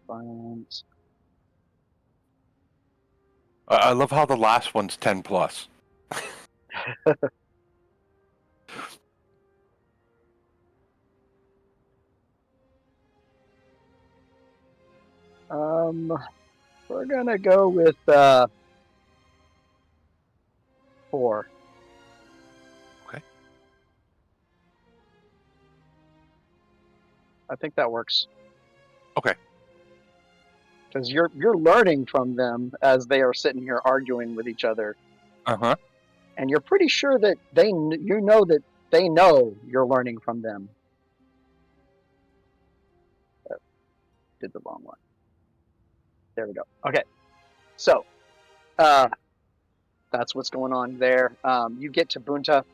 Violence. I love how the last one's 10 plus. We're gonna go with 4. Okay. I think that works. Okay. Because you're learning from them as they are sitting here arguing with each other. Uh-huh. and you're pretty sure that you know that they know you're learning from them. Did the wrong one. There we go. Okay, so that's what's going on there. You get to Bonta.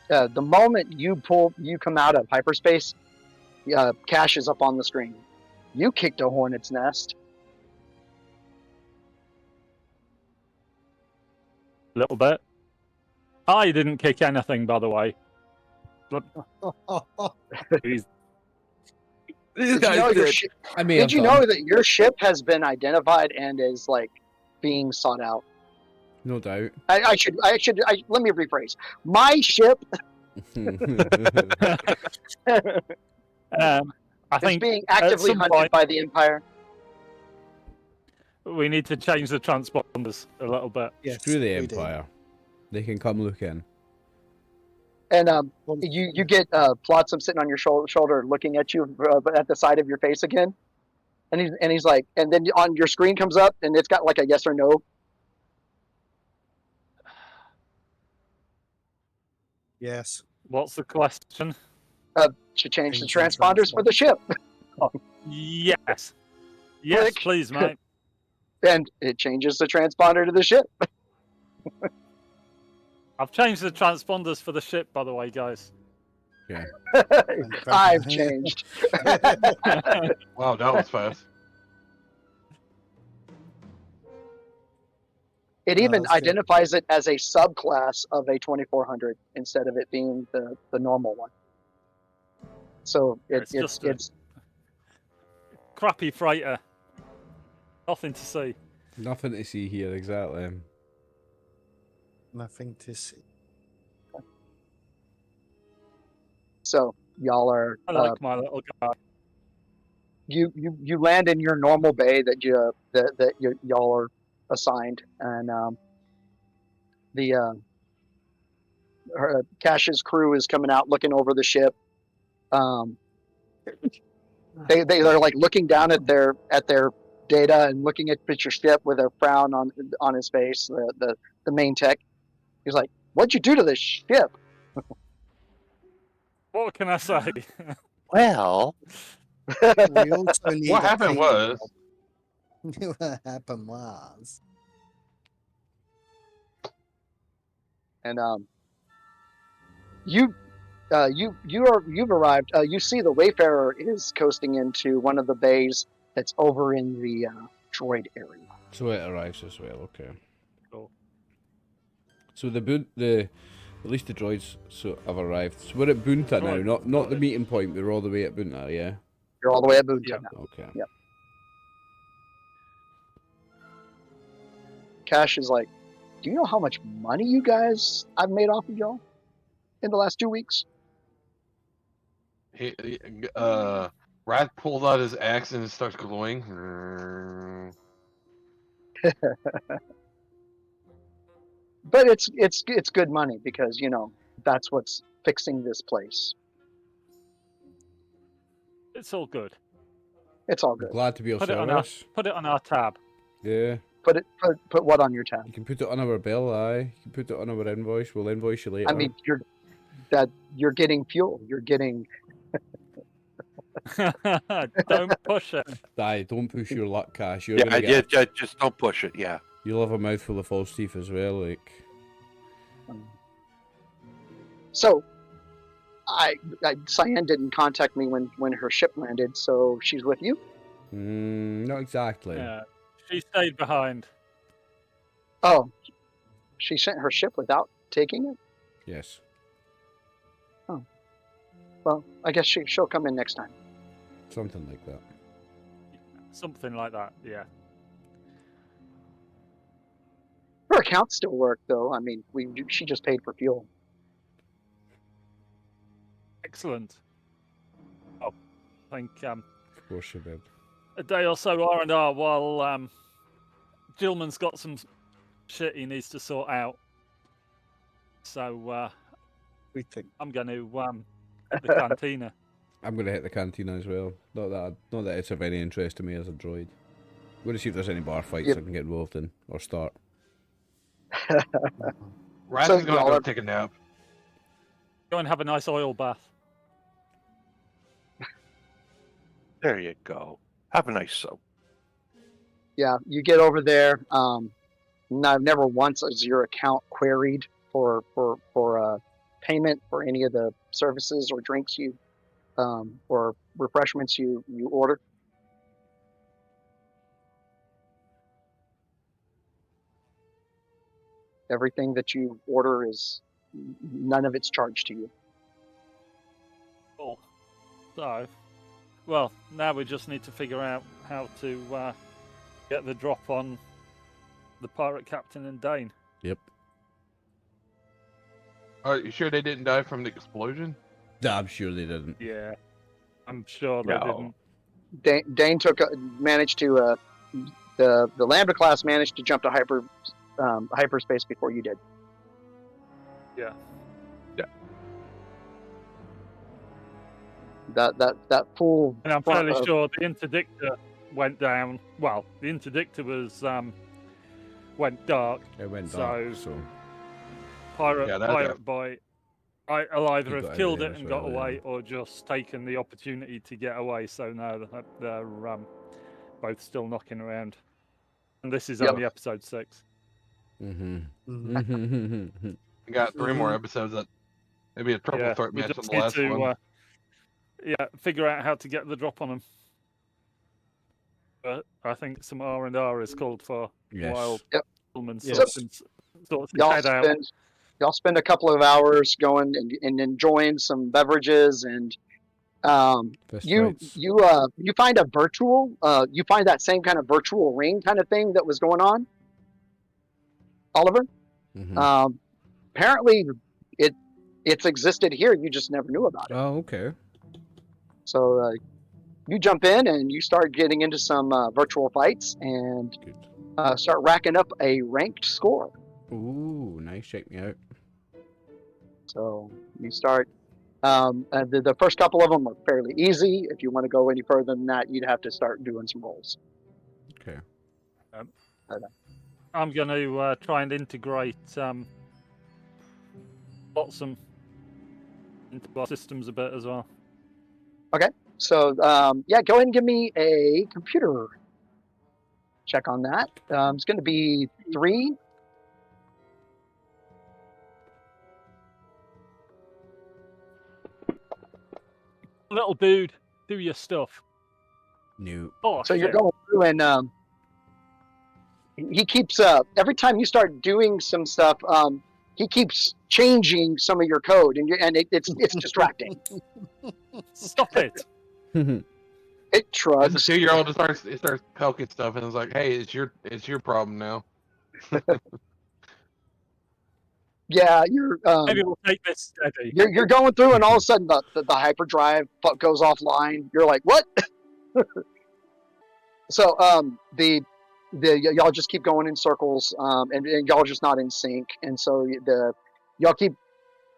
The moment you come out of hyperspace, Cash is up on the screen. You kicked a hornet's nest. A little bit. I didn't kick anything, by the way. He's- These Did you know guys did. I mean, Did you know that your ship has been identified and is like being sought out? No doubt. Let me rephrase. My ship I is think being at actively some hunted point by the Empire. we need to change the transponders a little bit. Yes, Screw the we do. Empire. They can come look in. And you get Flotsam sitting on your shoulder, looking at you, but at the side of your face again. And he's like, and then on your screen comes up, and it's got like a yes or no. Yes. What's the question? To change the Change the transponders for the ship, Yes. Yes, Click. please, mate. and it changes the transponder to the ship. I've changed the transponders for the ship, by the way, guys. Yeah. I've changed. Wow, that was fast. It even that's good. identifies it as a subclass of a 2400 instead of it being the normal one. So It's just a- Crappy freighter. Nothing to see. Nothing to see here, exactly. Nothing to see. so y'all are I like my little guy. you land in your normal bay that y'all are assigned, and Cash's crew is coming out looking over the ship. They're like looking down at their data and looking at your ship with a frown on his face. The main tech, he's like, "What'd you do to this ship?" What can I say? Well, We also need What a happened paint was, job. What happened was. And you've arrived. You see the Wayfarer is coasting into one of the bays that's over in the droid area. So it arrives as well, okay. Cool. So at least the droids have arrived. So we're at Bonta now, Right. not the meeting point, we're all the way at Bonta, yeah? You're all the way at Bonta Yeah. now. Okay. Yep. Cash is like, "Do you know how much money you guys I've made off of y'all in the last 2 weeks?" Rat pulls out his axe and it starts glowing. But it's good money because that's what's fixing this place. It's all good. It's all I'm good. glad to be of Put it on our tab. Yeah. Put what on your tab? You can put it on our bill, aye. You can put it on our invoice. We'll invoice you later. I mean, you're getting fuel. You're getting. Don't push it. Aye, don't push your luck, Cash. You're yeah, gonna get just don't push it. Yeah. you'll have a mouthful of false teeth as well, like. So, Cyan didn't contact me when her ship landed, so she's with you. Not exactly. Yeah. She stayed behind. Oh, she sent her ship without taking it. Yes. Well, I guess she'll come in next time. Something like that. Something like that, yeah. Her accounts still work, though. I mean, she just paid for fuel. Excellent. Oh, I think Of course you did. a day or so R&R while Gilman's got some shit he needs to sort out. So We think. I'm going to hit the cantina. I'm gonna hit the cantina as well. Not that it's of any interest to me as a droid. going to see if there's any bar fights Yep. I can get involved in or start. Raz So is gonna y'all go are- take a nap. Go and have a nice oil bath. There you go. Have a nice soap. Yeah, you get over there. Never once is your account queried for payment for any of the services or drinks you or refreshments you order. Everything that you order is none of it's charged to you. Cool. So, well, now we just need to figure out how to get the drop on the pirate captain and Dane. Yep. Are you sure they didn't die from the explosion? I'm sure they didn't. Yeah, I'm sure they No. didn't. Dane managed to the Lambda class managed to jump to hyperspace before you did. Yeah. That full. And I'm front fairly of- sure the interdictor went down. Well, the interdictor was went dark. It went So- dark, so Pirate Yeah, that- pirate boy. I'll either He have got killed away it as and well, got yeah. away, or just taken the opportunity to get away. So now they're both still knocking around. And this is Yep. only episode 6. Mm-hmm. We got 3 more Mhm. episodes. That maybe a triple threat we match on just the need last to one. figure out how to get the drop on them. But I think some R&R is called for Yes. while Yep. Tillman Yes. sorts his y'all head out. spend a couple of hours going and enjoying some beverages and Fist you fights. you find a virtual you find that same kind of virtual ring kind of thing that was going on, Oliver. Mhm. Apparently it's existed here, you just never knew about it. Oh, okay. So you jump in and you start getting into some virtual fights and Good. start racking up a ranked score. Ooh, nice. Check me out. So you start. The first couple of them are fairly easy. If you want to go any further than that, you'd have to start doing some rolls. Okay. I'm going to try and integrate Flotsam into our systems a bit as well. So yeah, go ahead and give me a computer check on that. It's going to be 3. Little dude, do your stuff. New. Oh, So you're shit. going through and he keeps every time you start doing some stuff, he keeps changing some of your code, and it's distracting. Stop it. It As a shrugs. 2-year-old, it starts poking stuff, and it's like, hey, it's your problem now. Yeah, you're Maybe we'll take this steady. you're going through, and all of a sudden the hyperdrive goes offline. You're like, what? So y'all just keep going in circles, and y'all just not in sync, and so y'all keep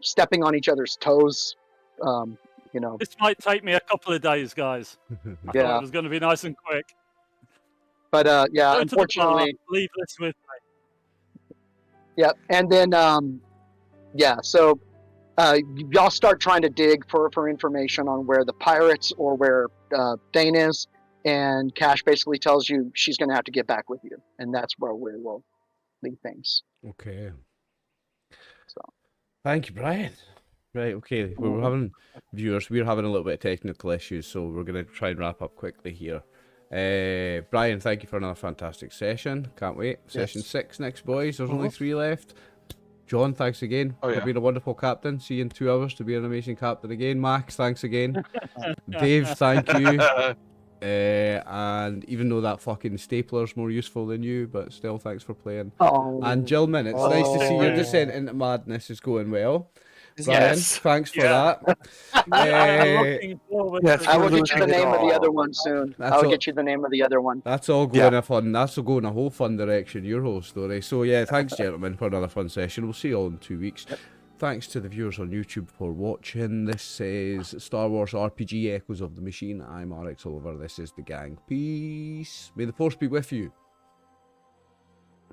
stepping on each other's toes. You know, This might take me a couple of days, guys. I thought Yeah. it was going to be nice and quick. but yeah, Go to the bar, unfortunately, leave this with me. yeah, and then yeah, so y'all start trying to dig for information on where the pirates or where Dane is, and Cash basically tells you she's going to have to get back with you, and that's where we will leave things. Okay. So. Thank you, Brian. Right, okay. We're having viewers, we're having a little bit of technical issues, so we're going to try and wrap up quickly here. Brian, thank you for another fantastic session. Can't wait. Session 6 next, boys. There's only 3 left. John, thanks again Oh, for yeah. being a wonderful captain. See you in 2 hours to be an amazing captain again. Max, thanks again. Dave, thank you. And even though that fucking stapler's more useful than you, but still, thanks for playing. Oh, And Jillman, it's nice to see your Oh. descent into madness is going well. Is Brian, Yes. thanks for Yeah. that. I'm Uh, looking forward yes, to I we're will get you losing the it name of the all. other one soon. That's I will all- get you the name of the other one. That's all going a fun. That's all going a whole fun direction. Your whole story. So yeah, thanks, gentlemen, for another fun session. We'll see you all in 2 weeks. thanks to the viewers on YouTube for watching. This is Star Wars RPG Echoes of the Machine. I'm RxOliver. This is the gang. Peace. May the force be with you.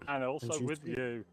And also you with too. you.